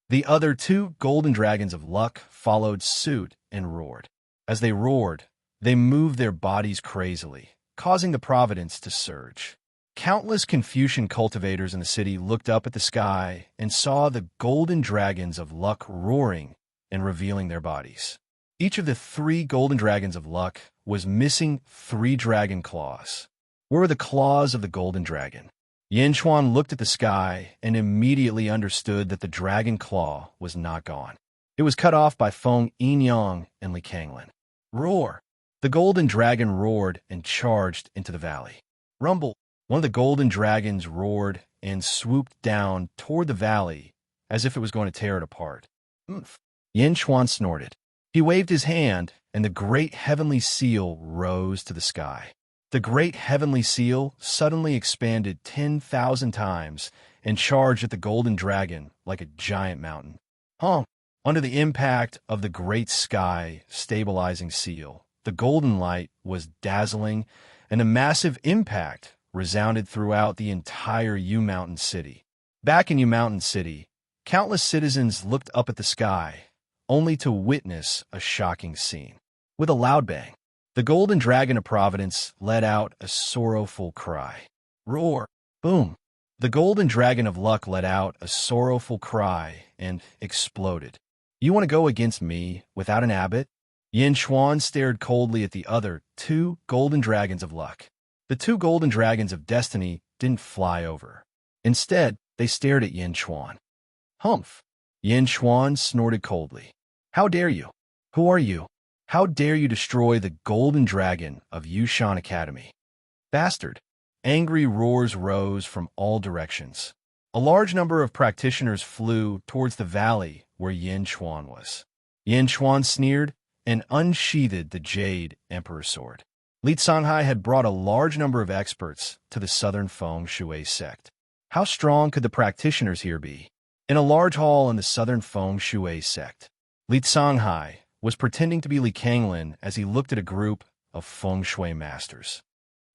The other 2 golden dragons of luck followed suit and roared. As they roared, they moved their bodies crazily, causing the Providence to surge. Countless Confucian cultivators in the city looked up at the sky and saw the golden dragons of luck roaring and revealing their bodies. Each of the 3 golden dragons of luck was missing 3 dragon claws. Where were the claws of the golden dragon? Yin Chuan looked at the sky and immediately understood that the dragon claw was not gone. It was cut off by Feng Yinyang and Li Kanglin. Roar! The golden dragon roared and charged into the valley. Rumble! One of the golden dragons roared and swooped down toward the valley as if it was going to tear it apart. Oomph! Yin Chuan snorted. He waved his hand, and the great heavenly seal rose to the sky. The great heavenly seal suddenly expanded 10,000 times and charged at the golden dragon like a giant mountain. Under the impact of the great sky stabilizing seal, the golden light was dazzling, and a massive impact resounded throughout the entire U Mountain City. Back in U Mountain City, countless citizens looked up at the sky, only to witness a shocking scene. With a loud bang, the golden dragon of Providence let out a sorrowful cry. Roar! Boom! The golden dragon of luck let out a sorrowful cry and exploded. You want to go against me without an abbot? Yin Chuan stared coldly at the other 2 golden dragons of luck. The 2 golden dragons of destiny didn't fly over. Instead, they stared at Yin Chuan. Humph! Yin Chuan snorted coldly. How dare you? Who are you? How dare you destroy the golden dragon of Yushan Academy? Bastard! Angry roars rose from all directions. A large number of practitioners flew towards the valley where Yin Chuan was. Yin Chuan sneered and unsheathed the jade emperor sword. Li Sanhai had brought a large number of experts to the southern feng shui sect. How strong could the practitioners here be? In a large hall in the southern feng shui sect, Li Sanhai was pretending to be Li Kanglin as he looked at a group of feng shui masters.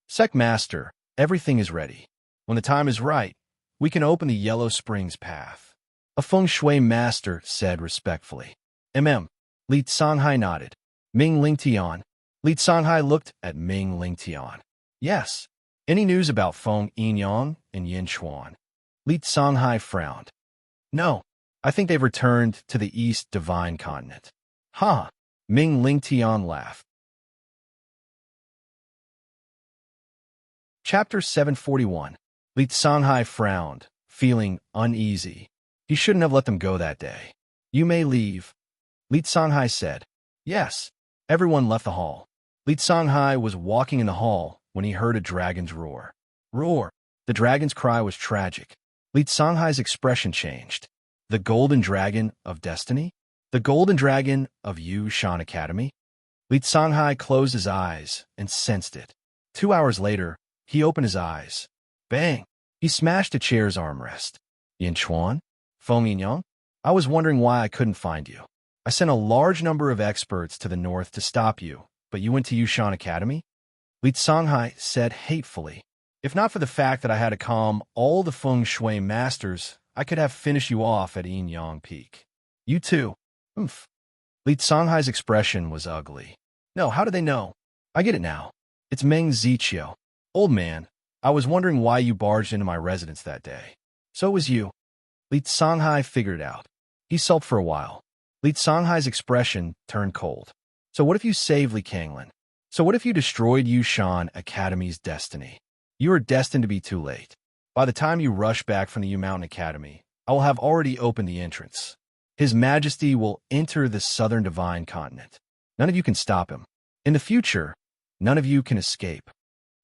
Sect master, everything is ready. When the time is right, we can open the Yellow Springs path. A feng shui master said respectfully. Li Sanhai nodded. Ming Lingtian. Li Sanhai looked at Ming Lingtian. Yes. Any news about Feng Yinyang and Yin Chuan? Li Sanhai frowned. No. I think they've returned to the East Divine Continent. Ha! Ming Lingtian laughed. Chapter 741. Li Sanhai frowned, feeling uneasy. He shouldn't have let them go that day. You may leave. Li Sanhai said. Yes. Everyone left the hall. Li Sanhai was walking in the hall when he heard a dragon's roar. Roar! The dragon's cry was tragic. Li Sanhai's expression changed. The golden dragon of destiny? The Golden Dragon of Yushan Academy? Li Songhai closed his eyes and sensed it. 2 hours later, he opened his eyes. Bang! He smashed a chair's armrest. Yin Chuan? Feng Yinyang? I was wondering why I couldn't find you. I sent a large number of experts to the north to stop you, but you went to Yushan Academy? Li Songhai said hatefully. If not for the fact that I had to calm all the feng shui masters, I could have finished you off at Yinyang Peak. You too. Oomph. Li Songhai's expression was ugly. No, how did they know? I get it now. It's Meng Ziqiu. Old man, I was wondering why you barged into my residence that day. So it was you. Li Songhai figured it out. He sulked for a while. Li Songhai's expression turned cold. So what if you saved Li Kanglin? So what if you destroyed Yushan Academy's destiny? You are destined to be too late. By the time you rush back from the Yu Mountain Academy, I will have already opened the entrance. His Majesty will enter the Southern Divine Continent. None of you can stop him. In the future, none of you can escape.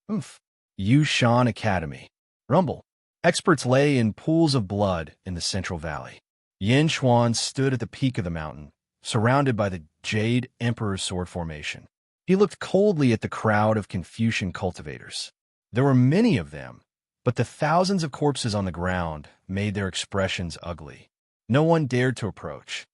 Oomph. Yushan Academy. Rumble. Experts lay in pools of blood in the Central Valley. Yin Chuan stood at the peak of the mountain, surrounded by the Jade Emperor's sword formation. He looked coldly at the crowd of Confucian cultivators. There were many of them, but the thousands of corpses on the ground made their expressions ugly. No one dared to approach.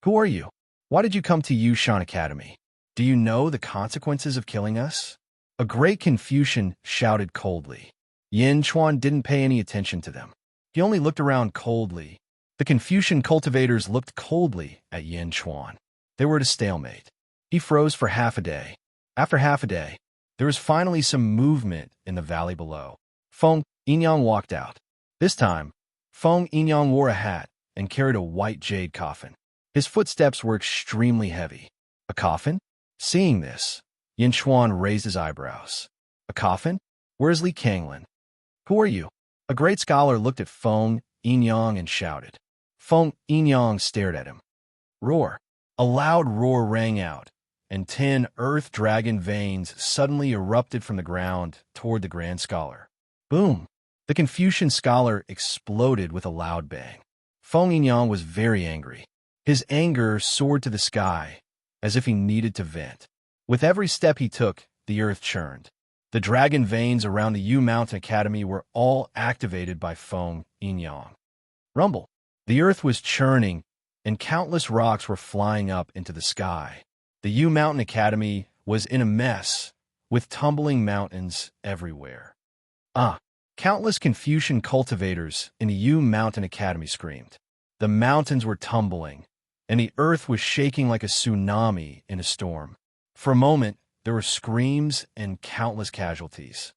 Who are you? Why did you come to Yushan Academy? Do you know the consequences of killing us? A great Confucian shouted coldly. Yin Chuan didn't pay any attention to them. He only looked around coldly. The Confucian cultivators looked coldly at Yin Chuan. They were at a stalemate. He froze for half a day. After half a day, there was finally some movement in the valley below. Feng Yinyang walked out. This time, Feng Yinyang wore a hat and carried a white jade coffin. His footsteps were extremely heavy. A coffin? Seeing this, Yin Chuan raised his eyebrows. A coffin? Where's Li Kanglin? Who are you? A great scholar looked at Feng Yinyang and shouted. Feng Yinyang stared at him. Roar. A loud roar rang out, and 10 earth dragon veins suddenly erupted from the ground toward the grand scholar. Boom! The Confucian scholar exploded with a loud bang. Feng Yinyang was very angry. His anger soared to the sky, as if he needed to vent. With every step he took, the earth churned. The dragon veins around the Yu Mountain Academy were all activated by Feng Yinyang. Rumble. The earth was churning, and countless rocks were flying up into the sky. The Yu Mountain Academy was in a mess, with tumbling mountains everywhere. Countless Confucian cultivators in the Yu Mountain Academy screamed. The mountains were tumbling, and the earth was shaking like a tsunami in a storm. For a moment, there were screams and countless casualties.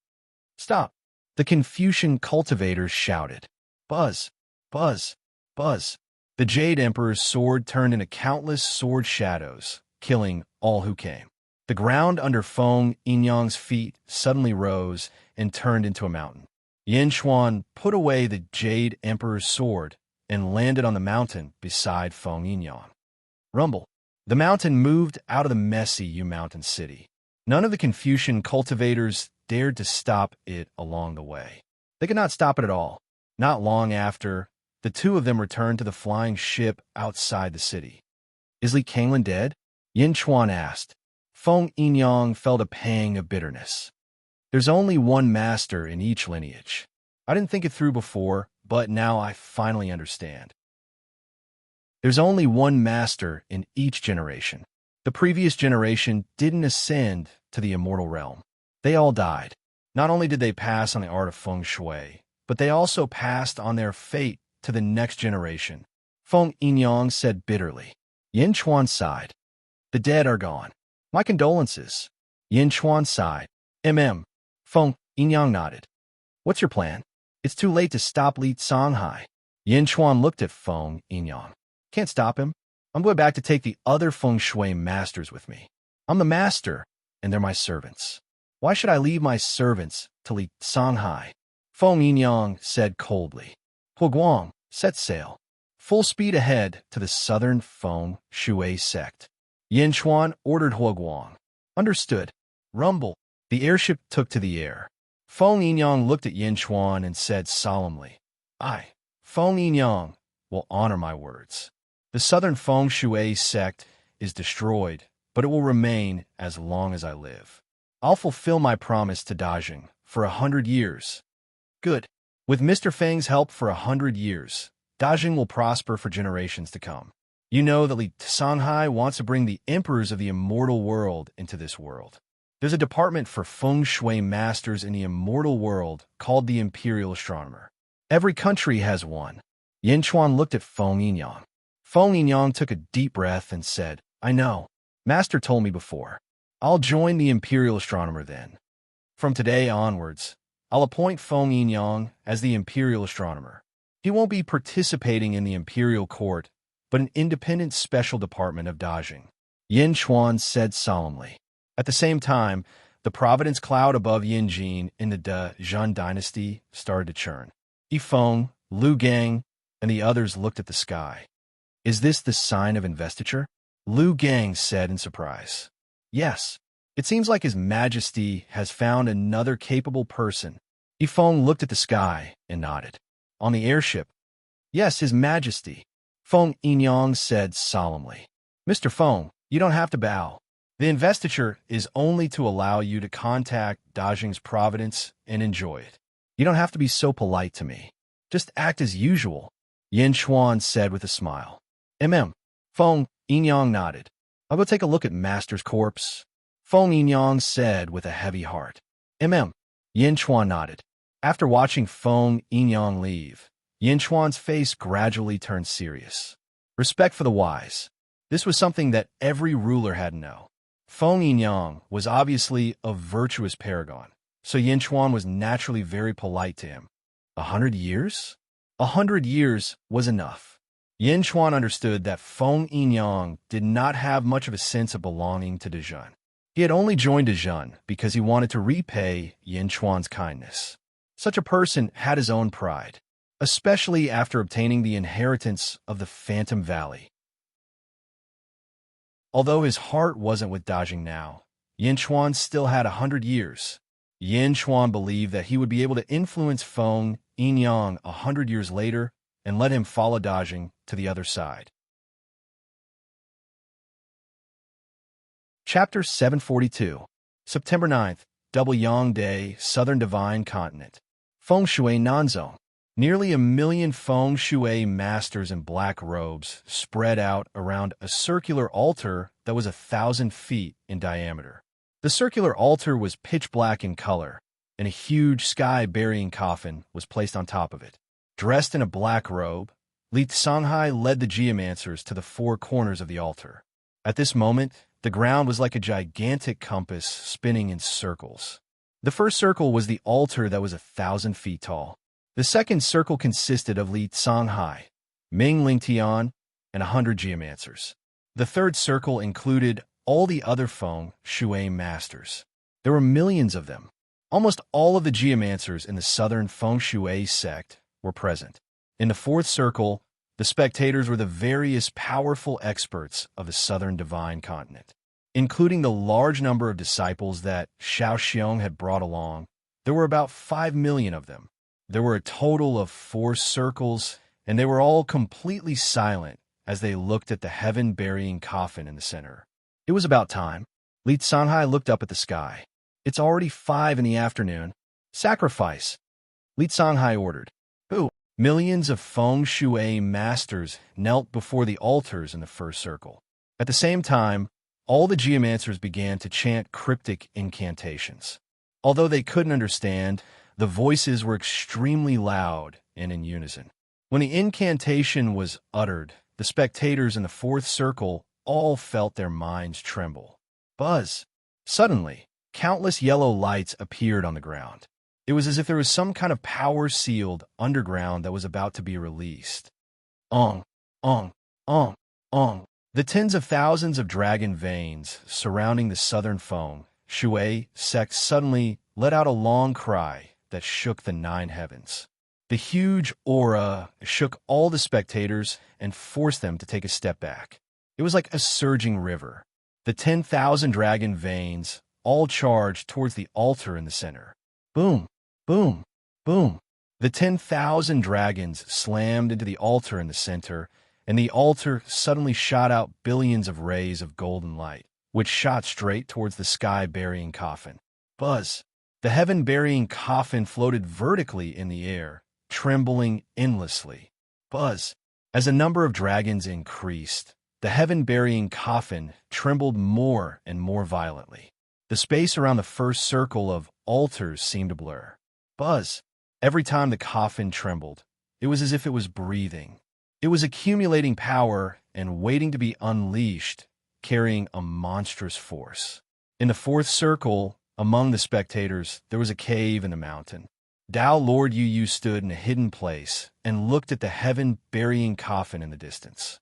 Stop! The Confucian cultivators shouted. Buzz! Buzz! Buzz! The Jade Emperor's sword turned into countless sword shadows, killing all who came. The ground under Feng Yinyang's feet suddenly rose and turned into a mountain. Yin Chuan put away the Jade Emperor's sword and landed on the mountain beside Feng Yinyang. Rumble. The mountain moved out of the messy Yu Mountain city. None of the Confucian cultivators dared to stop it along the way. They could not stop it at all. Not long after, the two of them returned to the flying ship outside the city. Is Li Kanglin dead? Yin Chuan asked. Feng Yinyang felt a pang of bitterness. There's only one master in each lineage. I didn't think it through before, but now I finally understand. There's only one master in each generation. The previous generation didn't ascend to the immortal realm. They all died. Not only did they pass on the art of feng shui, but they also passed on their fate to the next generation. Feng Yinyang said bitterly. Yin Chuan sighed. The dead are gone. My condolences. Yin Chuan sighed. Feng Yinyang nodded. What's your plan? It's too late to stop Li Songhai. Yin Chuan looked at Feng Yinyang. Can't stop him. I'm going back to take the other feng shui masters with me. I'm the master, and they're my servants. Why should I leave my servants to Li Songhai? Feng Yinyang said coldly. Huoguang, set sail. Full speed ahead to the southern feng shui sect. Yin Chuan ordered Huoguang. Understood. Rumble. The airship took to the air. Feng Yinyang looked at Yin Chuan and said solemnly, I, Feng Yinyang, will honor my words. The southern feng shui sect is destroyed, but it will remain as long as I live. I'll fulfill my promise to Dajing for 100 years. Good. With Mr. Fang's help for 100 years, Dajing will prosper for generations to come. You know that Li Sanhai wants to bring the emperors of the immortal world into this world. There's a department for feng shui masters in the immortal world called the Imperial Astronomer. Every country has one. Yin Chuan looked at Feng Yinyang. Feng Yinyang took a deep breath and said, I know. Master told me before. I'll join the Imperial Astronomer then. From today onwards, I'll appoint Feng Yinyang as the Imperial Astronomer. He won't be participating in the Imperial Court, but an independent special department of Dajing. Yin Chuan said solemnly. At the same time, the Providence cloud above Yinjin in the Zhang dynasty started to churn. Yifeng, Lu Gang, and the others looked at the sky. Is this the sign of investiture? Lu Gang said in surprise. Yes. It seems like His Majesty has found another capable person. Yifeng looked at the sky and nodded. On the airship? Yes, His Majesty. Feng Yinyang said solemnly. Mr. Feng, you don't have to bow. The investiture is only to allow you to contact Dajing's providence and enjoy it. You don't have to be so polite to me. Just act as usual, Yin Chuan said with a smile. Feng Yinyang nodded. I'll go take a look at Master's corpse. Feng Yinyang said with a heavy heart. Yin Chuan nodded. After watching Feng Yinyang leave, Yin Chuan's face gradually turned serious. Respect for the wise. This was something that every ruler had to know. Feng Yinyang was obviously a virtuous paragon, so Yin Chuan was naturally very polite to him. 100 years? 100 years was enough. Yin Chuan understood that Feng Yinyang did not have much of a sense of belonging to Dezhan. He had only joined Dezhan because he wanted to repay Yin Chuan's kindness. Such a person had his own pride, especially after obtaining the inheritance of the Phantom Valley. Although his heart wasn't with Dajing now, Yin Chuan still had 100 years. Yin Chuan believed that he would be able to influence Feng Yinyang 100 years later and let him follow Dajing to the other side. Chapter 742, September 9th, Double Yang Day, Southern Divine Continent. Feng Shui Nanzong. Nearly 1 million feng shui masters in black robes spread out around a circular altar that was 1,000 feet in diameter. The circular altar was pitch black in color, and a huge sky-burying coffin was placed on top of it. Dressed in a black robe, Li Sanhai led the geomancers to the 4 corners of the altar. At this moment, the ground was like a gigantic compass spinning in circles. The first circle was the altar that was 1,000 feet tall. The second circle consisted of Li Sanhai, Ming Lingtian, and 100 geomancers. The third circle included all the other feng shui masters. There were millions of them. Almost all of the geomancers in the southern feng shui sect were present. In the fourth circle, the spectators were the various powerful experts of the southern divine continent. Including the large number of disciples that Xiao Xiong had brought along, there were about 5 million of them. There were a total of 4 circles, and they were all completely silent as they looked at the heaven-burying coffin in the center. It was about time. Li Sanhai looked up at the sky. It's already 5 in the afternoon. Sacrifice, Li Sanhai ordered. Who? Millions of feng shui masters knelt before the altars in the first circle. At the same time, all the geomancers began to chant cryptic incantations. Although they couldn't understand, the voices were extremely loud and in unison. When the incantation was uttered, the spectators in the fourth circle all felt their minds tremble. Buzz! Suddenly, countless yellow lights appeared on the ground. It was as if there was some kind of power-sealed underground that was about to be released. Ong, ong, ong, ong. The tens of thousands of dragon veins surrounding the southern feng shui sect suddenly let out a long cry that shook the 9 heavens. The huge aura shook all the spectators and forced them to take a step back. It was like a surging river. The 10,000 dragon veins all charged towards the altar in the center. Boom, boom, boom. The 10,000 dragons slammed into the altar in the center, and the altar suddenly shot out billions of rays of golden light, which shot straight towards the sky-burying coffin. Buzz! The heaven-burying coffin floated vertically in the air, trembling endlessly. Buzz! As the number of dragons increased, the heaven-burying coffin trembled more and more violently. The space around the first circle of altars seemed to blur. Buzz! Every time the coffin trembled, it was as if it was breathing. It was accumulating power and waiting to be unleashed, carrying a monstrous force. In the fourth circle, among the spectators, there was a cave in the mountain. Dao Lord Yu Yu stood in a hidden place and looked at the heaven-burying coffin in the distance.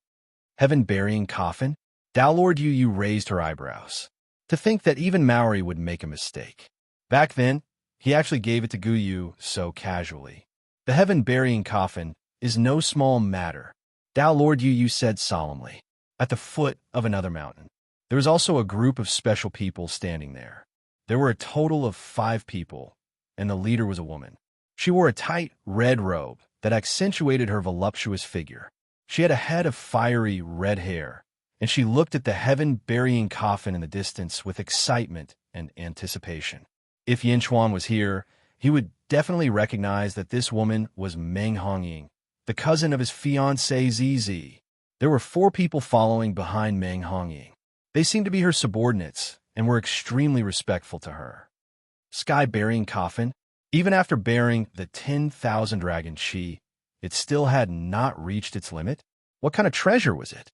Heaven-burying coffin? Dao Lord Yu Yu raised her eyebrows. To think that even Maori would make a mistake. Back then, he actually gave it to Gu Yu so casually. The heaven-burying coffin is no small matter, Dao Lord Yu Yu said solemnly. At the foot of another mountain, there was also a group of special people standing there. There were a total of 5 people, and the leader was a woman. She wore a tight red robe that accentuated her voluptuous figure. She had a head of fiery red hair, and she looked at the heaven-burying coffin in the distance with excitement and anticipation. If Yin Chuan was here, he would definitely recognize that this woman was Meng Hongying, the cousin of his fiancée Zizi. There were 4 people following behind Meng Hongying. They seemed to be her subordinates and were extremely respectful to her. Sky-burying coffin? Even after bearing the 10,000 dragon chi, it still had not reached its limit? What kind of treasure was it?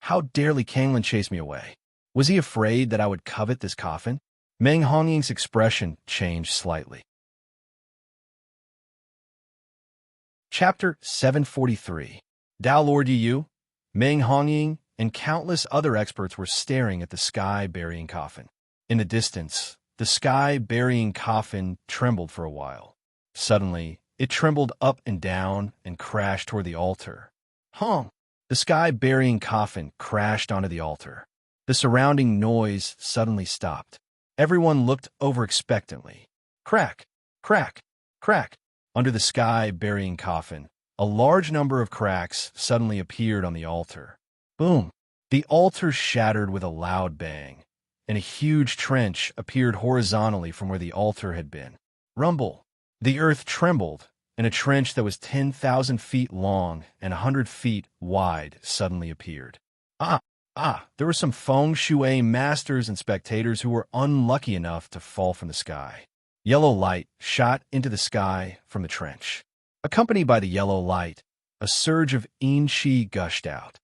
How dare Li Kanglin chase me away? Was he afraid that I would covet this coffin? Meng Hongying's expression changed slightly. Chapter 743. Dao Lord Yu Yu, Meng Hongying, and countless other experts were staring at the sky-burying coffin. In the distance, the sky-burying coffin trembled for a while. Suddenly, it trembled up and down and crashed toward the altar. Hong! The sky-burying coffin crashed onto the altar. The surrounding noise suddenly stopped. Everyone looked over expectantly. Crack! Crack! Crack! Under the sky-burying coffin, a large number of cracks suddenly appeared on the altar. Boom! The altar shattered with a loud bang, and a huge trench appeared horizontally from where the altar had been. Rumble! The earth trembled, and a trench that was 10,000 feet long and 100 feet wide suddenly appeared. There were some feng shui masters and spectators who were unlucky enough to fall from the sky. Yellow light shot into the sky from the trench. Accompanied by the yellow light, a surge of yin qi gushed out.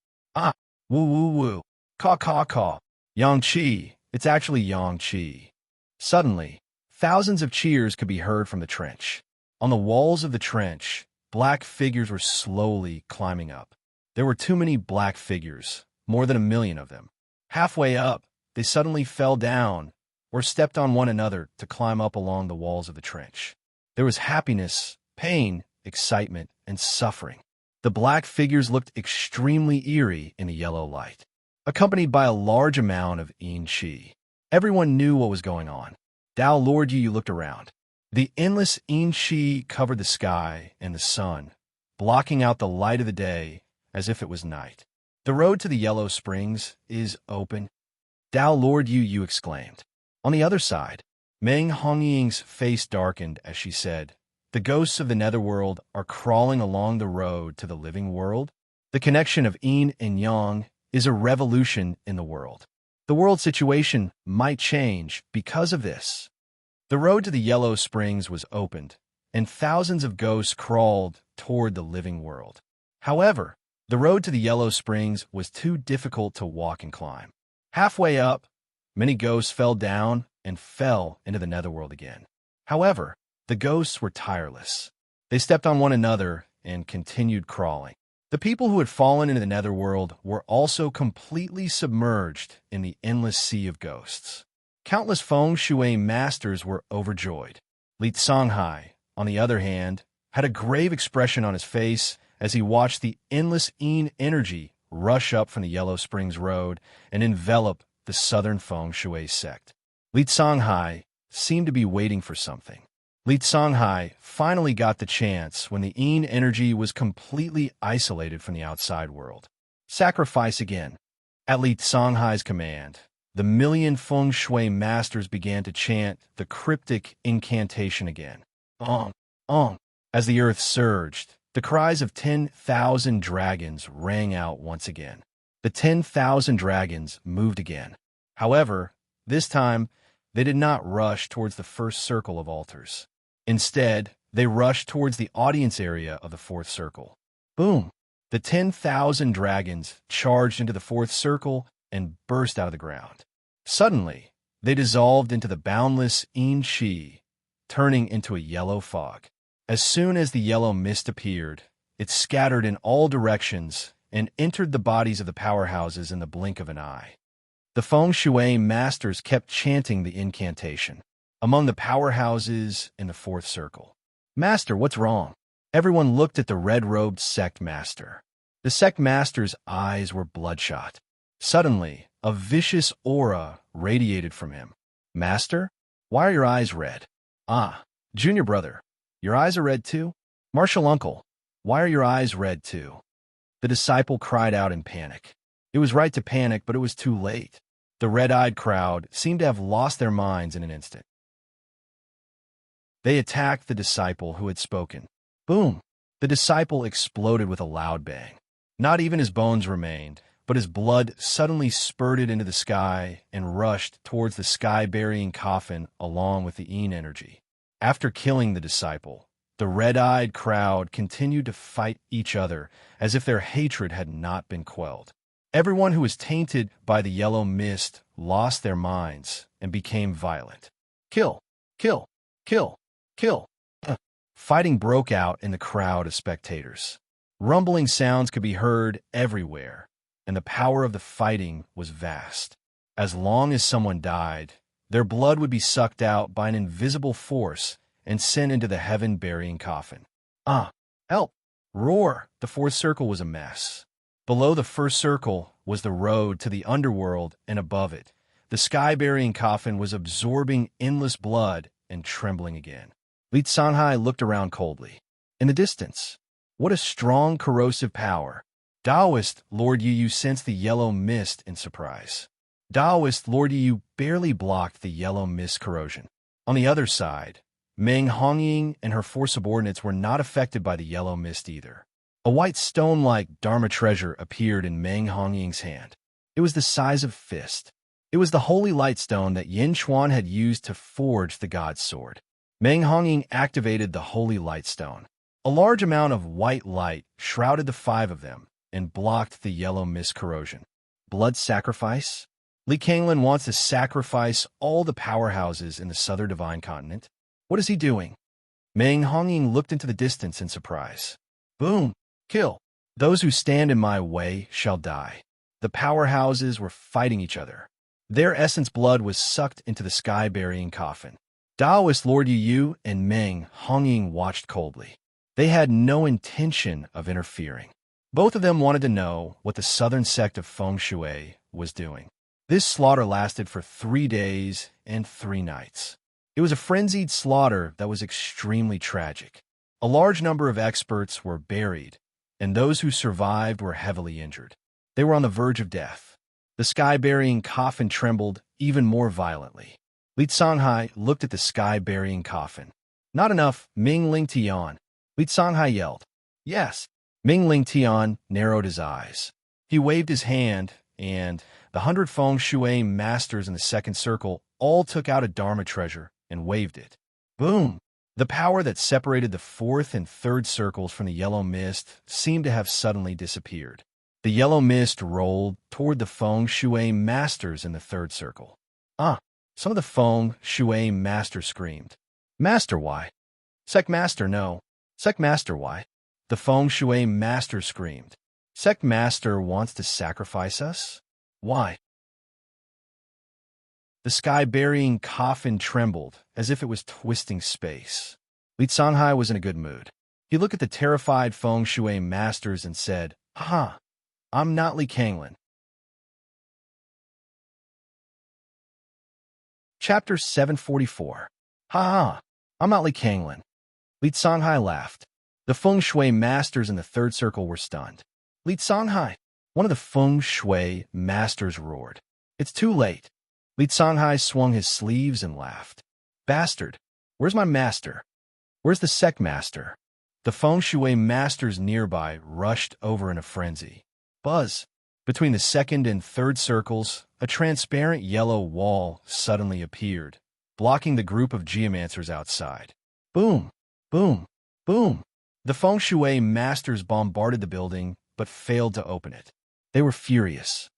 Woo woo woo, caw caw caw, yang qi, it's actually yang qi. Suddenly, thousands of cheers could be heard from the trench. On the walls of the trench, black figures were slowly climbing up. There were too many black figures, more than 1 million of them. Halfway up, they suddenly fell down or stepped on one another to climb up along the walls of the trench. There was happiness, pain, excitement, and suffering. The black figures looked extremely eerie in the yellow light, accompanied by a large amount of yin qi. Everyone knew what was going on. Dao Lord Yu Yu looked around. The endless yin qi covered the sky and the sun, blocking out the light of the day as if it was night. The road to the Yellow Springs is open, Dao Lord Yu Yu exclaimed. On the other side, Meng Hongying's face darkened as she said, "The ghosts of the netherworld are crawling along the road to the living world. The connection of yin and yang is a revolution in the world. The world situation might change because of this." The road to the Yellow Springs was opened, and thousands of ghosts crawled toward the living world. However, the road to the Yellow Springs was too difficult to walk and climb. Halfway up, many ghosts fell down and fell into the netherworld again. However, the ghosts were tireless. They stepped on one another and continued crawling. The people who had fallen into the netherworld were also completely submerged in the endless sea of ghosts. Countless feng shui masters were overjoyed. Li Songhai, on the other hand, had a grave expression on his face as he watched the endless yin energy rush up from the Yellow Springs Road and envelop the southern feng shui sect. Li Songhai seemed to be waiting for something. Li Songhai finally got the chance when the Yin energy was completely isolated from the outside world. Sacrifice again. At Li Songhai's command, the million feng shui masters began to chant the cryptic incantation again. Ong, ong. As the earth surged, the cries of 10,000 dragons rang out once again. The 10,000 dragons moved again. However, this time, they did not rush towards the first circle of altars. Instead, they rushed towards the audience area of the fourth circle. Boom! The 10,000 dragons charged into the fourth circle and burst out of the ground. Suddenly, they dissolved into the boundless Yin Qi, turning into a yellow fog. As soon as the yellow mist appeared, it scattered in all directions and entered the bodies of the powerhouses in the blink of an eye. The feng shui masters kept chanting the incantation among the powerhouses in the fourth circle. Master, what's wrong? Everyone looked at the red-robed sect master. The sect master's eyes were bloodshot. Suddenly, a vicious aura radiated from him. Master, why are your eyes red? Ah, junior brother, your eyes are red too? Martial uncle, why are your eyes red too? The disciple cried out in panic. It was right to panic, but it was too late. The red-eyed crowd seemed to have lost their minds in an instant. They attacked the disciple who had spoken. Boom! The disciple exploded with a loud bang. Not even his bones remained, but his blood suddenly spurted into the sky and rushed towards the sky-burying coffin along with the Yin energy. After killing the disciple, the red-eyed crowd continued to fight each other as if their hatred had not been quelled. Everyone who was tainted by the yellow mist lost their minds and became violent. Kill! Kill! Kill! Kill! Fighting broke out in the crowd of spectators. Rumbling sounds could be heard everywhere, and the power of the fighting was vast. As long as someone died, their blood would be sucked out by an invisible force and sent into the heaven-burying coffin. Ah! Help! Roar! The fourth circle was a mess. Below the first circle was the road to the underworld, and above it, the sky-burying coffin was absorbing endless blood and trembling again. Li Sanhai looked around coldly. In the distance, what a strong corrosive power. Taoist Lord Yu sensed the yellow mist in surprise. Taoist Lord Yu barely blocked the yellow mist corrosion. On the other side, Meng Hongying and her four subordinates were not affected by the yellow mist either. A white stone-like Dharma treasure appeared in Meng Hongying's hand. It was the size of a fist. It was the holy light stone that Yin Chuan had used to forge the god's sword. Meng Hongying activated the holy light stone. A large amount of white light shrouded the five of them and blocked the yellow mist corrosion. Blood sacrifice? Li Kanglin wants to sacrifice all the powerhouses in the southern divine continent. What is he doing? Meng Hongying looked into the distance in surprise. Boom! Kill! Those who stand in my way shall die. The powerhouses were fighting each other. Their essence blood was sucked into the sky-burying coffin. Taoist Lord Yu and Meng Hongying watched coldly. They had no intention of interfering. Both of them wanted to know what the southern sect of Feng Shui was doing. This slaughter lasted for 3 days and 3 nights. It was a frenzied slaughter that was extremely tragic. A large number of experts were buried, and those who survived were heavily injured. They were on the verge of death. The sky-burying coffin trembled even more violently. Li Songhai looked at the sky-burying coffin. Not enough, Ming Ling Tian. Li Songhai yelled. Yes. Ming Ling Tian narrowed his eyes. He waved his hand, and the 100 Feng Shui masters in the second circle all took out a Dharma treasure and waved it. Boom! The power that separated the fourth and third circles from the yellow mist seemed to have suddenly disappeared. The yellow mist rolled toward the Feng Shui masters in the third circle. Ah! Some of the Feng Shui masters screamed. Master, why? Sect Master, no. Sect Master, why? The Feng Shui master screamed. Sect Master wants to sacrifice us? Why? The sky-burying coffin trembled as if it was twisting space. Li Sanhai was in a good mood. He looked at the terrified Feng Shui masters and said, "Ha! I'm not Li Kanglin." Chapter 744. Ha ha! I'm not Li Kanglin. Li Songhai laughed. The feng shui masters in the third circle were stunned. Li Songhai, one of the feng shui masters roared. It's too late. Li Songhai swung his sleeves and laughed. Bastard, where's my master? Where's the sect master? The feng shui masters nearby rushed over in a frenzy. Buzz! Between the second and third circles, a transparent yellow wall suddenly appeared, blocking the group of geomancers outside. Boom! Boom! Boom! The feng shui masters bombarded the building, but failed to open it. They were furious.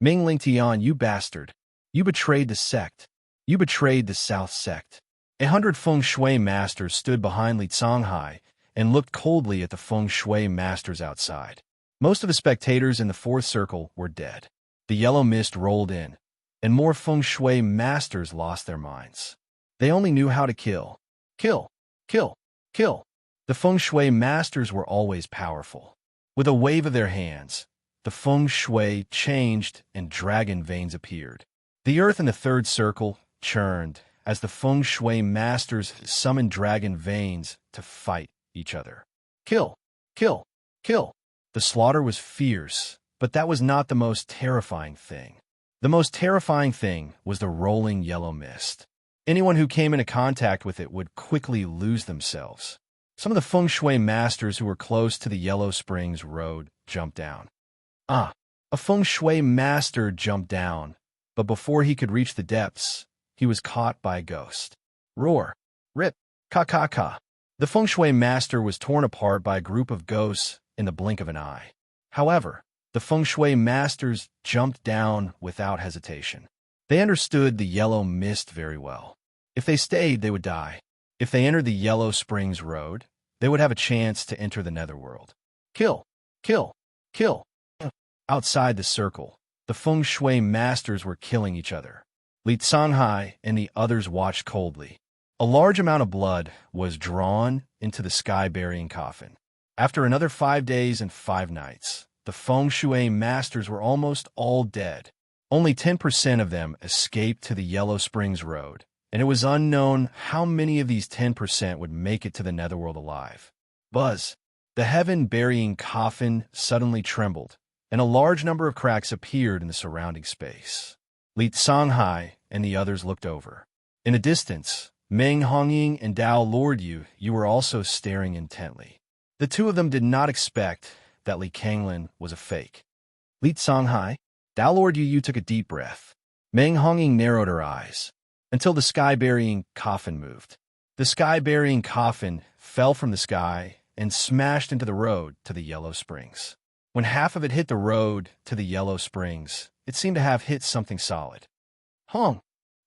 Ming Lingtian, you bastard! You betrayed the sect. You betrayed the South sect. 100 feng shui masters stood behind Li Songhai and looked coldly at the feng shui masters outside. Most of the spectators in the fourth circle were dead. The yellow mist rolled in, and more feng shui masters lost their minds. They only knew how to kill. Kill, kill, kill. The feng shui masters were always powerful. With a wave of their hands, the feng shui changed and dragon veins appeared. The earth in the third circle churned as the feng shui masters summoned dragon veins to fight each other. Kill, kill, kill. The slaughter was fierce, but that was not the most terrifying thing. The most terrifying thing was the rolling yellow mist. Anyone who came into contact with it would quickly lose themselves. Some of the feng shui masters who were close to the Yellow Springs Road jumped down. A feng shui master jumped down, but before he could reach the depths, he was caught by a ghost. Roar! Rip! Ka! The feng shui master was torn apart by a group of ghosts in the blink of an eye. However, the feng shui masters jumped down without hesitation. They understood the yellow mist very well. If they stayed, they would die. If they entered the Yellow Springs Road, they would have a chance to enter the netherworld. Kill, kill, kill. Outside the circle, the feng shui masters were killing each other. Li Songhai and the others watched coldly. A large amount of blood was drawn into the sky-burying coffin. After another 5 days and 5 nights, the feng shui masters were almost all dead. Only 10% of them escaped to the Yellow Springs Road, and it was unknown how many of these 10% would make it to the netherworld alive. Buzz! The heaven-burying coffin suddenly trembled, and a large number of cracks appeared in the surrounding space. Li Songhai and the others looked over. In the distance, Meng Hongying and Dao Lord Yu were also staring intently. The two of them did not expect that Li Kanglin was a fake. Li Songhai, Dao Lord Yu took a deep breath. Meng Hongying narrowed her eyes until the sky-burying coffin moved. The sky-burying coffin fell from the sky and smashed into the road to the Yellow Springs. When half of it hit the road to the Yellow Springs, it seemed to have hit something solid. Hong!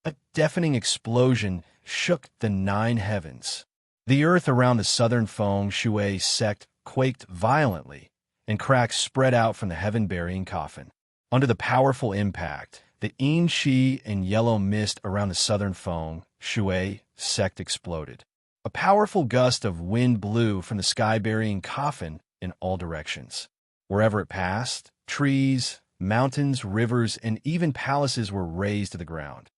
A deafening explosion shook the 9 heavens. The earth around the southern feng shui sect quaked violently, and cracks spread out from the heaven-burying coffin. Under the powerful impact, the yin qi and yellow mist around the southern feng shui sect exploded. A powerful gust of wind blew from the sky-burying coffin in all directions. Wherever it passed, trees, mountains, rivers, and even palaces were razed to the ground.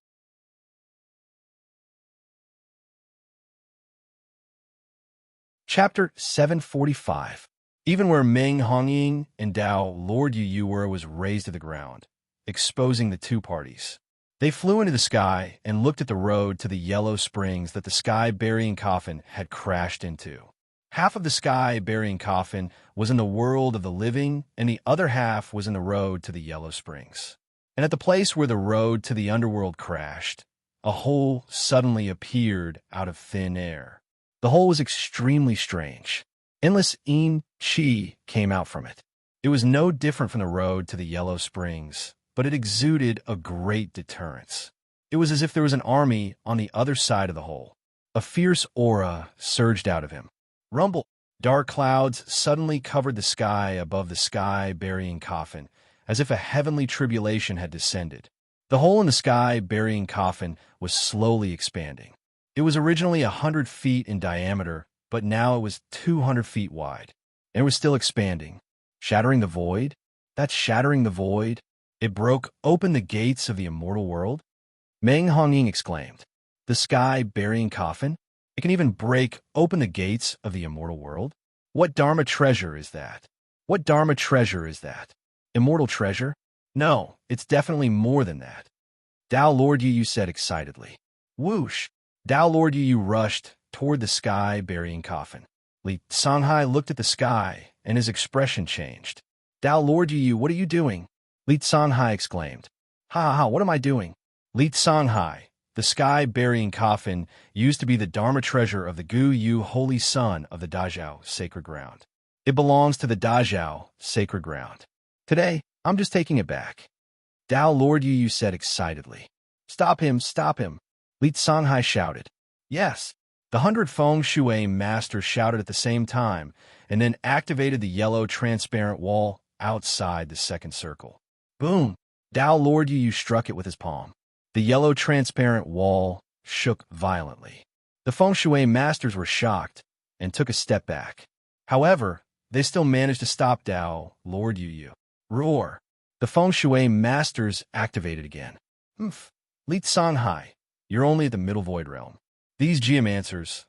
Chapter 745. Even where Meng Hongying and Dao Lord Yu were was razed to the ground, exposing the two parties. They flew into the sky and looked at the road to the Yellow Springs that the sky-burying coffin had crashed into. Half of the sky-burying coffin was in the world of the living, and the other half was in the road to the Yellow Springs. And at the place where the road to the underworld crashed, a hole suddenly appeared out of thin air. The hole was extremely strange. Endless yin qi came out from it. It was no different from the road to the Yellow Springs, but it exuded a great deterrence. It was as if there was an army on the other side of the hole. A fierce aura surged out of him. Rumble! Dark clouds suddenly covered the sky above the sky-burying coffin, as if a heavenly tribulation had descended. The hole in the sky-burying coffin was slowly expanding. It was originally 100 feet in diameter, but now it was 200 feet wide. And it was still expanding. Shattering the void? That's shattering the void? It broke open the gates of the immortal world? Meng Hongying exclaimed. The sky-burying coffin? It can even break open the gates of the immortal world. What Dharma treasure is that? What Dharma treasure is that? Immortal treasure? No, it's definitely more than that. Tao Lord Yu said excitedly. Whoosh! Tao Lord Yu rushed toward the sky burying coffin. Li Songhai looked at the sky, and his expression changed. Tao Lord Yu, what are you doing? Li Songhai exclaimed. Ha ha ha, what am I doing? Li Songhai, the sky burying coffin, used to be the Dharma treasure of the Gu Yu holy son of the Dazhao sacred ground. It belongs to the Dazhao sacred ground. Today, I'm just taking it back. Tao Lord Yu said excitedly. Stop him, stop him. Li Songhai shouted. Yes. The 100 feng shui masters shouted at the same time, and then activated the yellow transparent wall outside the second circle. Boom! Tao Lord Yu struck it with his palm. The yellow transparent wall shook violently. The feng shui masters were shocked and took a step back. However, they still managed to stop Tao Lord Yu. Roar! The feng shui masters activated again. Humph! Li Songhai, you're only at the middle void realm. These geomancers,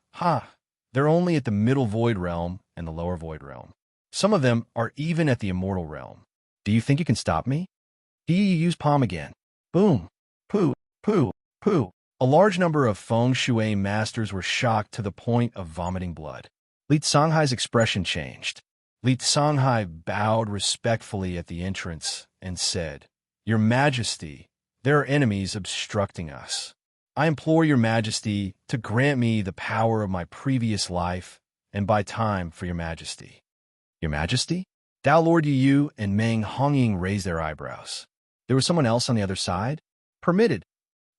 they're only at the middle void realm and the lower void realm. Some of them are even at the immortal realm. Do you think you can stop me? You use palm again. Boom. Poo, poo, poo. A large number of feng shui masters were shocked to the point of vomiting blood. Li Songhai's expression changed. Li Songhai bowed respectfully at the entrance and said, Your Majesty, there are enemies obstructing us. I implore your majesty to grant me the power of my previous life and buy time for your majesty. Your majesty? Tao Lord Yu and Meng Hongying raised their eyebrows. There was someone else on the other side? Permitted.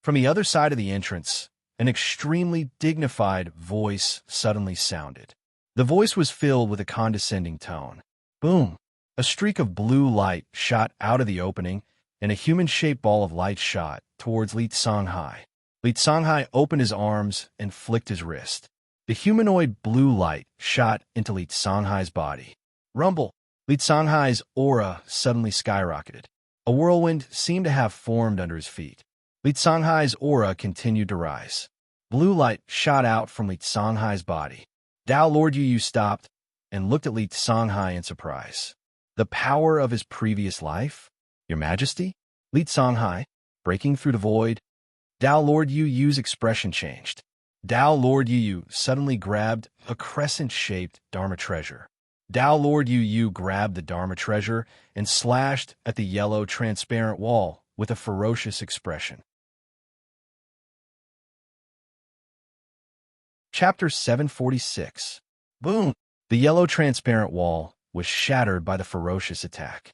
From the other side of the entrance, an extremely dignified voice suddenly sounded. The voice was filled with a condescending tone. Boom! A streak of blue light shot out of the opening, and a human-shaped ball of light shot towards Li Songhai. Li Songhai opened his arms and flicked his wrist. The humanoid blue light shot into Li Songhai's body. Rumble! Li Songhai's aura suddenly skyrocketed. A whirlwind seemed to have formed under his feet. Li Songhai's aura continued to rise. Blue light shot out from Li Songhai's body. Tao Lord Yu stopped and looked at Li Songhai in surprise. The power of his previous life? Your Majesty? Li Songhai, breaking through the void. Tao Lord Yu's expression changed. Tao Lord Yu suddenly grabbed a crescent-shaped Dharma treasure. Tao Lord Yu grabbed the Dharma treasure and slashed at the yellow transparent wall with a ferocious expression. Chapter 746. Boom! The yellow transparent wall was shattered by the ferocious attack.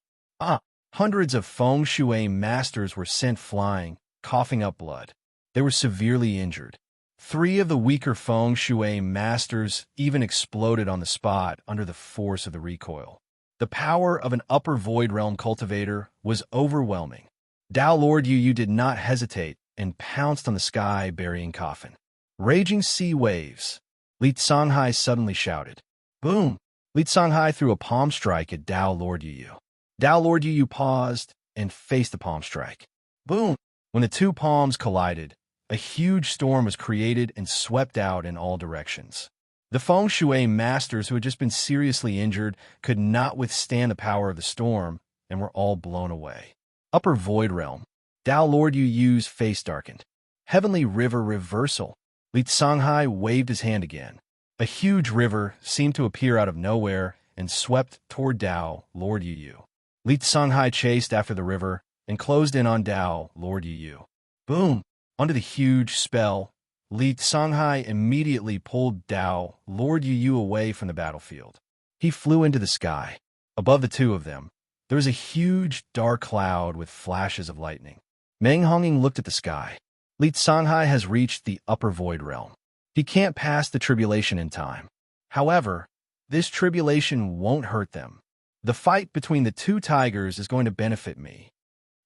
Hundreds of feng shui masters were sent flying, coughing up blood. They were severely injured. 3 of the weaker feng shui masters even exploded on the spot under the force of the recoil. The power of an upper void realm cultivator was overwhelming. Tao Lord Yu did not hesitate and pounced on the sky burying coffin. Raging sea waves. Li Songhai suddenly shouted. Boom! Li Songhai threw a palm strike at Tao Lord Yu. Tao Lord Yu paused and faced the palm strike. Boom! When the 2 palms collided, a huge storm was created and swept out in all directions. The feng shui masters who had just been seriously injured could not withstand the power of the storm and were all blown away. Upper void realm. Tao Lord Yu's face darkened. Heavenly river reversal. Li Songhai waved his hand again. A huge river seemed to appear out of nowhere and swept toward Tao Lord Yu. Li Songhai chased after the river and closed in on Tao Lord Yu. Boom! Under the huge spell, Li Songhai immediately pulled Tao Lord Yu away from the battlefield. He flew into the sky. Above the 2 of them, there was a huge dark cloud with flashes of lightning. Meng Hongying looked at the sky. Li Songhai has reached the upper void realm. He can't pass the tribulation in time. However, this tribulation won't hurt them. The fight between the 2 tigers is going to benefit me.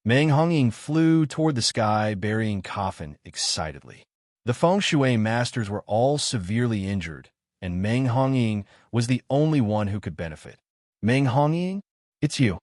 Meng Hongying flew toward the sky, burying coffin excitedly. The feng shui masters were all severely injured, and Meng Hongying was the only one who could benefit. Meng Hongying, it's you.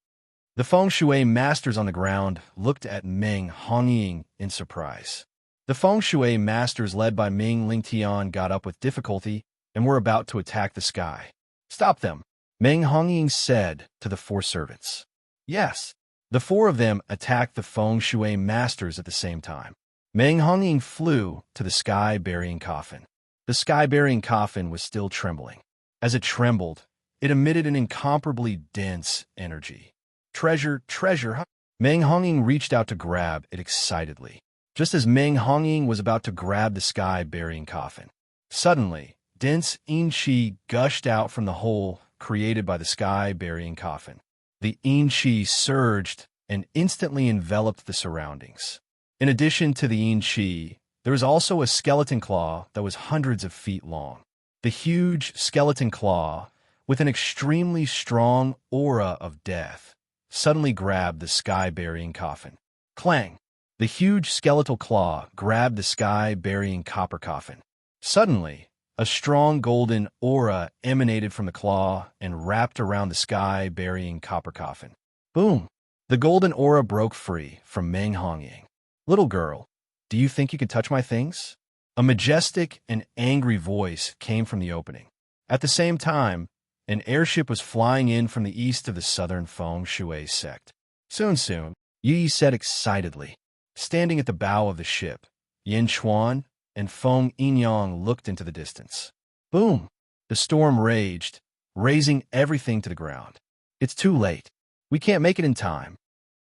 The feng shui masters on the ground looked at Meng Hongying in surprise. The feng shui masters led by Ming Lingtian got up with difficulty and were about to attack the sky. "Stop them," Meng Hongying said to the 4 servants. Yes, the 4 of them attacked the feng shui masters at the same time. Meng Hongying flew to the sky-burying coffin. The sky-burying coffin was still trembling. As it trembled, it emitted an incomparably dense energy. Treasure, treasure, huh? Meng Hongying reached out to grab it excitedly. Just as Meng Hongying was about to grab the sky-burying coffin, suddenly, dense yin qi gushed out from the hole created by the sky-burying coffin. The yin qi surged and instantly enveloped the surroundings. In addition to the yin qi, there was also a skeleton claw that was hundreds of feet long. The huge skeleton claw, with an extremely strong aura of death, suddenly grabbed the sky-burying coffin. Clang! The huge skeletal claw grabbed the sky-burying copper coffin. Suddenly, a strong golden aura emanated from the claw and wrapped around the sky-burying copper coffin. Boom! The golden aura broke free from Meng Hongying. "Little girl, do you think you can touch my things?" A majestic and angry voice came from the opening. At the same time, an airship was flying in from the east of the southern feng shui sect. Soon, Yi said excitedly. Standing at the bow of the ship, Yin Chuan and Feng Yinyang looked into the distance. Boom! The storm raged, razing everything to the ground. "It's too late. We can't make it in time,"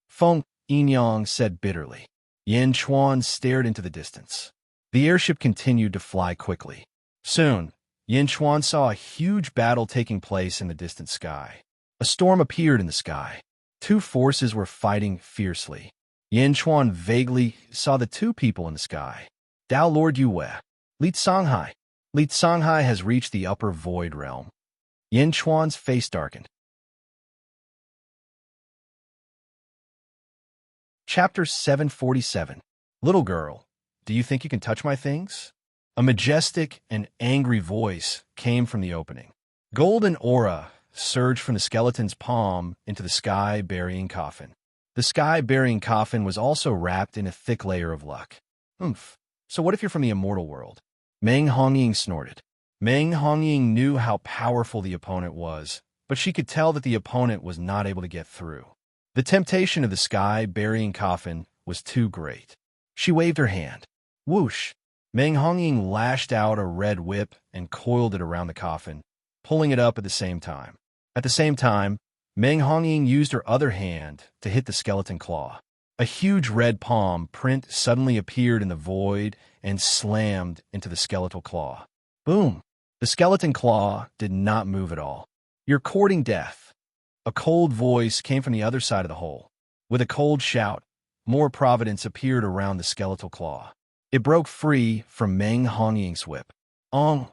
Feng Yinyang said bitterly. Yin Chuan stared into the distance. The airship continued to fly quickly. Soon, Yin Chuan saw a huge battle taking place in the distant sky. A storm appeared in the sky. 2 forces were fighting fiercely. Yin Chuan vaguely saw the 2 people in the sky. Dao Lord Yue. Li Songhai. Li Songhai has reached the upper void realm. Yin Chuan's face darkened. Chapter 747. Little girl, do you think you can touch my things? A majestic and angry voice came from the opening. Golden aura surged from the skeleton's palm into the sky-burying coffin. The sky-burying coffin was also wrapped in a thick layer of luck. "Oomph. So what if you're from the immortal world?" Meng Hongying snorted. Meng Hongying knew how powerful the opponent was, but she could tell that the opponent was not able to get through. The temptation of the sky-burying coffin was too great. She waved her hand. Whoosh! Meng Hongying lashed out a red whip and coiled it around the coffin, pulling it up at the same time. At the same time, Meng Hongying used her other hand to hit the skeleton claw. A huge red palm print suddenly appeared in the void and slammed into the skeletal claw. Boom! The skeleton claw did not move at all. "You're courting death." A cold voice came from the other side of the hole. With a cold shout, more providence appeared around the skeletal claw. It broke free from Meng Hongying's whip. Ong!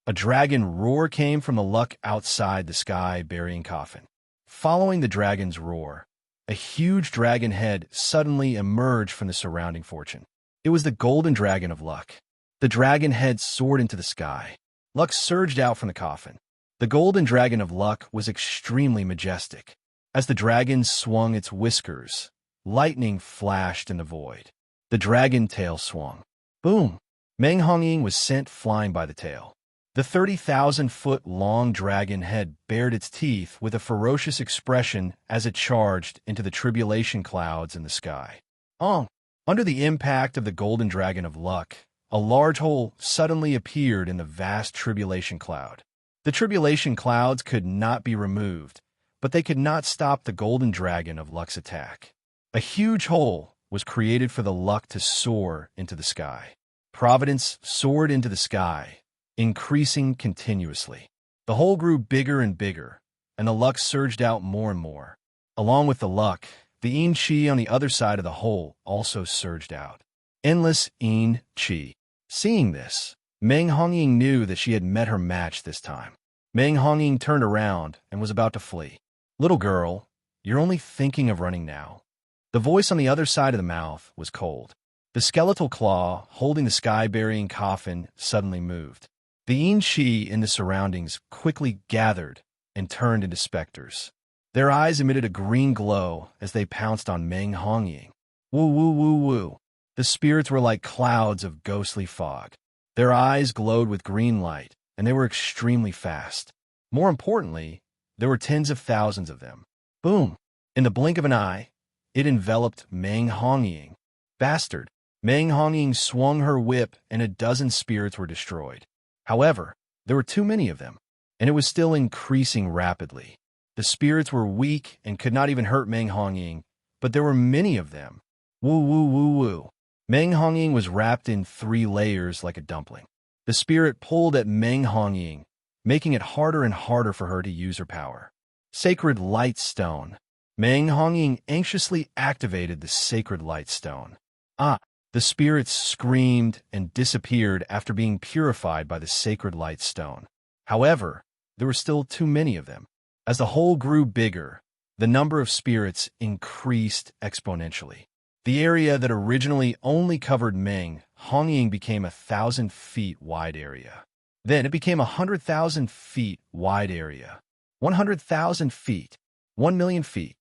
A dragon roar came from the luck outside the sky-burying coffin. Following the dragon's roar, a huge dragon head suddenly emerged from the surrounding fortune. It was the golden dragon of luck. The dragon head soared into the sky. Luck surged out from the coffin. The golden dragon of luck was extremely majestic. As the dragon swung its whiskers, lightning flashed in the void. The dragon tail swung. Boom! Meng Hongying was sent flying by the tail. The 30,000-foot-long dragon head bared its teeth with a ferocious expression as it charged into the tribulation clouds in the sky. Under the impact of the golden dragon of luck, a large hole suddenly appeared in the vast tribulation cloud. The tribulation clouds could not be removed, but they could not stop the golden dragon of luck's attack. A huge hole was created for the luck to soar into the sky. Providence soared into the sky, increasing continuously. The hole grew bigger and bigger, and the luck surged out more and more. Along with the luck, the yin qi on the other side of the hole also surged out. Endless yin qi. Seeing this, Meng Hongying knew that she had met her match this time. Meng Hongying turned around and was about to flee. "Little girl, you're only thinking of running now." The voice on the other side of the mouth was cold. The skeletal claw holding the sky-burying coffin suddenly moved. The yin qi in the surroundings quickly gathered and turned into specters. Their eyes emitted a green glow as they pounced on Meng Hongying. Woo woo woo woo. The spirits were like clouds of ghostly fog. Their eyes glowed with green light, and they were extremely fast. More importantly, there were tens of thousands of them. Boom! In the blink of an eye, it enveloped Meng Hongying. Bastard! Meng Hongying swung her whip, and a dozen spirits were destroyed. However, there were too many of them, and it was still increasing rapidly. The spirits were weak and could not even hurt Meng Hongying, but there were many of them. Woo woo woo woo. Meng Hongying was wrapped in 3 layers like a dumpling. The spirit pulled at Meng Hongying, making it harder and harder for her to use her power. Sacred Light Stone. Meng Hongying anxiously activated the Sacred Light Stone. The spirits screamed and disappeared after being purified by the Sacred Light Stone. However, there were still too many of them. As the hole grew bigger, the number of spirits increased exponentially. The area that originally only covered Meng Hongying became 1,000 feet wide area. Then it became 100,000 feet wide area. 100,000 feet. 1,000,000 feet.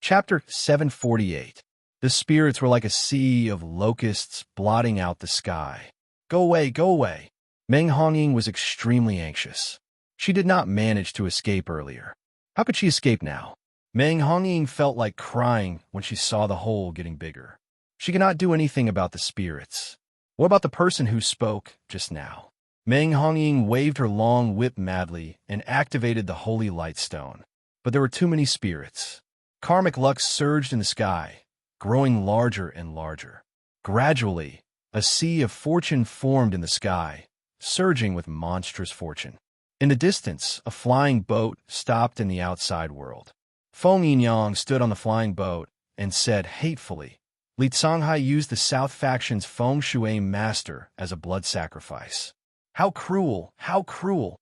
Chapter 748. The spirits were like a sea of locusts blotting out the sky. Go away, go away. Meng Hongying was extremely anxious. She did not manage to escape earlier. How could she escape now? Meng Hongying felt like crying when she saw the hole getting bigger. She could not do anything about the spirits. What about the person who spoke just now? Meng Hongying waved her long whip madly and activated the Holy Light Stone. But there were too many spirits. Karmic lux surged in the sky, growing larger and larger. Gradually, a sea of fortune formed in the sky, surging with monstrous fortune. In the distance, a flying boat stopped in the outside world. Feng Yinyang stood on the flying boat and said hatefully, Li Canghai used the South Faction's Feng Shui master as a blood sacrifice. How cruel! How cruel!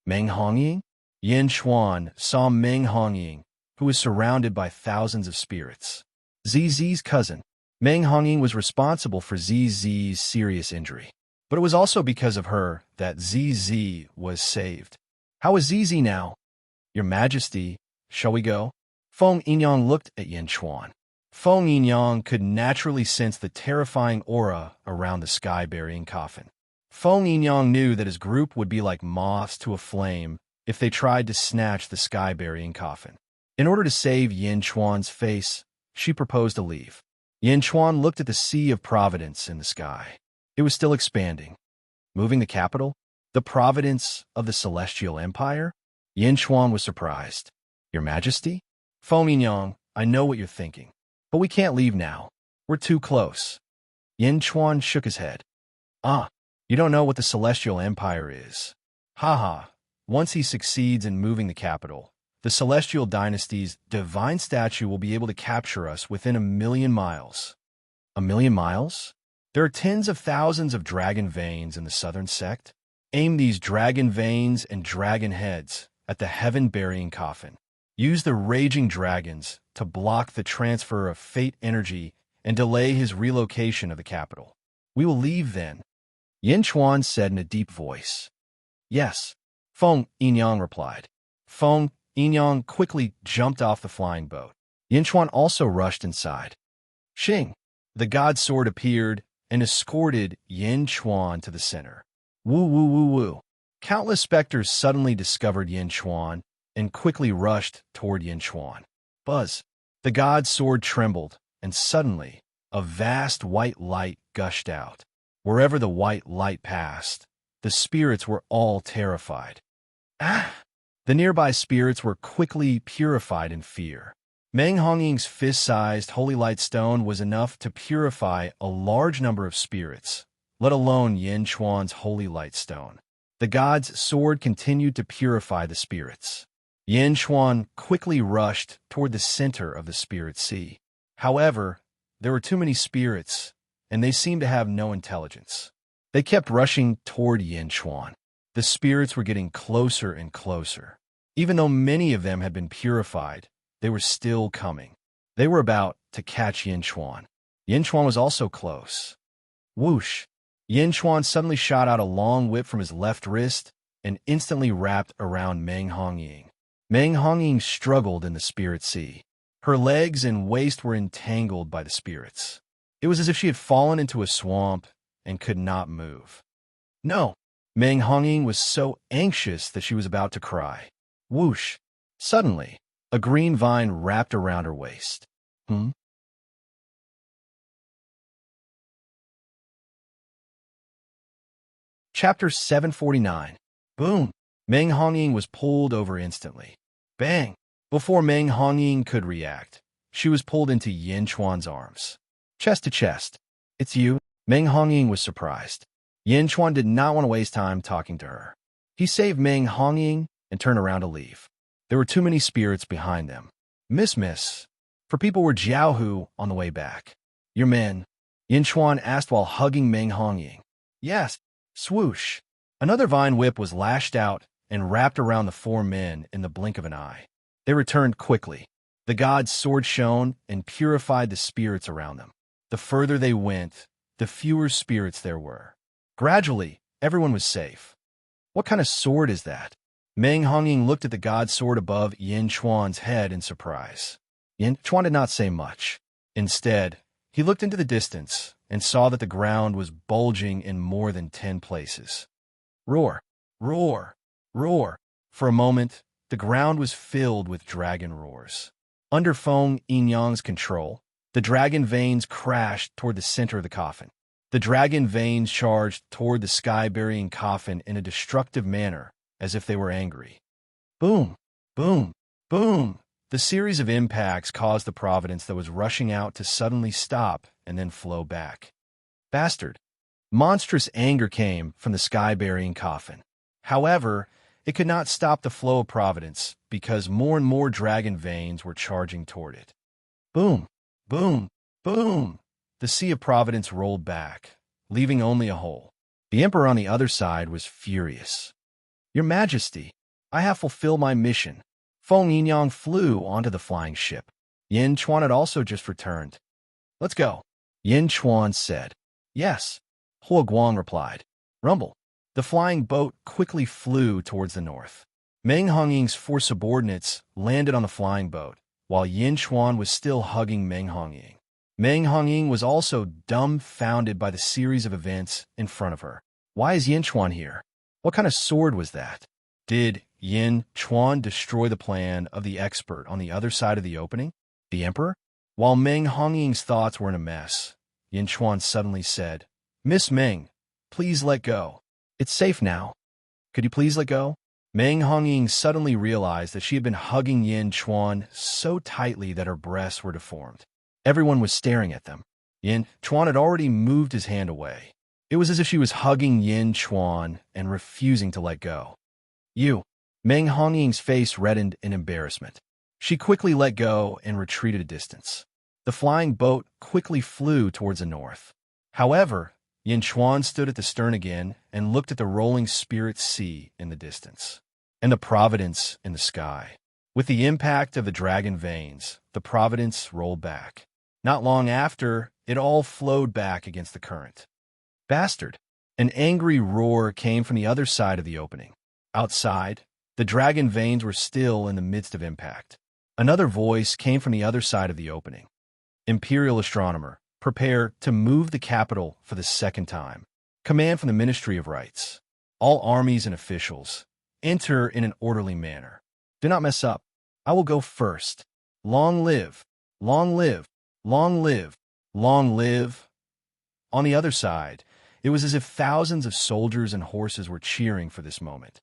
Meng Hongying? Yin Chuan saw Meng Hongying, who was surrounded by thousands of spirits. ZZ's cousin. Meng Hongying was responsible for ZZ's serious injury. But it was also because of her that ZZ was saved. How is ZZ now? Your Majesty, shall we go? Feng Yinyang looked at Yin Chuan. Feng Yinyang could naturally sense the terrifying aura around the sky-burying coffin. Feng Yinyang knew that his group would be like moths to a flame if they tried to snatch the sky-burying coffin. In order to save Yin Chuan's face, she proposed to leave. Yin Chuan looked at the sea of providence in the sky. It was still expanding. Moving the capital? The providence of the Celestial Empire? Yin Chuan was surprised. Your Majesty? Feng Yinyang, I know what you're thinking. But we can't leave now. We're too close. Yin Chuan shook his head. You don't know what the Celestial Empire is. Haha. Once he succeeds in moving the capital, the Celestial Dynasty's divine statue will be able to capture us within 1,000,000 miles. 1,000,000 miles? There are tens of thousands of dragon veins in the southern sect. Aim these dragon veins and dragon heads at the heaven-burying coffin. Use the raging dragons to block the transfer of fate energy and delay his relocation of the capital. We will leave then. Yin Chuan said in a deep voice. Yes, Feng Yinyang replied. Feng Yinyang quickly jumped off the flying boat. Yin Chuan also rushed inside. Xing! The god sword appeared and escorted Yin Chuan to the center. Woo woo woo woo. Countless specters suddenly discovered Yin Chuan and quickly rushed toward Yin Chuan. Buzz! The god's sword trembled, and suddenly, a vast white light gushed out. Wherever the white light passed, the spirits were all terrified. The nearby spirits were quickly purified in fear. Meng Hongying's fist-sized Holy Light Stone was enough to purify a large number of spirits, let alone Yin Chuan's Holy Light Stone. The god's sword continued to purify the spirits. Yin Chuan quickly rushed toward the center of the spirit sea. However, there were too many spirits, and they seemed to have no intelligence. They kept rushing toward Yin Chuan. The spirits were getting closer and closer. Even though many of them had been purified, they were still coming. They were about to catch Yin Chuan. Yin Chuan was also close. Whoosh! Yin Chuan suddenly shot out a long whip from his left wrist and instantly wrapped around Meng Hongying. Meng Hongying struggled in the spirit sea. Her legs and waist were entangled by the spirits. It was as if she had fallen into a swamp and could not move. No! Meng Hongying was so anxious that she was about to cry. Whoosh! Suddenly, a green vine wrapped around her waist. Chapter 749. Boom! Meng Hongying was pulled over instantly. Bang! Before Meng Hongying could react, she was pulled into Yin Chuan's arms. Chest to chest. It's you? Meng Hongying was surprised. Yin Chuan did not want to waste time talking to her. He saved Meng Hongying and turned around to leave. There were too many spirits behind them. Miss. For people were Jiaohu on the way back. Your men? Yin Chuan asked while hugging Meng Hongying. Yes. Swoosh. Another vine whip was lashed out and wrapped around the four men in the blink of an eye. They returned quickly. The god's sword shone and purified the spirits around them. The further they went, the fewer spirits there were. Gradually, everyone was safe. What kind of sword is that? Meng Hongying looked at the god's sword above Yin Chuan's head in surprise. Yin Chuan did not say much. Instead, he looked into the distance and saw that the ground was bulging in more than 10 places. Roar! Roar! Roar! For a moment, the ground was filled with dragon roars. Under Feng Yinyang's control, the dragon veins crashed toward the center of the coffin. The dragon veins charged toward the sky-burying coffin in a destructive manner, as if they were angry. Boom! Boom! Boom! The series of impacts caused the providence that was rushing out to suddenly stop and then flow back. Bastard! Monstrous anger came from the sky-burying coffin. However, it could not stop the flow of providence because more and more dragon veins were charging toward it. Boom! Boom! Boom! The sea of providence rolled back, leaving only a hole. The emperor on the other side was furious. Your Majesty, I have fulfilled my mission. Feng Yinyang flew onto the flying ship. Yin Chuan had also just returned. Let's go, Yin Chuan said. Yes, Hua Guang replied. Rumble. The flying boat quickly flew towards the north. Meng Hongying's 4 subordinates landed on the flying boat, while Yin Chuan was still hugging Meng Hongying. Meng Hongying was also dumbfounded by the series of events in front of her. Why is Yin Chuan here? What kind of sword was that? Did Yin Chuan destroy the plan of the expert on the other side of the opening? The emperor? While Meng Hongying's thoughts were in a mess, Yin Chuan suddenly said, Miss Meng, please let go. It's safe now. Could you please let go? Meng Hongying suddenly realized that she had been hugging Yin Chuan so tightly that her breasts were deformed. Everyone was staring at them. Yin Chuan had already moved his hand away. It was as if she was hugging Yin Chuan and refusing to let go. You. Meng Hongying's face reddened in embarrassment. She quickly let go and retreated a distance. The flying boat quickly flew towards the north. However, Yin Chuan stood at the stern again and looked at the rolling spirit sea in the distance, and the providence in the sky. With the impact of the dragon veins, the providence rolled back. Not long after, it all flowed back against the current. Bastard! An angry roar came from the other side of the opening. Outside, the dragon veins were still in the midst of impact. Another voice came from the other side of the opening. Imperial Astronomer, prepare to move the capital for the 2nd time. Command from the Ministry of Rights. All armies and officials, enter in an orderly manner. Do not mess up. I will go first. Long live, long live, long live, long live. On the other side, it was as if thousands of soldiers and horses were cheering for this moment.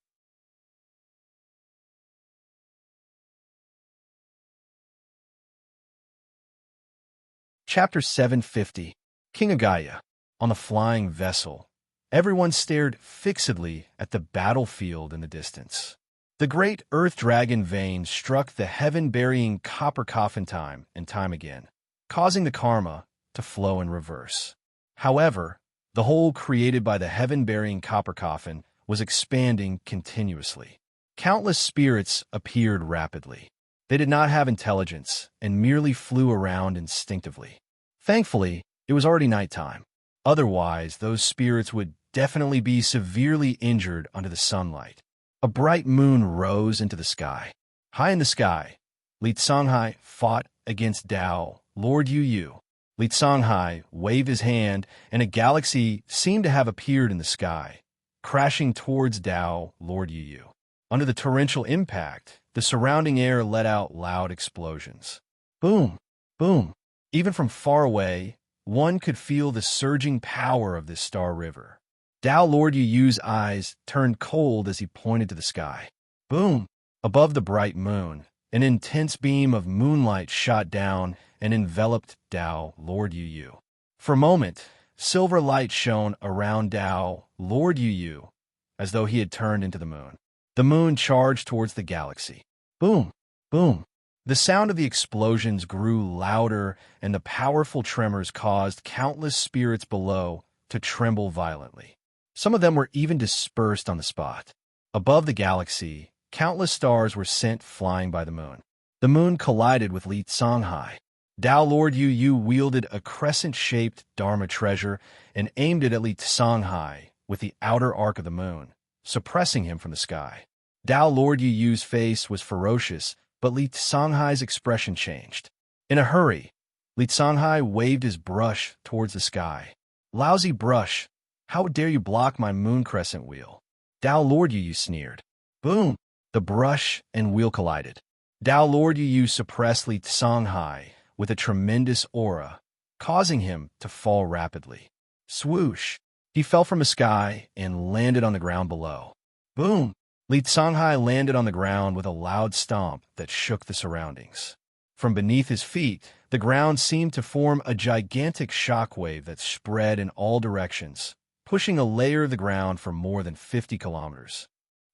Chapter 750. King of Gaia. On the flying vessel, everyone stared fixedly at the battlefield in the distance. The great earth dragon vein struck the heaven-burying copper coffin time and time again, causing the karma to flow in reverse. However, the hole created by the heaven-burying copper coffin was expanding continuously. Countless spirits appeared rapidly. They did not have intelligence and merely flew around instinctively. Thankfully, it was already nighttime. Otherwise, those spirits would definitely be severely injured under the sunlight. A bright moon rose into the sky. High in the sky, Li Songhai fought against Tao, Lord Yu Yu. Li Songhai waved his hand, and a galaxy seemed to have appeared in the sky, crashing towards Tao, Lord Yu Yu. Under the torrential impact, the surrounding air let out loud explosions. Boom! Boom! Even from far away, one could feel the surging power of this star river. Tao Lord Yu Yu's eyes turned cold as he pointed to the sky. Boom! Above the bright moon, an intense beam of moonlight shot down and enveloped Tao Lord Yu Yu. For a moment, silver light shone around Tao Lord Yu Yu, as though he had turned into the moon. The moon charged towards the galaxy. Boom! Boom! The sound of the explosions grew louder, and the powerful tremors caused countless spirits below to tremble violently. Some of them were even dispersed on the spot. Above the galaxy, countless stars were sent flying by the moon. The moon collided with Li Songhai. Tao Lord Yu Yu wielded a crescent-shaped Dharma treasure and aimed it at Li Songhai with the outer arc of the moon, suppressing him from the sky. Tao Lord Yu Yu's face was ferocious, but Li Songhai's expression changed. In a hurry, Li Songhai waved his brush towards the sky. Lousy brush! How dare you block my moon crescent wheel? Tao Lord Yu Yu sneered. Boom! The brush and wheel collided. Tao Lord Yu Yu suppressed Li Songhai with a tremendous aura, causing him to fall rapidly. Swoosh! He fell from the sky and landed on the ground below. Boom! Li Songhai landed on the ground with a loud stomp that shook the surroundings. From beneath his feet, the ground seemed to form a gigantic shockwave that spread in all directions, pushing a layer of the ground for more than 50 kilometers.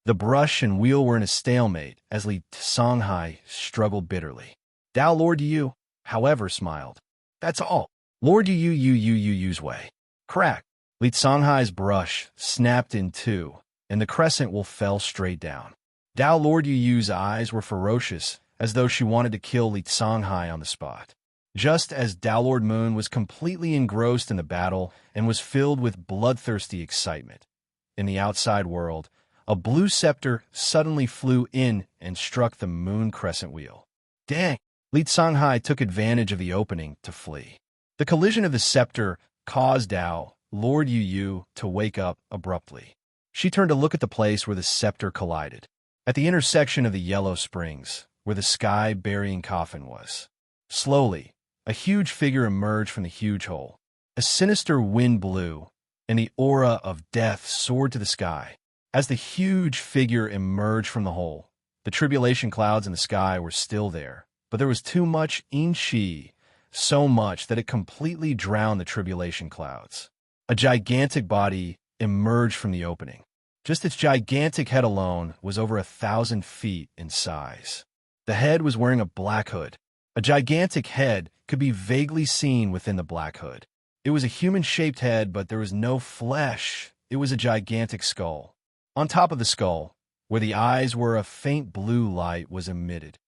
The brush and wheel were in a stalemate as Li Songhai struggled bitterly. Tao Lord Yu, however, smiled. That's all. Lord Yu Yu's way. Crack! Li Songhai's brush snapped in two, and the crescent wheel fell straight down. Tao Lord Yu Yu's eyes were ferocious, as though she wanted to kill Li Songhai on the spot. Just as Tao Lord Moon was completely engrossed in the battle and was filled with bloodthirsty excitement. In the outside world, a blue scepter suddenly flew in and struck the moon crescent wheel. Dang! Li Songhai took advantage of the opening to flee. The collision of the scepter caused Tao Lord Yu Yu to wake up abruptly. She turned to look at the place where the scepter collided, at the intersection of the yellow springs, where the sky-burying coffin was. Slowly, a huge figure emerged from the huge hole. A sinister wind blew, and the aura of death soared to the sky. As the huge figure emerged from the hole, the tribulation clouds in the sky were still there, but there was too much in-shi, so much that it completely drowned the tribulation clouds. A gigantic body emerged from the opening. Just its gigantic head alone was over 1,000 feet in size. The head was wearing a black hood. A gigantic head could be vaguely seen within the black hood. It was a human-shaped head, but there was no flesh. It was a gigantic skull. On top of the skull, where the eyes were, a faint blue light was emitted.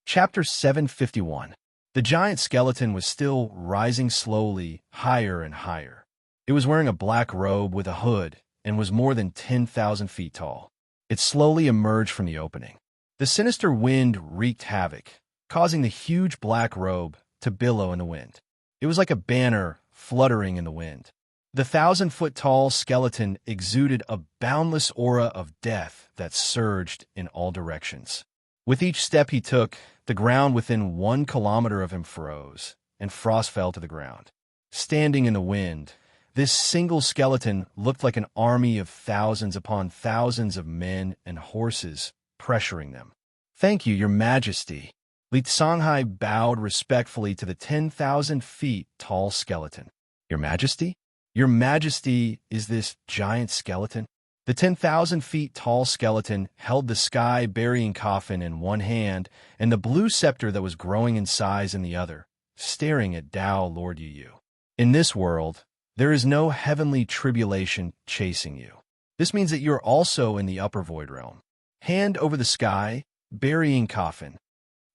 Chapter 751. The giant skeleton was still rising slowly, higher and higher. It was wearing a black robe with a hood and was more than 10,000 feet tall. It slowly emerged from the opening. The sinister wind wreaked havoc, causing the huge black robe to billow in the wind. It was like a banner fluttering in the wind. The 1,000-foot-tall skeleton exuded a boundless aura of death that surged in all directions. With each step he took, the ground within 1 kilometer of him froze, and frost fell to the ground. Standing in the wind, this single skeleton looked like an army of thousands upon thousands of men and horses pressuring them. Thank you, Your Majesty. Li Songhai bowed respectfully to the 10,000 feet tall skeleton. Your Majesty? Your Majesty is this giant skeleton? The 10,000 feet tall skeleton held the sky-burying coffin in one hand and the blue scepter that was growing in size in the other, staring at Tao Lord Yu Yu. In this world, there is no heavenly tribulation chasing you. This means that you are also in the upper void realm. Hand over the sky, burying coffin.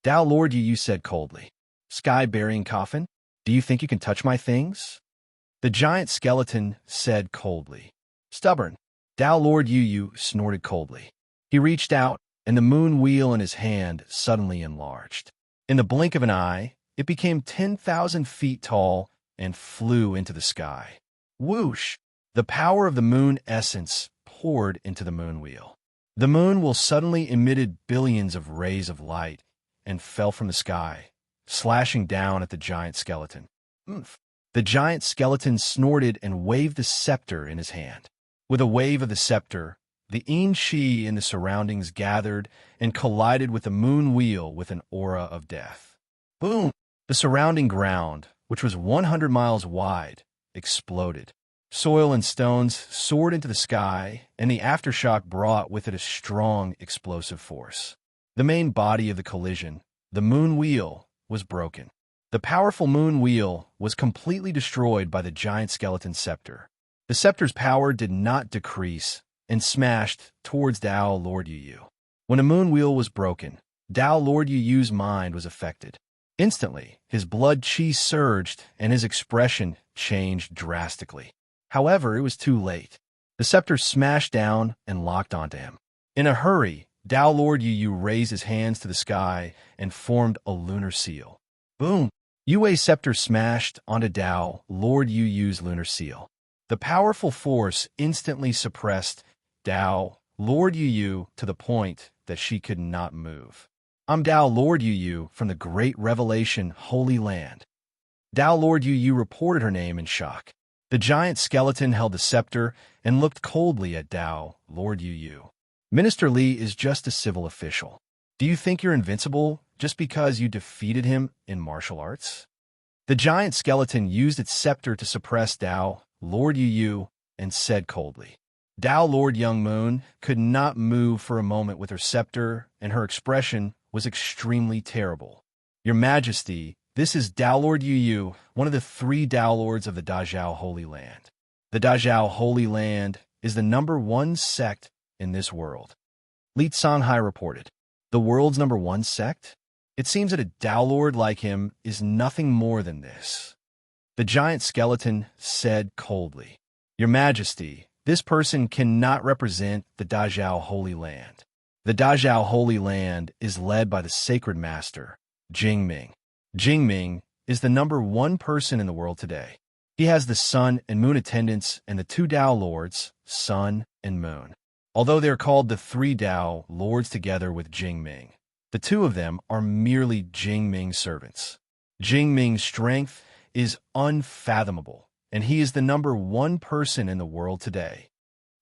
Tao Lord Yu Yu said coldly. Sky-burying coffin? Do you think you can touch my things? The giant skeleton said coldly. Stubborn. Tao Lord Yu Yu snorted coldly. He reached out, and the moon wheel in his hand suddenly enlarged. In the blink of an eye, it became 10,000 feet tall and flew into the sky. Whoosh! The power of the moon essence poured into the moon wheel. The moon wheel suddenly emitted billions of rays of light and fell from the sky, slashing down at the giant skeleton. Oomph! The giant skeleton snorted and waved the scepter in his hand. With a wave of the scepter, the Shi in the surroundings gathered and collided with the moon wheel with an aura of death. Boom! The surrounding ground, which was 100 miles wide, exploded. Soil and stones soared into the sky, and the aftershock brought with it a strong explosive force. The main body of the collision, the moon wheel, was broken. The powerful moon wheel was completely destroyed by the giant skeleton scepter. The scepter's power did not decrease and smashed towards Tao Lord Yu Yu. When the moon wheel was broken, Tao Lord Yu Yu's mind was affected. Instantly, his blood qi surged and his expression changed drastically. However, it was too late. The scepter smashed down and locked onto him. In a hurry, Tao Lord Yu Yu raised his hands to the sky and formed a lunar seal. Boom! Yue's scepter smashed onto Tao Lord Yu Yu's lunar seal. The powerful force instantly suppressed Tao Lord Yu Yu to the point that she could not move. I'm Tao Lord Yu Yu from the Great Revelation Holy Land. Tao Lord Yu Yu reported her name in shock. The giant skeleton held the scepter and looked coldly at Tao Lord Yu Yu. Minister Li is just a civil official. Do you think you're invincible just because you defeated him in martial arts? The giant skeleton used its scepter to suppress Tao Lord Yu Yu and said coldly. Tao Lord Young Moon could not move for a moment with her scepter, and her expression was extremely terrible. Your Majesty, this is Tao Lord Yu Yu, one of the 3 Tao Lords of the Dazhao Holy Land. The Dazhao Holy Land is the #1 sect in this world. Li Songhai reported. The world's #1 sect? It seems that a Tao Lord like him is nothing more than this. The giant skeleton said coldly, Your Majesty, this person cannot represent the Dazhao Holy Land. The Dazhao Holy Land is led by the sacred master, Jingming. Jingming is the #1 person in the world today. He has the sun and moon attendants and the 2 Tao Lords, sun and moon. Although they are called the 3 Tao Lords together with Jingming, the 2 of them are merely Jingming's servants. Jingming's strength is unfathomable, and he is the #1 person in the world today.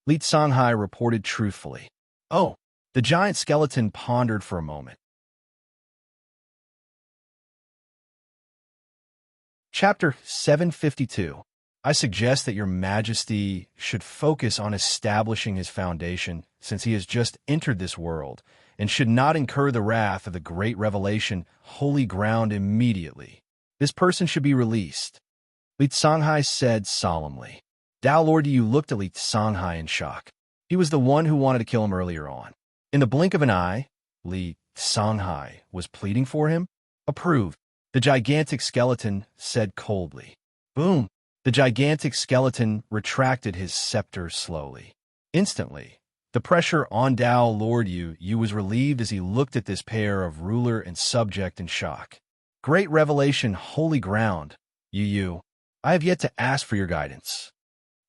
Li Songhai reported truthfully. Oh, the giant skeleton pondered for a moment. Chapter 752. I suggest that Your Majesty should focus on establishing his foundation, since he has just entered this world, and should not incur the wrath of the Great Revelation Holy Ground immediately. This person should be released. Li Songhai said solemnly. Tao Lord Yu looked at Li Songhai in shock. He was the one who wanted to kill him earlier on. In the blink of an eye, Li Songhai was pleading for him. Approved. The gigantic skeleton said coldly. Boom! The gigantic skeleton retracted his scepter slowly. Instantly, the pressure on Tao Lord Yu Yu was relieved as he looked at this pair of ruler and subject in shock. Great Revelation Holy Ground, Yu Yu, I have yet to ask for your guidance.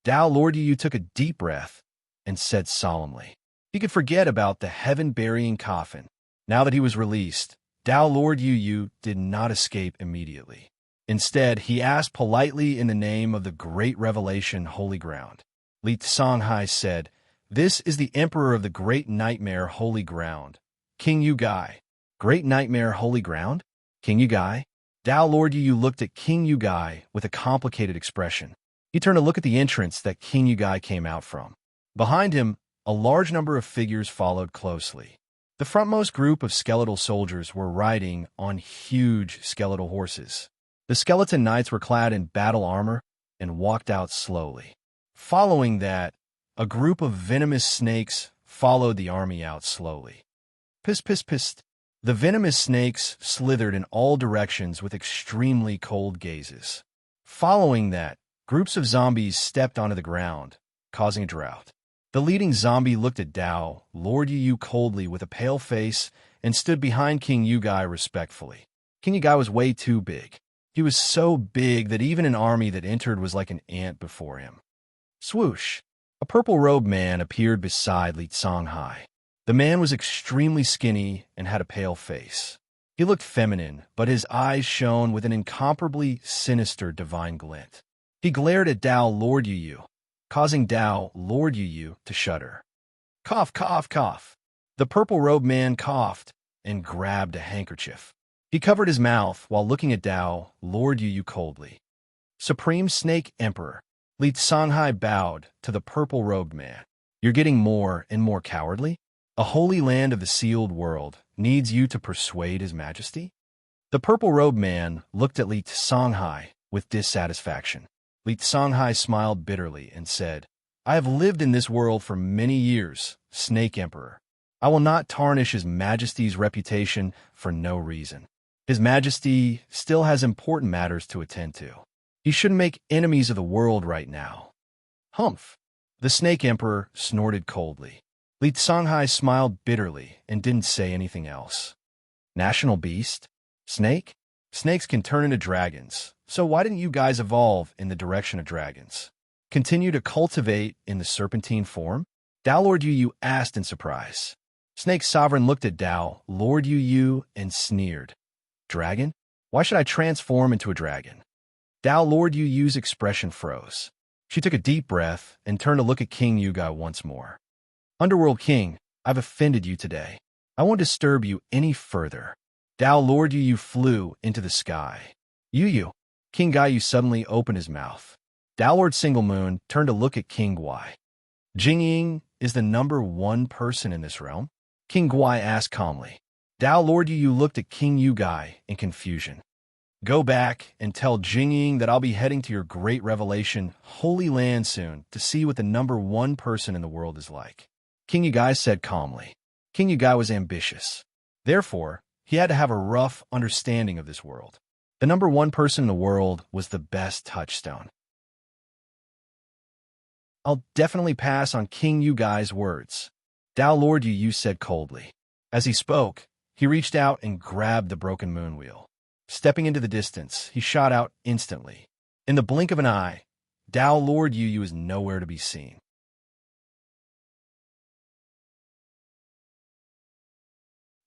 Tao Lord Yu Yu took a deep breath and said solemnly. He could forget about the heaven-burying coffin. Now that he was released, Tao Lord Yu Yu did not escape immediately. Instead, he asked politely in the name of the Great Revelation Holy Ground. Li Songhai said, This is the Emperor of the Great Nightmare Holy Ground, King Yu Gai. Great Nightmare Holy Ground? King Yu Gai? Tao Lord Yu Yu looked at King Yu Gai with a complicated expression. He turned to look at the entrance that King Yu Gai came out from. Behind him, a large number of figures followed closely. The frontmost group of skeletal soldiers were riding on huge skeletal horses. The skeleton knights were clad in battle armor and walked out slowly. Following that, a group of venomous snakes followed the army out slowly. Piss, piss, pissed. The venomous snakes slithered in all directions with extremely cold gazes. Following that, groups of zombies stepped onto the ground, causing a drought. The leading zombie looked at Dao, Lord Yu coldly with a pale face, and stood behind King Yugai respectfully. King Yugai was way too big. He was so big that even an army that entered was like an ant before him. Swoosh! A purple-robed man appeared beside Li Songhai. The man was extremely skinny and had a pale face. He looked feminine, but his eyes shone with an incomparably sinister divine glint. He glared at Dao Lord Yu, causing Dao Lord Yu to shudder. Cough, cough, cough. The purple-robed man coughed and grabbed a handkerchief. He covered his mouth while looking at Dao Lord Yu coldly. Supreme Snake Emperor. Li Songhai bowed to the purple-robed man. You're getting more and more cowardly? A holy land of the sealed world needs you to persuade His Majesty? The purple-robed man looked at Li Songhai with dissatisfaction. Li Songhai smiled bitterly and said, I have lived in this world for many years, Snake Emperor. I will not tarnish His Majesty's reputation for no reason. His Majesty still has important matters to attend to. He shouldn't make enemies of the world right now. Humph! The Snake Emperor snorted coldly. Li Songhai smiled bitterly and didn't say anything else. National beast? Snake? Snakes can turn into dragons, so why didn't you guys evolve in the direction of dragons? Continue to cultivate in the serpentine form? Dao Lord Yu asked in surprise. Snake Sovereign looked at Dao Lord Yu and sneered. Dragon? Why should I transform into a dragon? Dao Lord Yu's expression froze. She took a deep breath and turned to look at King Yugai once more. Underworld King, I've offended you today. I won't disturb you any further. Dao Lord Yu flew into the sky. Yu. King Gaiyu suddenly opened his mouth. Dao Lord Single Moon turned to look at King Guai. Jingying is the number one person in this realm? King Guai asked calmly. Dao Lord Yu looked at King Yugai in confusion. Go back and tell Jingying that I'll be heading to your great revelation, Holy Land soon, to see what the number one person in the world is like. King Yugai said calmly. King Yugai was ambitious. Therefore, he had to have a rough understanding of this world. The number one person in the world was the best touchstone. I'll definitely pass on King Yugai's words, Dao Lord Yu said coldly. As he spoke, he reached out and grabbed the broken moon wheel. Stepping into the distance, he shot out instantly. In the blink of an eye, Dao Lord Yu is nowhere to be seen.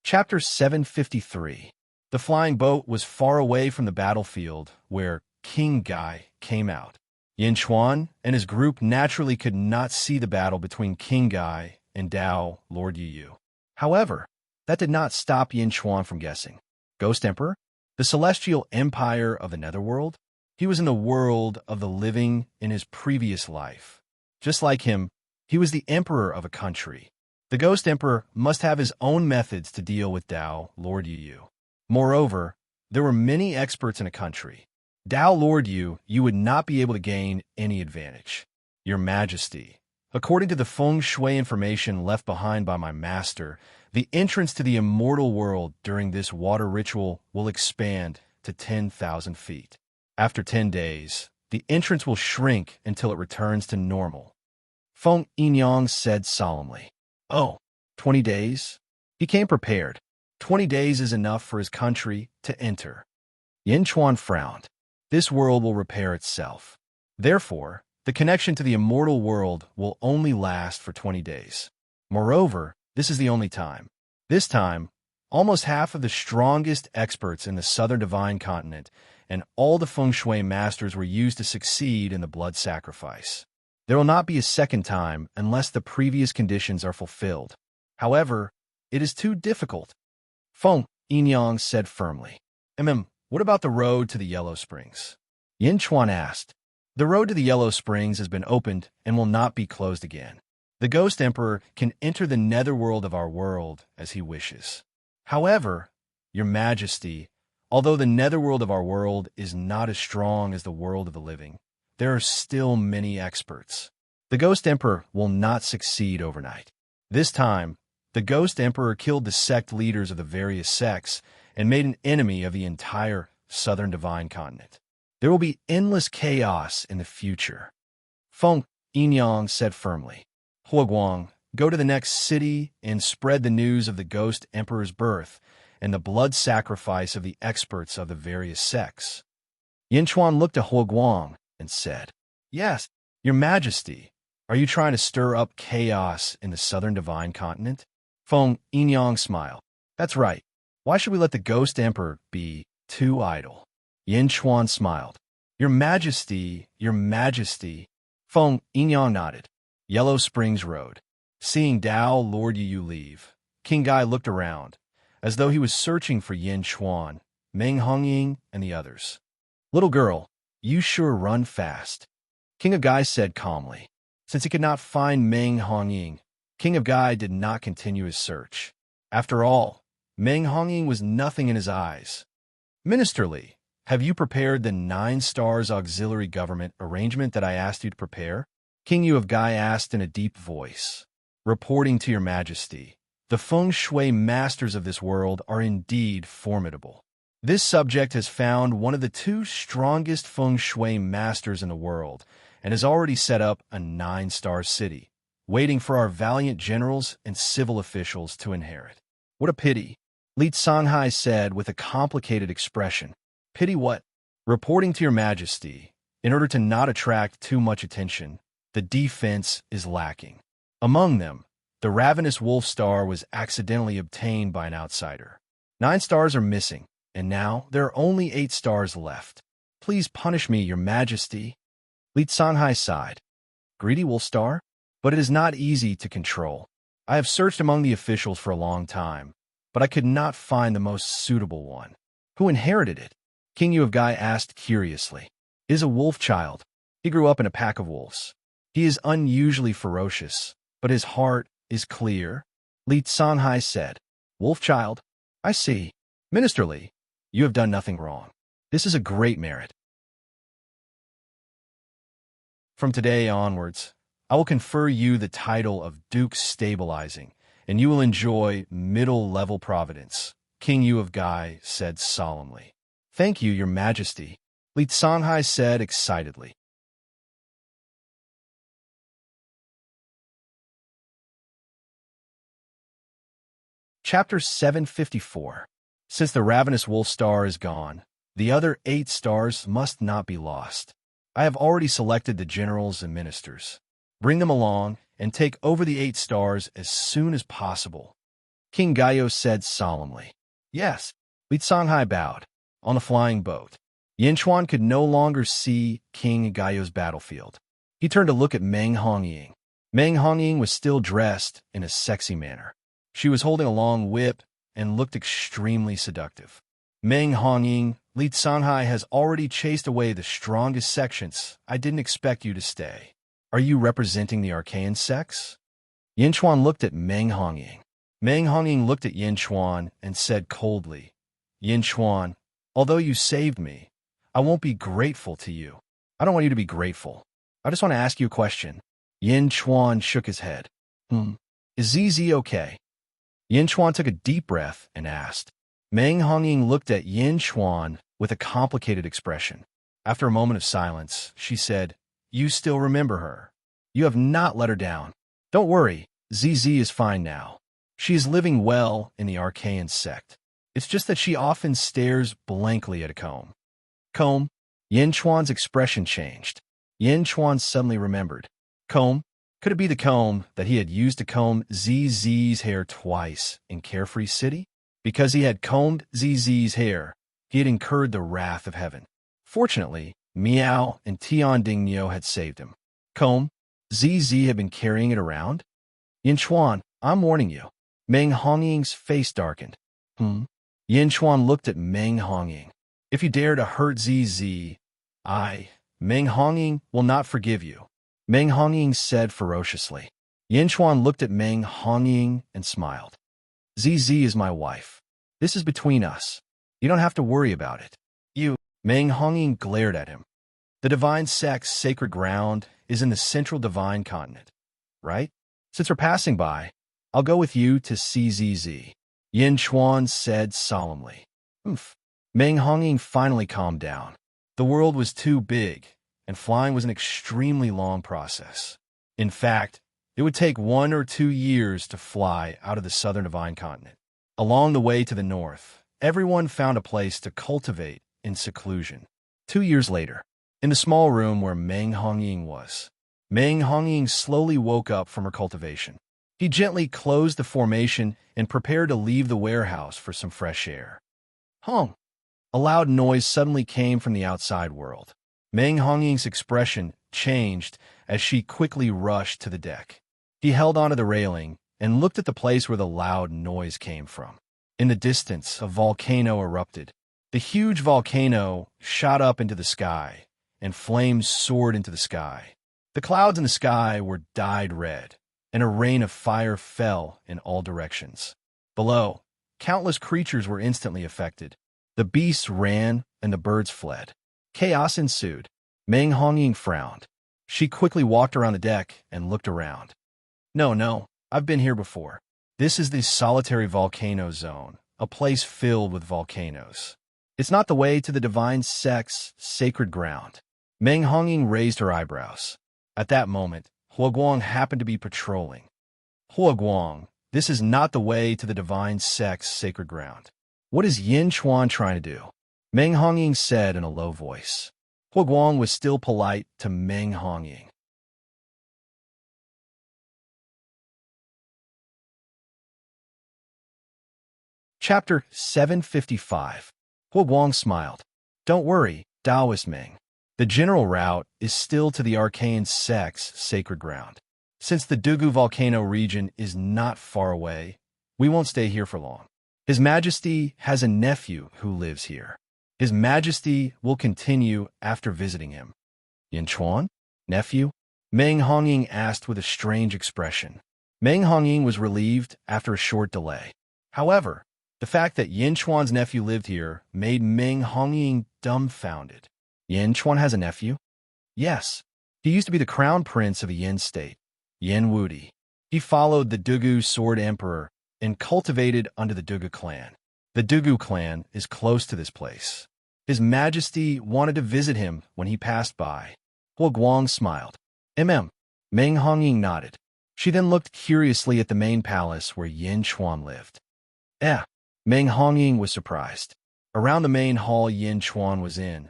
Chapter 753. The flying boat was far away from the battlefield where King Gai came out. Yin Chuan and his group naturally could not see the battle between King Gai and Dao Lord Yu. However, that did not stop Yin Chuan from guessing. Ghost Emperor? The celestial empire of the netherworld? He was in the world of the living in his previous life. Just like him, he was the emperor of a country. The Ghost Emperor must have his own methods to deal with Dao Lord Yu. Moreover, there were many experts in a country. Dao Lord Yu would not be able to gain any advantage. Your Majesty, according to the feng shui information left behind by my master, the entrance to the immortal world during this water ritual will expand to 10,000 feet. After 10 days, the entrance will shrink until it returns to normal. Feng Yinyang said solemnly. Oh, 20 days? He came prepared. 20 days is enough for his country to enter. Yin Chuan frowned. This world will repair itself. Therefore, the connection to the immortal world will only last for 20 days. Moreover, this is the only time. This time, almost half of the strongest experts in the southern divine continent and all the feng shui masters were used to succeed in the blood sacrifice. There will not be a second time unless the previous conditions are fulfilled. However, it is too difficult. Feng Yinyang said firmly. What about the road to the Yellow Springs? Yin Chuan asked. The road to the Yellow Springs has been opened and will not be closed again. The Ghost Emperor can enter the netherworld of our world as he wishes. However, Your Majesty, although the netherworld of our world is not as strong as the world of the living, there are still many experts. The Ghost Emperor will not succeed overnight. This time, the Ghost Emperor killed the sect leaders of the various sects and made an enemy of the entire southern divine continent. There will be endless chaos in the future. Feng Yinyang said firmly. Huaguang, go to the next city and spread the news of the ghost emperor's birth and the blood sacrifice of the experts of the various sects. Yinchuan looked at Huaguang and said, Yes, Your Majesty, are you trying to stir up chaos in the southern divine continent? Feng Yinyang smiled. That's right. Why should we let the ghost emperor be too idle? Yinchuan smiled. Your Majesty, Your Majesty. Feng Yinyang nodded. Yellow Springs Road. Seeing Dao Lord Yu leave, King Gai looked around, as though he was searching for Yin Chuan, Meng Hongying, and the others. Little girl, you sure run fast, King of Gai said calmly. Since he could not find Meng Hongying, King of Gai did not continue his search. After all, Meng Hongying was nothing in his eyes. Ministerly, have you prepared the 9 stars auxiliary government arrangement that I asked you to prepare? King Yu of Gai asked in a deep voice. Reporting to Your Majesty, the feng shui masters of this world are indeed formidable. This subject has found one of the 2 strongest feng shui masters in the world and has already set up a 9-star city, waiting for our valiant generals and civil officials to inherit. What a pity, Li Sanghai said with a complicated expression. Pity what? Reporting to Your Majesty, in order to not attract too much attention, the defense is lacking. Among them, the ravenous wolf star was accidentally obtained by an outsider. 9 stars are missing, and now there are only 8 stars left. Please punish me, Your Majesty. Li Sanhai sighed. Greedy wolf star? But it is not easy to control. I have searched among the officials for a long time, but I could not find the most suitable one. Who inherited it? King Yu of Gai asked curiously. It is a wolf child. He grew up in a pack of wolves. He is unusually ferocious, but his heart is clear, Li Sanhai said. Wolf child? I see. Ministerly, you have done nothing wrong. This is a great merit. From today onwards, I will confer you the title of Duke Stabilizing, and you will enjoy middle-level providence, King Yu of Gai said solemnly. Thank you, Your Majesty, Li Sanhai said excitedly. Chapter 754. Since the ravenous wolf star is gone, the other 8 stars must not be lost. I have already selected the generals and ministers. Bring them along and take over the 8 stars as soon as possible, King Gaio said solemnly. Yes, Li Sanhai bowed. On the flying boat, Yinchuan could no longer see King Gaio's battlefield. He turned to look at Meng Hongying. Meng Hongying was still dressed in a sexy manner. She was holding a long whip and looked extremely seductive. Meng Hongying, Li Sanhai has already chased away the strongest sections. I didn't expect you to stay. Are you representing the arcane sects? Yinchuan looked at Meng Hongying. Meng Hongying looked at Yinchuan and said coldly, Yinchuan, although you saved me, I won't be grateful to you. I don't want you to be grateful. I just want to ask you a question. Yinchuan shook his head. Is ZZ okay? Yinchuan took a deep breath and asked. Meng Hongying looked at Yinchuan with a complicated expression. After a moment of silence, she said, You still remember her. You have not let her down. Don't worry, ZZ is fine now. She is living well in the Archaean sect. It's just that she often stares blankly at a comb. Comb? Yinchuan's expression changed. Yinchuan suddenly remembered. Comb? Could it be the comb that he had used to comb ZZ's hair twice in Carefree City? Because he had combed ZZ's hair, he had incurred the wrath of heaven. Fortunately, Miao and Tianding Nio had saved him. Comb? ZZ had been carrying it around? Yinchuan, I'm warning you. Meng Hongying's face darkened. Yinchuan looked at Meng Hongying. If you dare to hurt ZZ, Meng Hongying, will not forgive you, Meng Hongying said ferociously. Yinchuan looked at Meng Hongying and smiled. ZZ is my wife. This is between us. You don't have to worry about it. You, Meng Hongying glared at him. The divine sect's sacred ground is in the central divine continent, right? Since we're passing by, I'll go with you to see ZZ, Yinchuan said solemnly. Meng Hongying finally calmed down. The world was too big, and flying was an extremely long process. In fact, It would take 1 or 2 years to fly out of the southern divine continent. Along the way to the north, everyone found a place to cultivate in seclusion. 2 years later, in the small room where Meng Hongying was, Meng Hongying slowly woke up from her cultivation. He gently closed the formation and prepared to leave the warehouse for some fresh air. Hong! A loud noise suddenly came from the outside world. Meng Hongying's expression changed as she quickly rushed to the deck. He held onto the railing and looked at the place where the loud noise came from. In the distance, a volcano erupted. The huge volcano shot up into the sky, and flames soared into the sky. The clouds in the sky were dyed red, and a rain of fire fell in all directions. Below, countless creatures were instantly affected. The beasts ran, and the birds fled. Chaos ensued. Meng Hongying frowned. She quickly walked around the deck and looked around. No, I've been here before. This is the solitary volcano zone, a place filled with volcanoes. It's not the way to the divine sect's sacred ground. Meng Hongying raised her eyebrows. At that moment, Huoguang happened to be patrolling. Huoguang, this is not the way to the divine sect's sacred ground. What is Yin Chuan trying to do? Meng Hongying said in a low voice. Huoguang was still polite to Meng Hongying. Chapter 755. Huoguang smiled. Don't worry, Taoist Meng. The general route is still to the arcane sect's sacred ground. Since the Dugu volcano region is not far away, we won't stay here for long. His Majesty has a nephew who lives here. His Majesty will continue after visiting him. Yin Chuan? Nephew? Meng Hongying asked with a strange expression. Meng Hongying was relieved after a short delay. However, the fact that Yin Chuan's nephew lived here made Meng Hongying dumbfounded. Yin Chuan has a nephew? Yes. He used to be the crown prince of a Yin state, Yin Wudi. He followed the Dugu Sword Emperor and cultivated under the Dugu clan. The Dugu clan is close to this place. His Majesty wanted to visit him when he passed by. Huoguang smiled. Meng Hongying nodded. She then looked curiously at the main palace where Yin Chuan lived. Meng Hongying was surprised. Around the main hall Yin Chuan was in,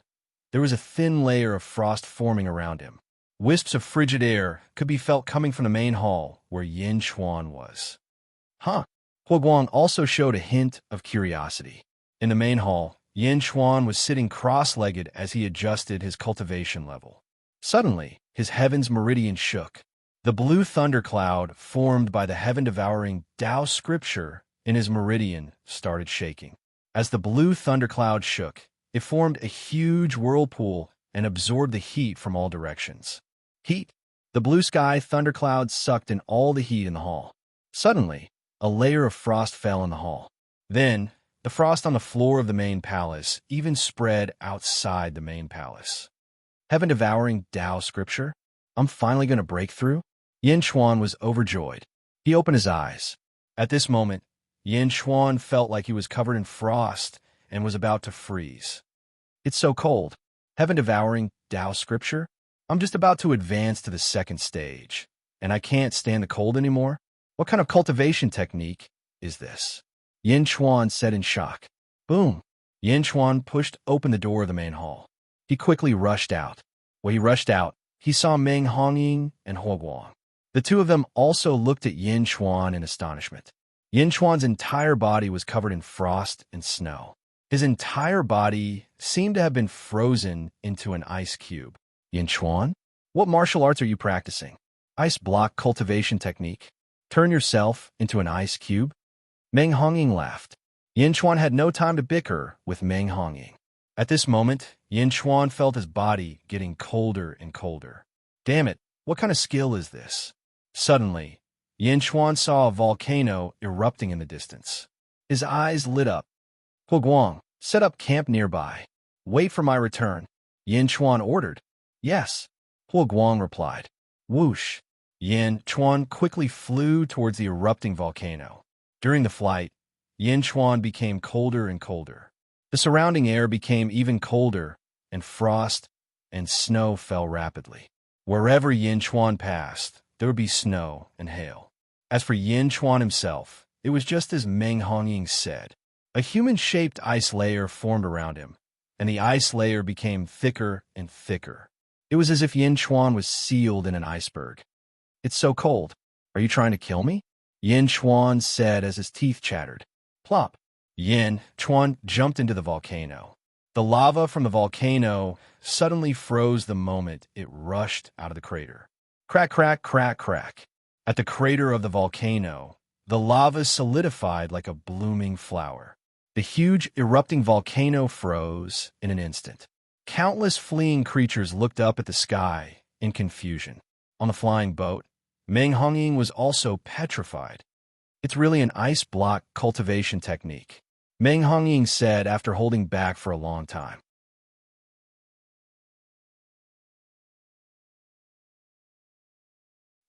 there was a thin layer of frost forming around him. Wisps of frigid air could be felt coming from the main hall where Yin Chuan was. Huoguang also showed a hint of curiosity. In the main hall, Yin Chuan was sitting cross-legged as he adjusted his cultivation level. Suddenly, his heaven's meridian shook. The blue thundercloud formed by the heaven-devouring Tao scripture in his meridian started shaking. As the blue thundercloud shook, it formed a huge whirlpool and absorbed the heat from all directions. Heat. The blue sky thundercloud sucked in all the heat in the hall. Suddenly, a layer of frost fell in the hall. Then, the frost on the floor of the main palace even spread outside the main palace. Heaven-devouring Tao scripture? I'm finally going to break through? Yin Chuan was overjoyed. He opened his eyes. At this moment, Yin Chuan felt like he was covered in frost and was about to freeze. It's so cold. Heaven-devouring Tao scripture? I'm just about to advance to the second stage, and I can't stand the cold anymore? What kind of cultivation technique is this? Yin Chuan said in shock. Boom! Yin Chuan pushed open the door of the main hall. He quickly rushed out. When he rushed out, he saw Meng Hongying and Huoguang. The two of them also looked at Yin Chuan in astonishment. Yin Chuan's entire body was covered in frost and snow. His entire body seemed to have been frozen into an ice cube. Yin Chuan? What martial arts are you practicing? Ice block cultivation technique? Turn yourself into an ice cube? Meng Hongying laughed. Yin Chuan had no time to bicker with Meng Hongying. At this moment, Yin Chuan felt his body getting colder and colder. Damn it, what kind of skill is this? Suddenly, Yin Chuan saw a volcano erupting in the distance. His eyes lit up. Huoguang, set up camp nearby. Wait for my return, Yin Chuan ordered. Yes, Huoguang replied. Whoosh! Yin Chuan quickly flew towards the erupting volcano. During the flight, Yin Chuan became colder and colder. The surrounding air became even colder, and frost and snow fell rapidly. Wherever Yin Chuan passed, there would be snow and hail. As for Yin Chuan himself, it was just as Meng Hongying said. A human-shaped ice layer formed around him, and the ice layer became thicker and thicker. It was as if Yin Chuan was sealed in an iceberg. "It's so cold. Are you trying to kill me?" Yin Chuan said as his teeth chattered. Plop! Yin Chuan jumped into the volcano. The lava from the volcano suddenly froze the moment it rushed out of the crater. Crack, crack, crack, crack. At the crater of the volcano, the lava solidified like a blooming flower. The huge erupting volcano froze in an instant. Countless fleeing creatures looked up at the sky in confusion. On the flying boat, Meng Hongying was also petrified. "It's really an ice block cultivation technique," Meng Hongying said after holding back for a long time.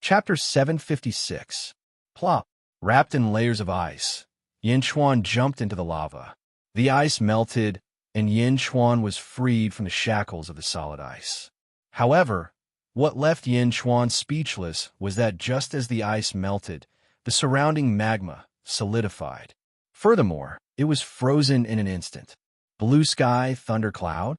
Chapter 756. Plop. Wrapped in layers of ice, Yin Chuan jumped into the lava. The ice melted, and Yin Chuan was freed from the shackles of the solid ice. However, what left Yin Chuan speechless was that just as the ice melted, the surrounding magma solidified. Furthermore, it was frozen in an instant. Blue sky, thundercloud?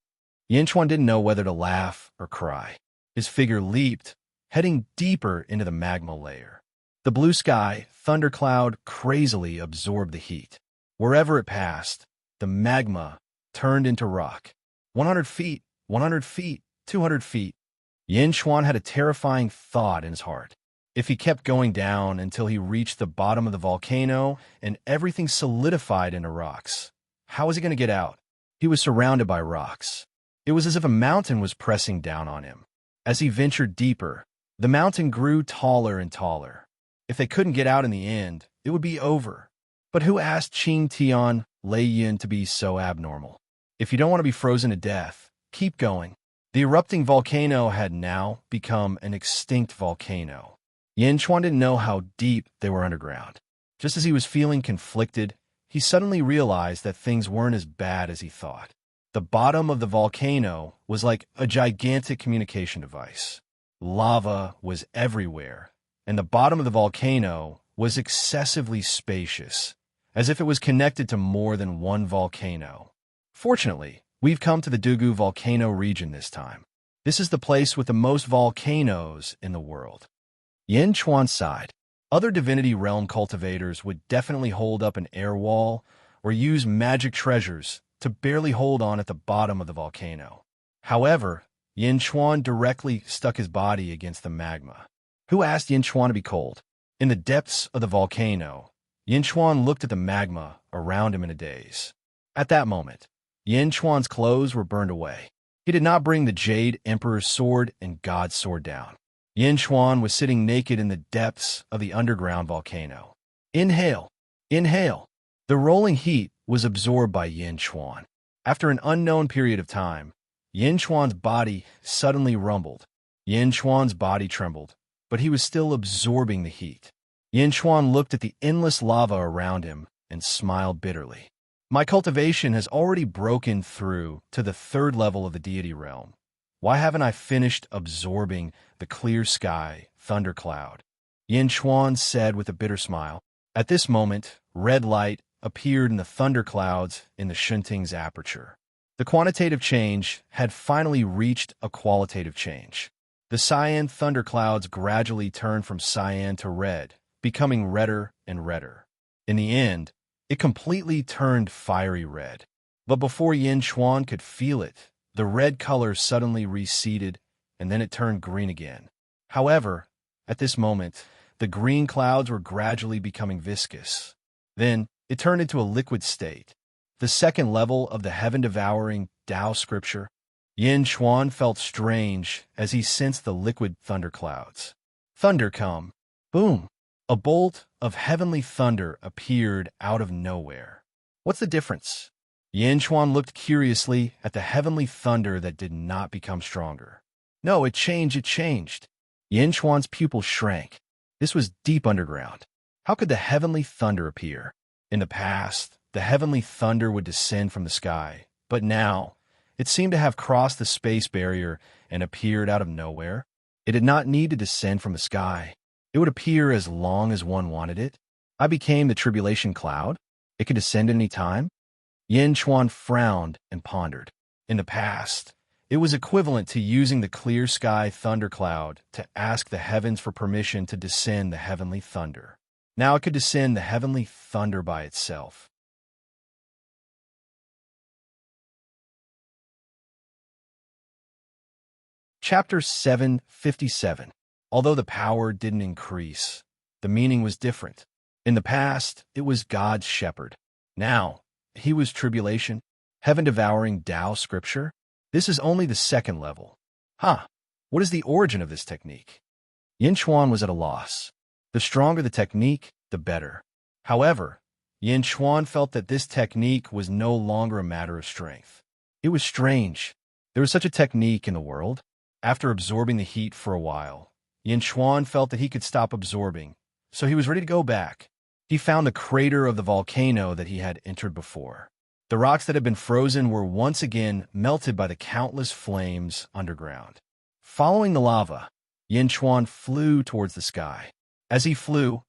Yin Chuan didn't know whether to laugh or cry. His figure leaped, heading deeper into the magma layer. The blue sky, thundercloud crazily absorbed the heat. Wherever it passed, the magma turned into rock. 100 feet, 100 feet, 200 feet. Yin Chuan had a terrifying thought in his heart. If he kept going down until he reached the bottom of the volcano and everything solidified into rocks, how was he going to get out? He was surrounded by rocks. It was as if a mountain was pressing down on him. As he ventured deeper, the mountain grew taller and taller. If they couldn't get out in the end, it would be over. But who asked Qing Tian Lei Yin to be so abnormal? If you don't want to be frozen to death, keep going. The erupting volcano had now become an extinct volcano. Yin Chuan didn't know how deep they were underground. Just as he was feeling conflicted, he suddenly realized that things weren't as bad as he thought. The bottom of the volcano was like a gigantic communication device. Lava was everywhere, and the bottom of the volcano was excessively spacious, as if it was connected to more than one volcano. Fortunately, we've come to the Dugu volcano region this time. This is the place with the most volcanoes in the world. Yin Chuan sighed. Other Divinity Realm cultivators would definitely hold up an air wall or use magic treasures to barely hold on at the bottom of the volcano. However, Yin Chuan directly stuck his body against the magma. Who asked Yin Chuan to be cold? In the depths of the volcano, Yin Chuan looked at the magma around him in a daze. At that moment, Yin Chuan's clothes were burned away. He did not bring the Jade Emperor's sword and God's sword down. Yin Chuan was sitting naked in the depths of the underground volcano. Inhale, inhale. The rolling heat was absorbed by Yin Chuan. After an unknown period of time, Yin Chuan's body suddenly rumbled. Yin Chuan's body trembled, but he was still absorbing the heat. Yin Chuan looked at the endless lava around him and smiled bitterly. My cultivation has already broken through to the third level of the deity realm. Why haven't I finished absorbing the clear sky, thundercloud? Yin Chuan said with a bitter smile. At this moment, red light appeared in the thunderclouds in the Shunting's aperture. The quantitative change had finally reached a qualitative change. The cyan thunderclouds gradually turned from cyan to red, becoming redder and redder. In the end, it completely turned fiery red. But before Yin Chuan could feel it, the red color suddenly receded, and then it turned green again. However, at this moment, the green clouds were gradually becoming viscous. Then, it turned into a liquid state. The second level of the heaven-devouring Tao scripture. Yin Chuan felt strange as he sensed the liquid thunderclouds. Thunder come. Boom! A bolt of heavenly thunder appeared out of nowhere. What's the difference? Yin Chuan looked curiously at the heavenly thunder that did not become stronger. No, it changed. Yin Chuan's pupils shrank. This was deep underground. How could the heavenly thunder appear? In the past, the heavenly thunder would descend from the sky, but now, it seemed to have crossed the space barrier and appeared out of nowhere. It did not need to descend from the sky. It would appear as long as one wanted it. I became the tribulation cloud. It could descend at any time. Yin Chuan frowned and pondered. In the past, it was equivalent to using the clear sky thundercloud to ask the heavens for permission to descend the heavenly thunder. Now it could descend the heavenly thunder by itself. Chapter 757. Although the power didn't increase, the meaning was different. In the past, it was God's shepherd. Now, he was tribulation, heaven-devouring Tao scripture. This is only the second level. What is the origin of this technique? Yin Chuan was at a loss. The stronger the technique, the better. However, Yin Chuan felt that this technique was no longer a matter of strength. It was strange. There was such a technique in the world. After absorbing the heat for a while, Yin Chuan felt that he could stop absorbing, so he was ready to go back. He found the crater of the volcano that he had entered before. The rocks that had been frozen were once again melted by the countless flames underground. Following the lava, Yin Chuan flew towards the sky. As he flew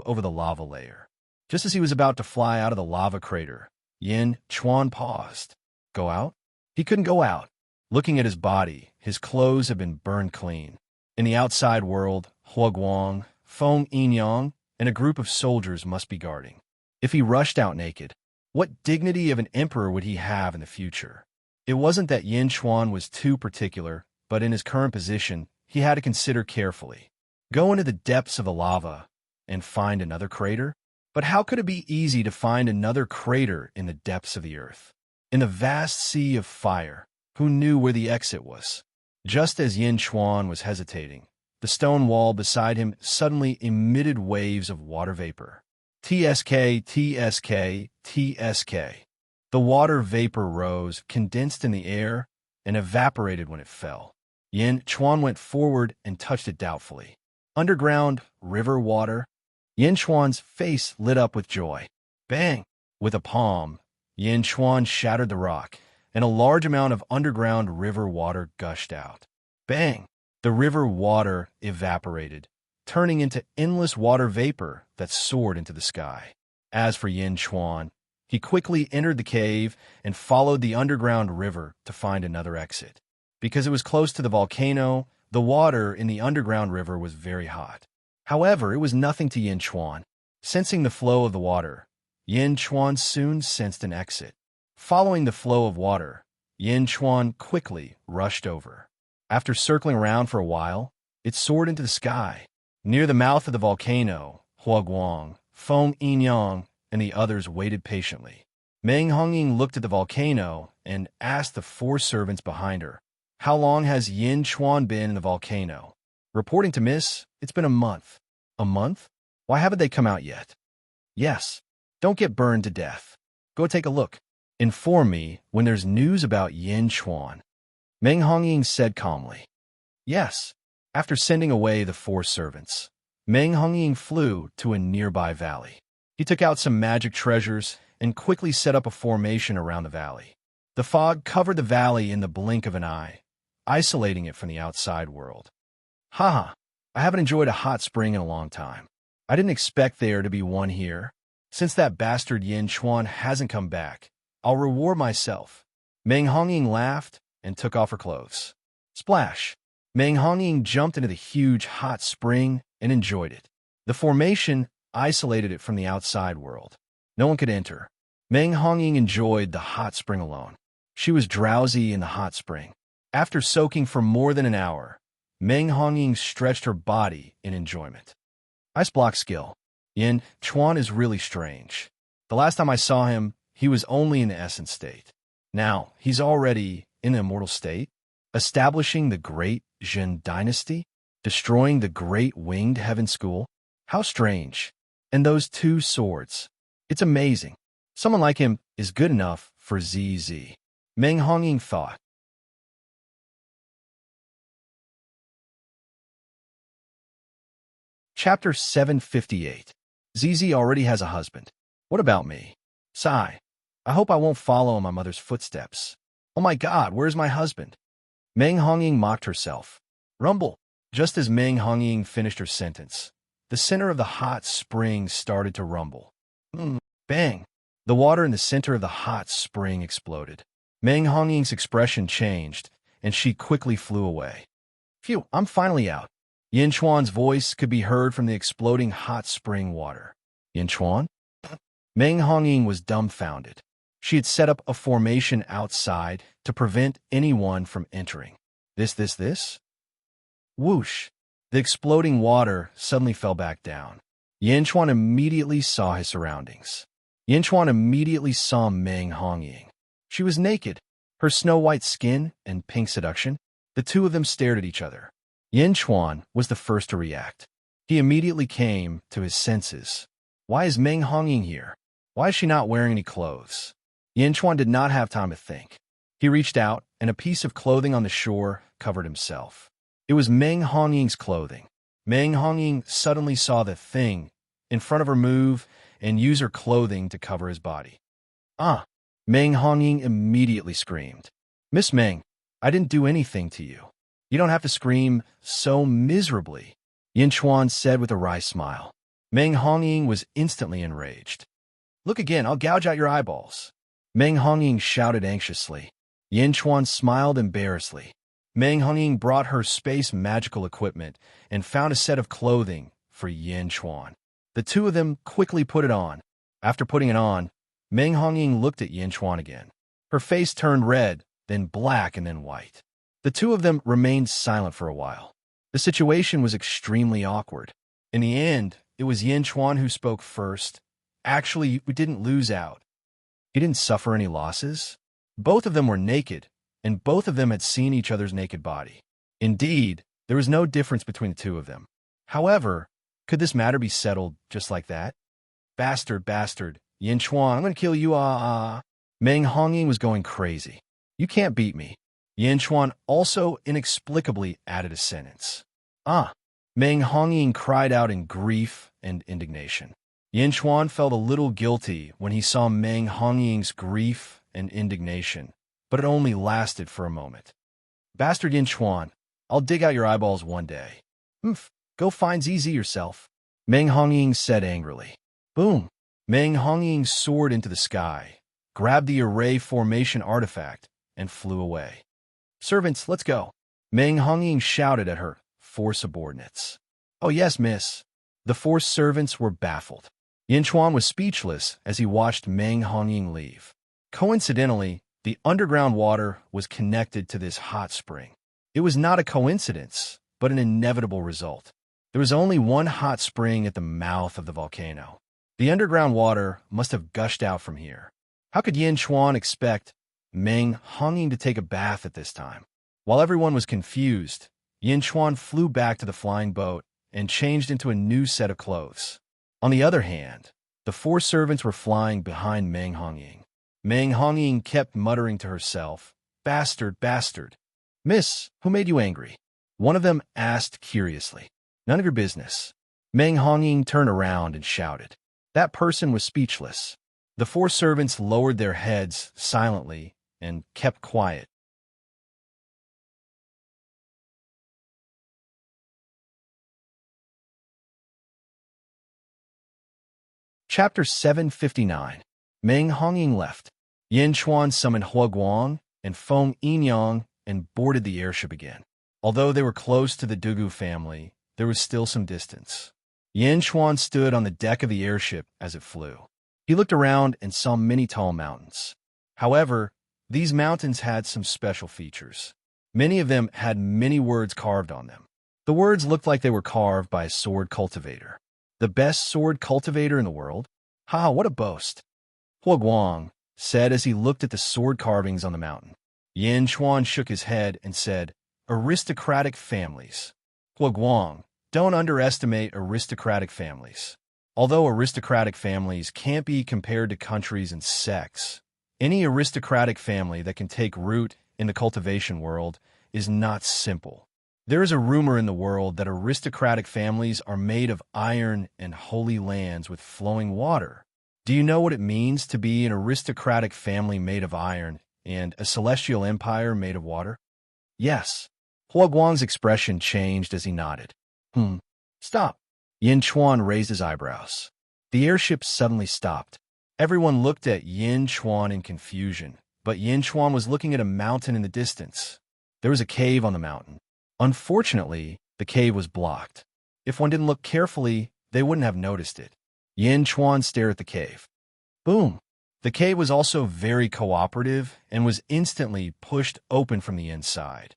over the lava layer. Just as he was about to fly out of the lava crater, Yin Chuan paused. Go out? He couldn't go out. Looking at his body, his clothes had been burned clean. In the outside world, Huaguang, Feng Yinyang, and a group of soldiers must be guarding. If he rushed out naked, what dignity of an emperor would he have in the future? It wasn't that Yin Chuan was too particular, but in his current position, he had to consider carefully. Go into the depths of the lava and find another crater? But how could it be easy to find another crater in the depths of the earth? In the vast sea of fire, who knew where the exit was? Just as Yin Chuan was hesitating, the stone wall beside him suddenly emitted waves of water vapor. TSK, TSK, TSK. The water vapor rose, condensed in the air, and evaporated when it fell. Yin Chuan went forward and touched it doubtfully. Underground, river water. Yin Chuan's face lit up with joy. Bang! With a palm, Yin Chuan shattered the rock, and a large amount of underground river water gushed out. Bang! The river water evaporated, turning into endless water vapor that soared into the sky. As for Yin Chuan, he quickly entered the cave and followed the underground river to find another exit. Because it was close to the volcano, the water in the underground river was very hot. However, it was nothing to Yin Chuan. Sensing the flow of the water, Yin Chuan soon sensed an exit. Following the flow of water, Yin Chuan quickly rushed over. After circling around for a while, it soared into the sky. Near the mouth of the volcano, Huaguang, Feng Yinyang, and the others waited patiently. Meng Hongying looked at the volcano and asked the 4 servants behind her, "How long has Yin Chuan been in the volcano?" Reporting to Miss, "It's been a month." "A month? Why haven't they come out yet?" "Yes. Don't get burned to death. Go take a look. Inform me when there's news about Yin Chuan." Meng Hongying said calmly. Yes. After sending away the 4 servants, Meng Hongying flew to a nearby valley. He took out some magic treasures and quickly set up a formation around the valley. The fog covered the valley in the blink of an eye, isolating it from the outside world. I haven't enjoyed a hot spring in a long time. I didn't expect there to be one here. Since that bastard Yin Chuan hasn't come back, I'll reward myself. Meng Hongying laughed and took off her clothes. Splash! Meng Hongying jumped into the huge hot spring and enjoyed it. The formation isolated it from the outside world. No one could enter. Meng Hongying enjoyed the hot spring alone. She was drowsy in the hot spring. After soaking for more than an hour, Meng Hongying stretched her body in enjoyment. Ice block skill. Yin Chuan is really strange. The last time I saw him, he was only in the essence state. Now, he's already in the immortal state, establishing the great Zhen dynasty, destroying the great winged heaven school. How strange. And those 2 swords. It's amazing. Someone like him is good enough for ZZ. Meng Hongying thought. Chapter 758. ZZ already has a husband. What about me? Sigh. I hope I won't follow in my mother's footsteps. Oh my God, where's my husband? Meng Hongying mocked herself. Rumble. Just as Meng Hongying finished her sentence, the center of the hot spring started to rumble. Bang! The water in the center of the hot spring exploded. Meng Hongying's expression changed, and she quickly flew away. Phew, I'm finally out. Yin Chuan's voice could be heard from the exploding hot spring water. Yin Chuan? Meng Hongying was dumbfounded. She had set up a formation outside to prevent anyone from entering. This? Whoosh! The exploding water suddenly fell back down. Yin Chuan immediately saw his surroundings. Yin Chuan immediately saw Meng Hongying. She was naked, her snow-white skin and pink seduction. The two of them stared at each other. Yin Chuan was the first to react. He immediately came to his senses. Why is Meng Hongying here? Why is she not wearing any clothes? Yin Chuan did not have time to think. He reached out, and a piece of clothing on the shore covered himself. It was Meng Hongying's clothing. Meng Hongying suddenly saw the thing in front of her move and use her clothing to cover his body. Meng Hongying immediately screamed. Miss Meng, I didn't do anything to you. You don't have to scream so miserably, Yin Chuan said with a wry smile. Meng Hongying was instantly enraged. Look again, I'll gouge out your eyeballs. Meng Hongying shouted anxiously. Yin Chuan smiled embarrassedly. Meng Hongying brought her space magical equipment and found a set of clothing for Yin Chuan. The two of them quickly put it on. After putting it on, Meng Hongying looked at Yin Chuan again. Her face turned red, then black, and then white. The two of them remained silent for a while. The situation was extremely awkward. In the end, it was Yin Chuan who spoke first. Actually, we didn't lose out. He didn't suffer any losses. Both of them were naked, and both of them had seen each other's naked body. Indeed, there was no difference between the two of them. However, could this matter be settled just like that? Bastard, Yin Chuan, I'm going to kill you, Meng Hongying was going crazy. You can't beat me. Yin Chuan also inexplicably added a sentence. Meng Hongying cried out in grief and indignation. Yin Chuan felt a little guilty when he saw Meng Hongying's grief and indignation, but it only lasted for a moment. Bastard Yin Chuan, I'll dig out your eyeballs one day. Go find ZZ yourself, Meng Hongying said angrily. Boom! Meng Hongying soared into the sky, grabbed the array formation artifact, and flew away. Servants, let's go. Meng Hongying shouted at her 4 subordinates. Oh yes, miss. The 4 servants were baffled. Yin Chuan was speechless as he watched Meng Hongying leave. Coincidentally, the underground water was connected to this hot spring. It was not a coincidence, but an inevitable result. There was only one hot spring at the mouth of the volcano. The underground water must have gushed out from here. How could Yin Chuan expect Meng Hongying to take a bath at this time? While everyone was confused, Yin Chuan flew back to the flying boat and changed into a new set of clothes. On the other hand, the 4 servants were flying behind Meng Hongying. Meng Hongying kept muttering to herself, Bastard. Miss, who made you angry? One of them asked curiously. None of your business. Meng Hongying turned around and shouted. That person was speechless. The 4 servants lowered their heads silently and kept quiet. Chapter 759. Meng Hongying left. Yin Chuan summoned Hua Guang and Feng Yinyang and boarded the airship again. Although they were close to the Dugu family, there was still some distance. Yin Chuan stood on the deck of the airship as it flew. He looked around and saw many tall mountains. However, these mountains had some special features. Many of them had many words carved on them. The words looked like they were carved by a sword cultivator. The best sword cultivator in the world? Ha, what a boast. Hua Guang said as he looked at the sword carvings on the mountain. Yin Chuan shook his head and said, Aristocratic families. Hua Guang, don't underestimate aristocratic families. Although aristocratic families can't be compared to countries and sects, any aristocratic family that can take root in the cultivation world is not simple. There is a rumor in the world that aristocratic families are made of iron and holy lands with flowing water. Do you know what it means to be an aristocratic family made of iron and a celestial empire made of water? Yes. Hua Guang's expression changed as he nodded. Stop. Yin Chuan raised his eyebrows. The airship suddenly stopped. Everyone looked at Yin Chuan in confusion, but Yin Chuan was looking at a mountain in the distance. There was a cave on the mountain. Unfortunately, the cave was blocked. If one didn't look carefully, they wouldn't have noticed it. Yin Chuan stared at the cave. Boom! The cave was also very cooperative and was instantly pushed open from the inside.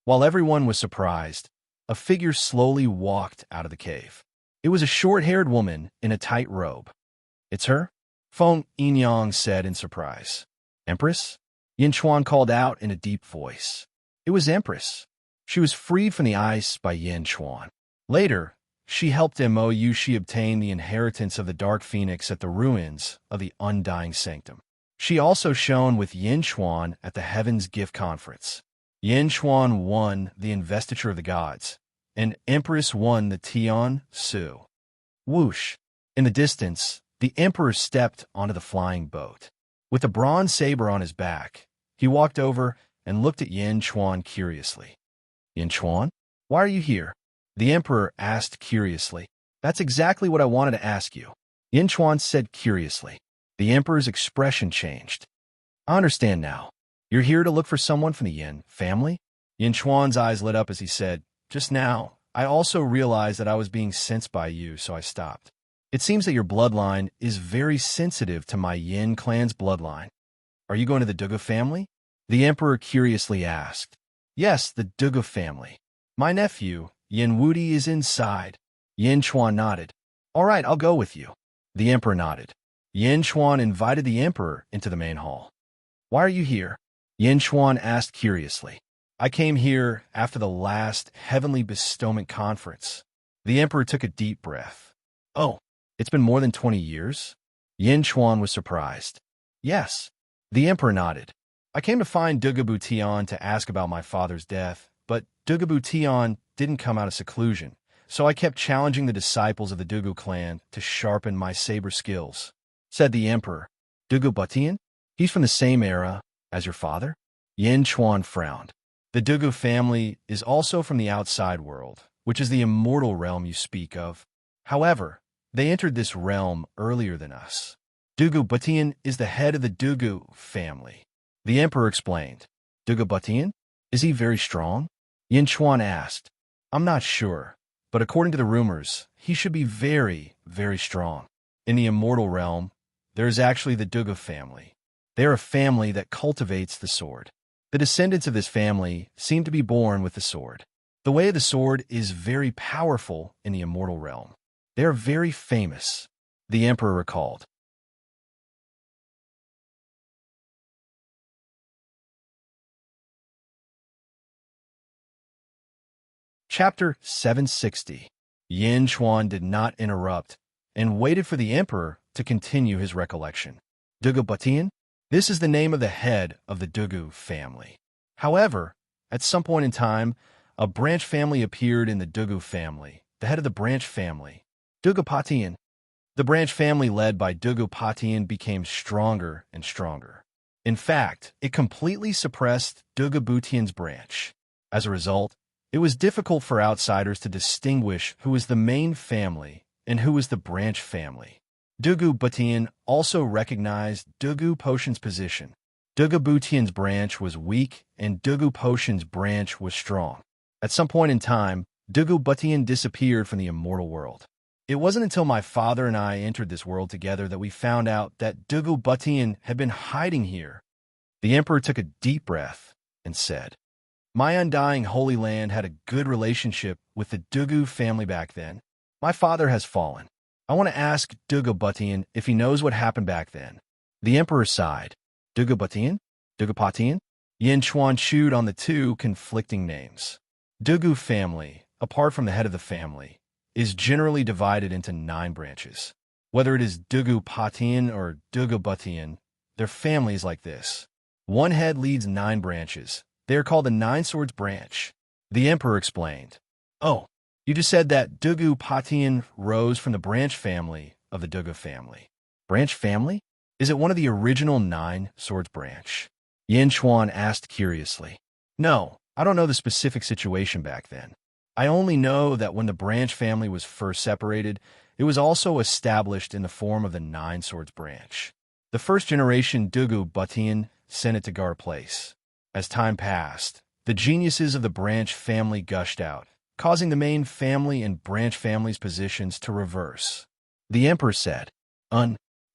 While everyone was surprised, a figure slowly walked out of the cave. It was a short-haired woman in a tight robe. It's her? Feng Yinyang said in surprise. Empress? Yin Chuan called out in a deep voice. It was Empress. She was freed from the ice by Yin Chuan. Later, she helped Mo Yushi obtain the inheritance of the Dark Phoenix at the ruins of the Undying Sanctum. She also shone with Yin Chuan at the Heaven's Gift Conference. Yin Chuan won the Investiture of the Gods, and Empress won the Tian Su. Whoosh! In the distance, the Emperor stepped onto the flying boat. With a bronze saber on his back, he walked over and looked at Yin Chuan curiously. Yin Chuan? Why are you here? The Emperor asked curiously. That's exactly what I wanted to ask you. Yin Chuan said curiously. The Emperor's expression changed. I understand now. You're here to look for someone from the Yin family? Yin Chuan's eyes lit up as he said, Just now, I also realized that I was being sensed by you, so I stopped. It seems that your bloodline is very sensitive to my Yin clan's bloodline. Are you going to the Dugu family? The Emperor curiously asked. Yes, the Dugu family. My nephew, Yin Wudi, is inside. Yin Chuan nodded. All right, I'll go with you. The Emperor nodded. Yin Chuan invited the Emperor into the main hall. Why are you here? Yin Chuan asked curiously. I came here after the last Heavenly Bestowment Conference. The Emperor took a deep breath. Oh, it's been more than 20 years? Yin Chuan was surprised. Yes. The Emperor nodded. I came to find Dugabu Tian to ask about my father's death, but Dugabu Tian didn't come out of seclusion, so I kept challenging the disciples of the Dugu clan to sharpen my saber skills. Said the Emperor. Dugu Butian? He's from the same era as your father? Yin Chuan frowned. The Dugu family is also from the outside world, which is the immortal realm you speak of. However, they entered this realm earlier than us. Dugu Butian is the head of the Dugu family. The Emperor explained. Dugu Butian? Is he very strong? Yin Chuan asked. I'm not sure, but according to the rumors, he should be very, very strong. In the immortal realm, there is actually the Dugu family. They are a family that cultivates the sword. The descendants of this family seem to be born with the sword. The way of the sword is very powerful in the immortal realm. They are very famous, the Emperor recalled. Chapter 760. Yin Chuan did not interrupt and waited for the Emperor to continue his recollection. Dugu Butian? This is the name of the head of the Dugu family. However, at some point in time, a branch family appeared in the Dugu family, the head of the branch family, Dugu Patian. The branch family led by Dugu Patian became stronger and stronger. In fact, it completely suppressed Dugu Butian's branch. As a result, it was difficult for outsiders to distinguish who was the main family and who was the branch family. Dugu Butian also recognized Dugu Potion's position. Dugu Butian's branch was weak and Dugu Potion's branch was strong. At some point in time, Dugu Butian disappeared from the immortal world. It wasn't until my father and I entered this world together that we found out that Dugu Butian had been hiding here. The Emperor took a deep breath and said, My undying Holy Land had a good relationship with the Dugu family back then. My father has fallen. I want to ask Dugu Butian if he knows what happened back then. The Emperor sighed. Dugu Butian? Dugu Patian? Yin Chuan chewed on the two conflicting names. Dugu family, apart from the head of the family, is generally divided into 9 branches. Whether it is Dugu Patian or Dugu Butian, their family is like this. One head leads 9 branches. They are called the 9 Swords branch. The Emperor explained. Oh, you just said that Dugu Patian rose from the branch family of the Dugu family. Branch family? Is it one of the original 9 Swords branch? Yin Chuan asked curiously. No, I don't know the specific situation back then. I only know that when the branch family was first separated, it was also established in the form of the Nine Swords branch. The first generation Dugu Butian sent it to Gar Place. As time passed, the geniuses of the branch family gushed out, causing the main family and branch family's positions to reverse. The emperor said,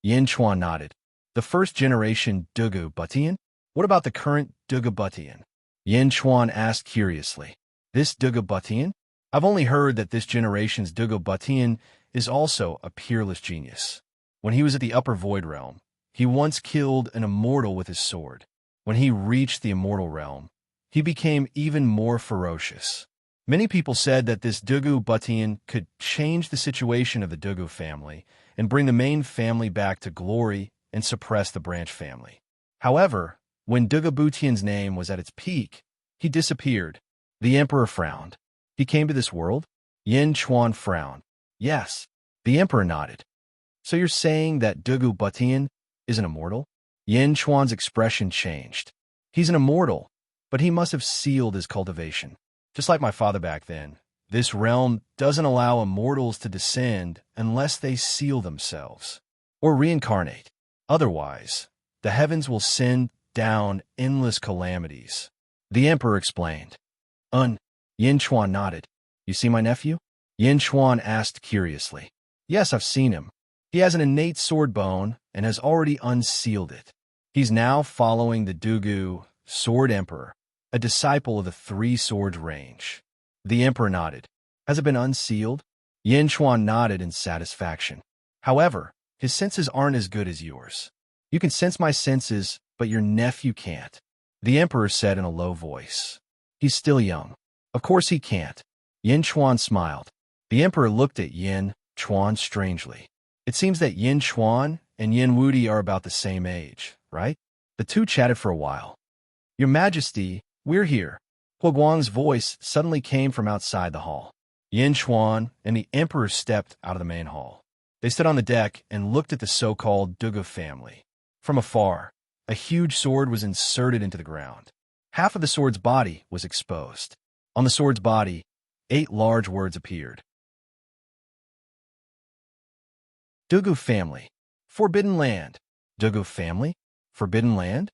Yin Chuan nodded. The first generation Dugu Butian? What about the current Dugu Butian? Yin Chuan asked curiously. This Dugu Butian? I've only heard that this generation's Dugu Butian is also a peerless genius. When he was at the upper void realm, he once killed an immortal with his sword. When he reached the immortal realm, he became even more ferocious. Many people said that this Dugu Butian could change the situation of the Dugu family and bring the main family back to glory and suppress the branch family. However, when Dugu Butian's name was at its peak, he disappeared. The emperor frowned. He came to this world? Yin Chuan frowned. Yes. The emperor nodded. So you're saying that Dugu Butian is an immortal? Yin Chuan's expression changed. He's an immortal, but he must have sealed his cultivation. Just like my father back then, this realm doesn't allow immortals to descend unless they seal themselves or reincarnate. Otherwise, the heavens will send down endless calamities. The emperor explained. Yin Chuan nodded. You see my nephew? Yin Chuan asked curiously. Yes, I've seen him. He has an innate sword bone and has already unsealed it. He's now following the Dugu Sword Emperor, a disciple of the Three Swords range. The emperor nodded. Has it been unsealed? Yin Chuan nodded in satisfaction. However, his senses aren't as good as yours. You can sense my senses, but your nephew can't. The emperor said in a low voice. He's still young. Of course he can't. Yin Chuan smiled. The emperor looked at Yin Chuan strangely. It seems that Yin Chuan and Yin Wudi are about the same age, right? The two chatted for a while. Your Majesty, we're here. Hua Guang's voice suddenly came from outside the hall. Yin Chuan and the emperor stepped out of the main hall. They stood on the deck and looked at the so-called Dugu family. From afar, a huge sword was inserted into the ground. Half of the sword's body was exposed. On the sword's body, 8 large words appeared. Dugu family. Forbidden land. Dugu family? Forbidden land?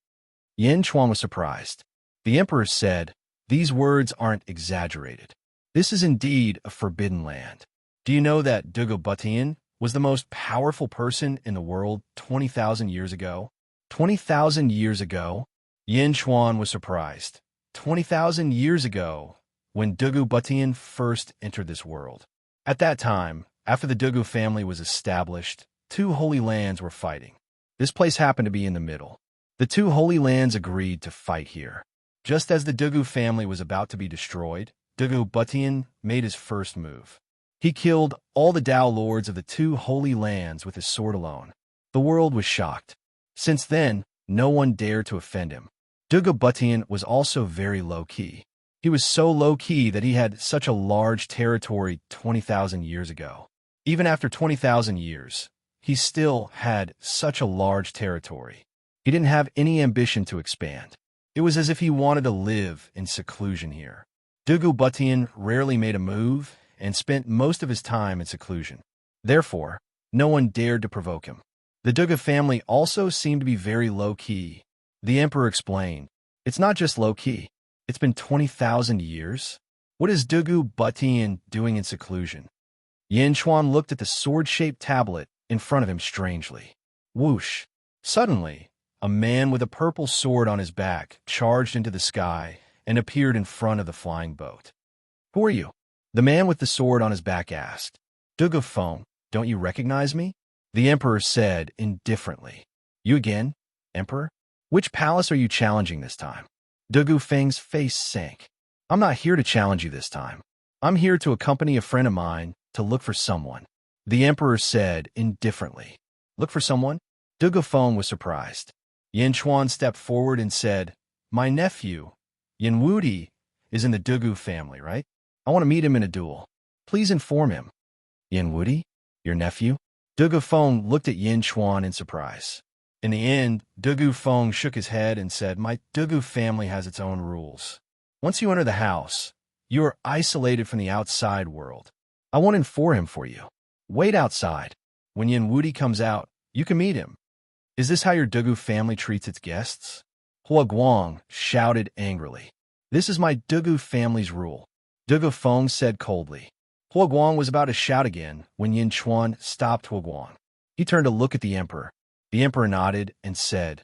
Yin Chuan was surprised. The emperor said, these words aren't exaggerated. This is indeed a forbidden land. Do you know that Dugu Butian was the most powerful person in the world 20,000 years ago? 20,000 years ago? Yin Chuan was surprised. 20,000 years ago, when Dugu Butian first entered this world. At that time, after the Dugu family was established, 2 holy lands were fighting. This place happened to be in the middle. The 2 holy lands agreed to fight here. Just as the Dugu family was about to be destroyed, Dugu Butian made his first move. He killed all the Tao lords of the 2 holy lands with his sword alone. The world was shocked. Since then, no one dared to offend him. Dugu Butian was also very low-key. He was so low-key that he had such a large territory 20,000 years ago. Even after 20,000 years, he still had such a large territory. He didn't have any ambition to expand. It was as if he wanted to live in seclusion here. Dugu Butian rarely made a move and spent most of his time in seclusion. Therefore, no one dared to provoke him. The Dugu family also seemed to be very low-key. The emperor explained, it's not just low-key. It's been 20,000 years. What is Dugu Butian doing in seclusion? Yin Chuan looked at the sword-shaped tablet in front of him strangely. Whoosh! Suddenly, a man with a purple sword on his back charged into the sky and appeared in front of the flying boat. Who are you? The man with the sword on his back asked. Dugu Feng, don't you recognize me? The emperor said indifferently. You again, emperor? Which palace are you challenging this time? Dugu Feng's face sank. I'm not here to challenge you this time. I'm here to accompany a friend of mine to look for someone. The emperor said indifferently. Look for someone? Dugu Feng was surprised. Yin Chuan stepped forward and said, my nephew, Yin Wudi, is in the Dugu family, right? I want to meet him in a duel. Please inform him. Yin Wudi? Your nephew? Dugu Feng looked at Yin Chuan in surprise. In the end, Dugu Feng shook his head and said, my Dugu family has its own rules. Once you enter the house, you are isolated from the outside world. I won't inform him for you. Wait outside. When Yin Wudi comes out, you can meet him. Is this how your Dugu family treats its guests? Hua Guang shouted angrily. This is my Dugu family's rule. Dugu Feng said coldly. Hua Guang was about to shout again when Yin Chuan stopped Hua Guang. He turned to look at the emperor. The emperor nodded and said,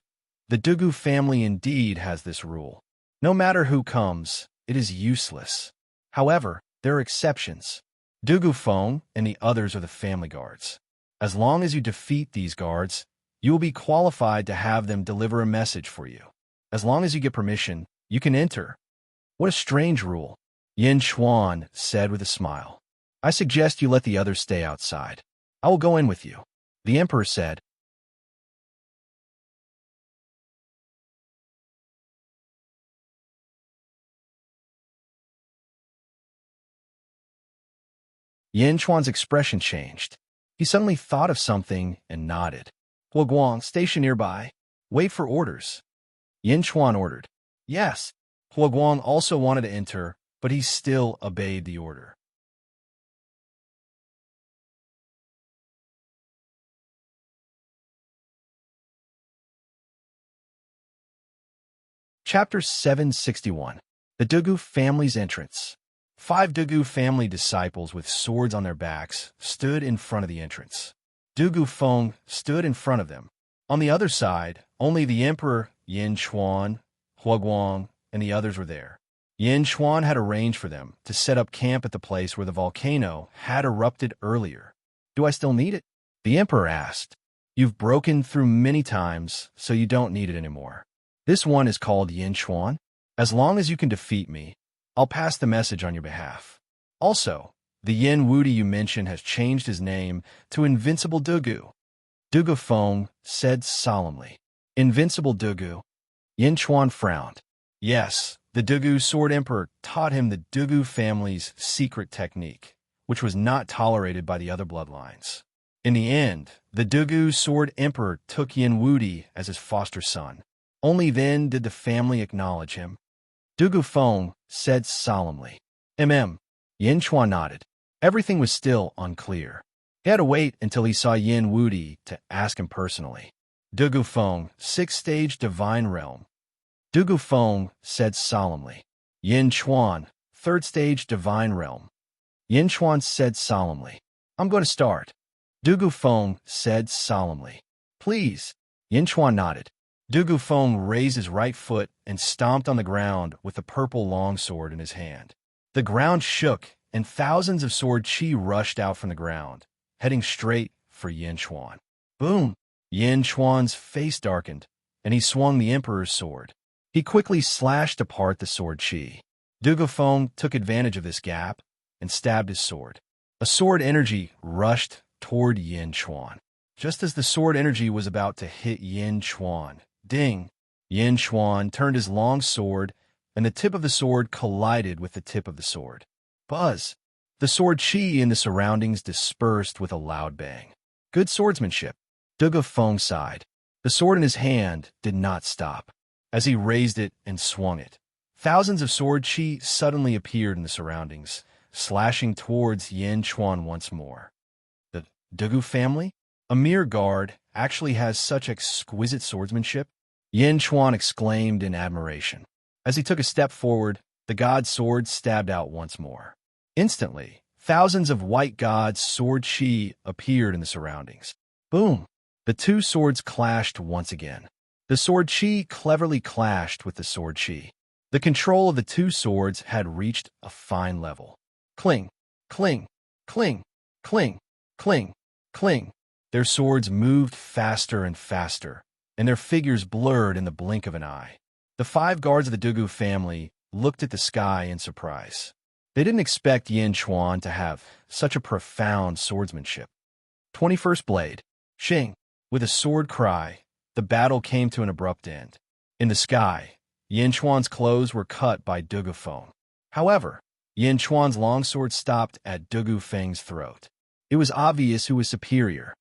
the Dugu family indeed has this rule. No matter who comes, it is useless. However, there are exceptions. Dugu Feng and the others are the family guards. As long as you defeat these guards, you will be qualified to have them deliver a message for you. As long as you get permission, you can enter. What a strange rule, Yin Chuan said with a smile. I suggest you let the others stay outside. I will go in with you. The emperor said. Yin Chuan's expression changed. He suddenly thought of something and nodded. Hua Guang, station nearby. Wait for orders. Yin Chuan ordered. Yes. Hua Guang also wanted to enter, but he still obeyed the order. Chapter 761. The Dugu Family's Entrance. 5 Dugu family disciples with swords on their backs stood in front of the entrance. Dugu Feng stood in front of them. On the other side, only the emperor, Yin Chuan, Hua Guang, and the others were there. Yin Chuan had arranged for them to set up camp at the place where the volcano had erupted earlier. Do I still need it? The emperor asked. You've broken through many times, so you don't need it anymore. This one is called Yin Chuan. As long as you can defeat me, I'll pass the message on your behalf. Also, the Yin Wudi you mentioned has changed his name to Invincible Dugu. Dugu Feng said solemnly. Invincible Dugu? Yin Chuan frowned. Yes, the Dugu Sword Emperor taught him the Dugu family's secret technique, which was not tolerated by the other bloodlines. In the end, the Dugu Sword Emperor took Yin Wudi as his foster son. Only then did the family acknowledge him. Dugu Feng said solemnly. Yin Chuan nodded. Everything was still unclear. He had to wait until he saw Yin Wudi to ask him personally. Dugu Feng, 6th stage Divine Realm. Dugu Feng said solemnly. Yin Chuan, 3rd stage Divine Realm. Yin Chuan said solemnly. I'm going to start. Dugu Feng said solemnly. Please. Yin Chuan nodded. Dugu Feng raised his right foot and stomped on the ground with the purple longsword in his hand. The ground shook, and thousands of sword chi rushed out from the ground, heading straight for Yin Chuan. Boom! Yin Chuan's face darkened, and he swung the emperor's sword. He quickly slashed apart the sword chi. Dugu Feng took advantage of this gap and stabbed his sword. A sword energy rushed toward Yin Chuan. Just as the sword energy was about to hit Yin Chuan, ding! Yin Chuan turned his long sword, and the tip of the sword collided with the tip of the sword. Buzz! The sword chi in the surroundings dispersed with a loud bang. Good swordsmanship. Dugu Feng sighed. The sword in his hand did not stop. As he raised it and swung it, thousands of sword chi suddenly appeared in the surroundings, slashing towards Yin Chuan once more. The Dugu family? A mere guard actually has such exquisite swordsmanship? Yin Chuan exclaimed in admiration. As he took a step forward, the god's sword stabbed out once more. Instantly, thousands of white god's sword chi appeared in the surroundings. Boom! The two swords clashed once again. The sword chi cleverly clashed with the sword chi. The control of the two swords had reached a fine level. Cling, cling, cling, cling, cling, cling. Their swords moved faster and faster, and their figures blurred in the blink of an eye. The 5 guards of the Dugu family looked at the sky in surprise. They didn't expect Yin Chuan to have such a profound swordsmanship. 21st Blade. Shing. With a sword cry, the battle came to an abrupt end. In the sky, Yin Chuan's clothes were cut by Dugu Feng. However, Yin Chuan's longsword stopped at Dugu Feng's throat. It was obvious who was superior.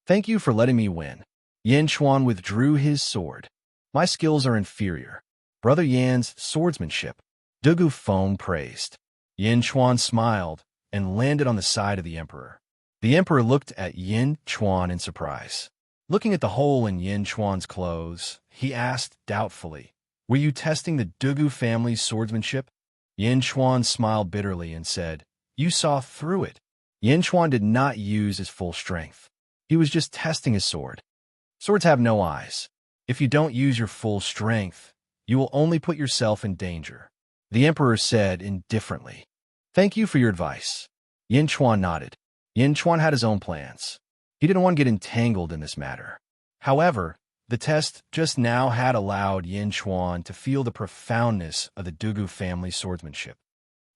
Thank you for letting me win. Yin Chuan withdrew his sword. My skills are inferior. Brother Yan's swordsmanship. Dugu Feng praised. Yin Chuan smiled and landed on the side of the emperor. The emperor looked at Yin Chuan in surprise. Looking at the hole in Yin Chuan's clothes, he asked doubtfully, "Were you testing the Dugu family's swordsmanship?" Yin Chuan smiled bitterly and said, "You saw through it." Yin Chuan did not use his full strength. He was just testing his sword. Swords have no eyes. If you don't use your full strength, you will only put yourself in danger. The emperor said indifferently, "Thank you for your advice." Yin Chuan nodded. Yin Chuan had his own plans. He didn't want to get entangled in this matter. However, the test just now had allowed Yin Chuan to feel the profoundness of the Dugu family's swordsmanship.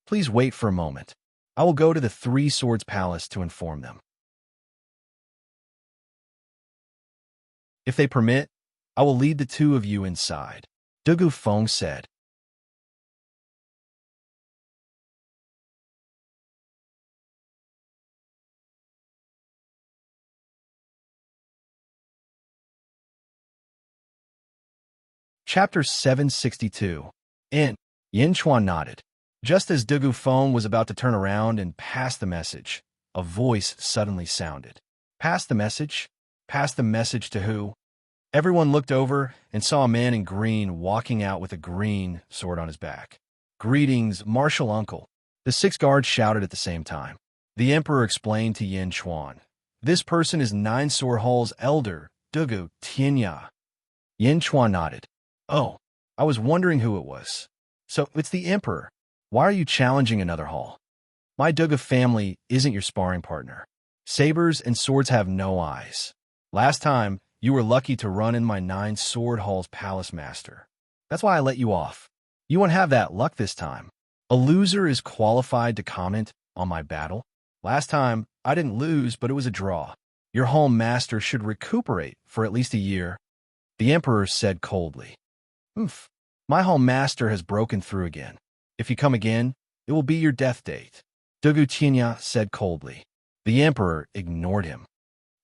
"Please wait for a moment. I will go to the Three Swords Palace to inform them. If they permit, I will lead the two of you inside," Dugu Feng said. Chapter 762. In. Yin Chuan nodded. Just as Dugu Feng was about to turn around and pass the message, a voice suddenly sounded. "Pass the message? Pass the message to who?" Everyone looked over and saw a man in green walking out with a green sword on his back. "Greetings, martial uncle," the 6 guards shouted at the same time. The emperor explained to Yin Chuan, "This person is 9 Sword Hall's elder, Dugu Tianya." Yin Chuan nodded. "Oh, I was wondering who it was. So it's the emperor. Why are you challenging another hall? My Dugu family isn't your sparring partner. Sabers and swords have no eyes. Last time, you were lucky to run in my 9 Sword Hall's palace master. That's why I let you off. You won't have that luck this time. A loser is qualified to comment on my battle. Last time, I didn't lose, but it was a draw. Your hall master should recuperate for at least a year," the emperor said coldly. "Oof. My hall master has broken through again. If you come again, it will be your death date," Dugu Tianya said coldly. The emperor ignored him.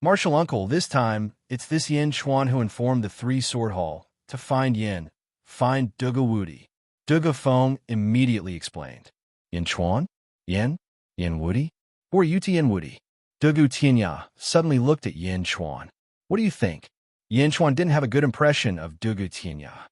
"Martial uncle, this time, it's this Yin Chuan who informed the 3 Sword Hall to find Yin. Find Dugu Wudi." Dugu Feng immediately explained. "Yin Chuan? Yin? Yin Wudi? Who are you to Yin Wudi?" Dugu Tianya suddenly looked at Yin Chuan. "What do you think?" Yin Chuan didn't have a good impression of Dugu Tianya.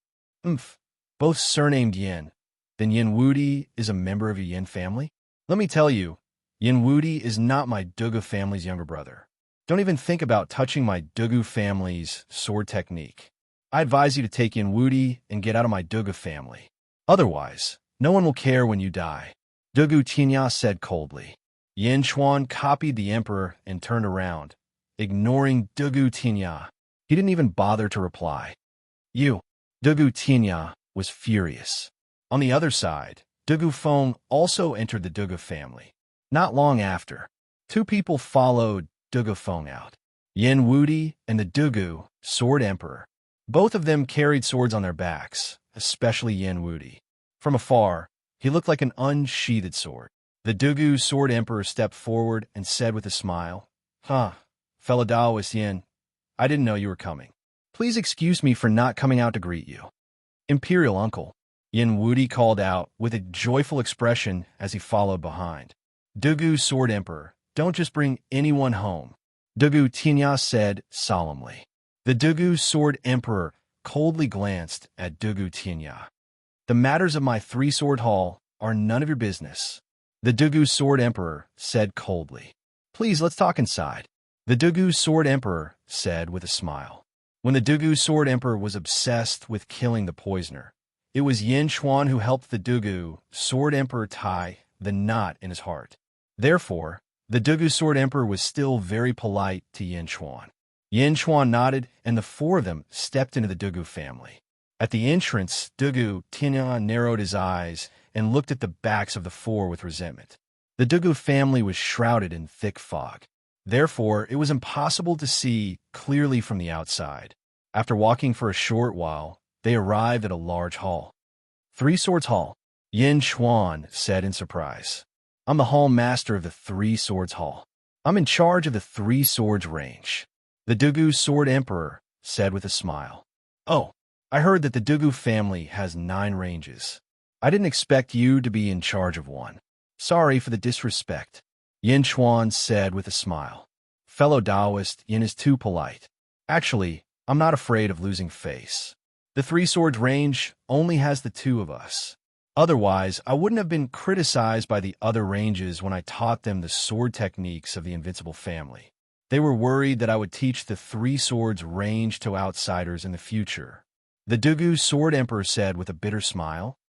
Both surnamed Yin. Then Yin Wudi is a member of a Yin family? Let me tell you, Yin Wudi is not my Dugu family's younger brother. Don't even think about touching my Dugu family's sword technique. I advise you to take Yin Wudi and get out of my Dugu family. Otherwise, no one will care when you die," Dugu Tianya said coldly. Yin Chuan copied the emperor and turned around, ignoring Dugu Tianya. He didn't even bother to reply. "You." Dugu Tianya was furious. On the other side, Dugu Feng also entered the Dugu family. Not long after, 2 people followed Dugu Feng out. Yin Wudi and the Dugu Sword Emperor. Both of them carried swords on their backs, especially Yin Wudi. From afar, he looked like an unsheathed sword. The Dugu Sword Emperor stepped forward and said with a smile, Fellow Daoist Yin, I didn't know you were coming. Please excuse me for not coming out to greet you." "Imperial uncle," Yin Wudi called out with a joyful expression as he followed behind. "Dugu Sword Emperor, don't just bring anyone home," Dugu Tianya said solemnly. The Dugu Sword Emperor coldly glanced at Dugu Tianya. "The matters of my 3 Sword Hall are none of your business," the Dugu Sword Emperor said coldly. "Please, let's talk inside," the Dugu Sword Emperor said with a smile. When the Dugu Sword Emperor was obsessed with killing the poisoner, it was Yin Chuan who helped the Dugu Sword Emperor tie the knot in his heart. Therefore, the Dugu Sword Emperor was still very polite to Yin Chuan. Yin Chuan nodded, and the 4 of them stepped into the Dugu family. At the entrance, Dugu Tianya narrowed his eyes and looked at the backs of the 4 with resentment. The Dugu family was shrouded in thick fog. Therefore, it was impossible to see clearly from the outside. After walking for a short while, they arrived at a large hall. 3 Swords Hall, Yin Chuan said in surprise. "I'm the hall master of the 3 Swords Hall. I'm in charge of the 3 Swords range," the Dugu Sword Emperor said with a smile. "Oh, I heard that the Dugu family has 9 ranges. I didn't expect you to be in charge of one. Sorry for the disrespect, Yin Chuan said with a smile. Fellow Taoist, Yin is too polite. Actually, I'm not afraid of losing face. The Three Swords range only has the two of us. Otherwise, I wouldn't have been criticized by the other ranges when I taught them the sword techniques of the Invincible family. They were worried that I would teach the Three Swords range to outsiders in the future. The Dugu Sword Emperor said with a bitter smile.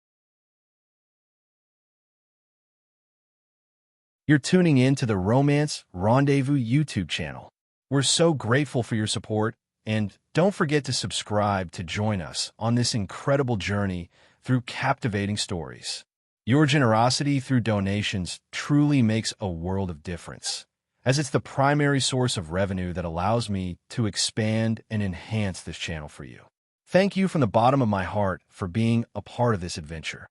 You're tuning in to the Romance Rendezvous YouTube channel. We're so grateful for your support, and don't forget to subscribe to join us on this incredible journey through captivating stories. Your generosity through donations truly makes a world of difference, as it's the primary source of revenue that allows me to expand and enhance this channel for you. Thank you from the bottom of my heart for being a part of this adventure.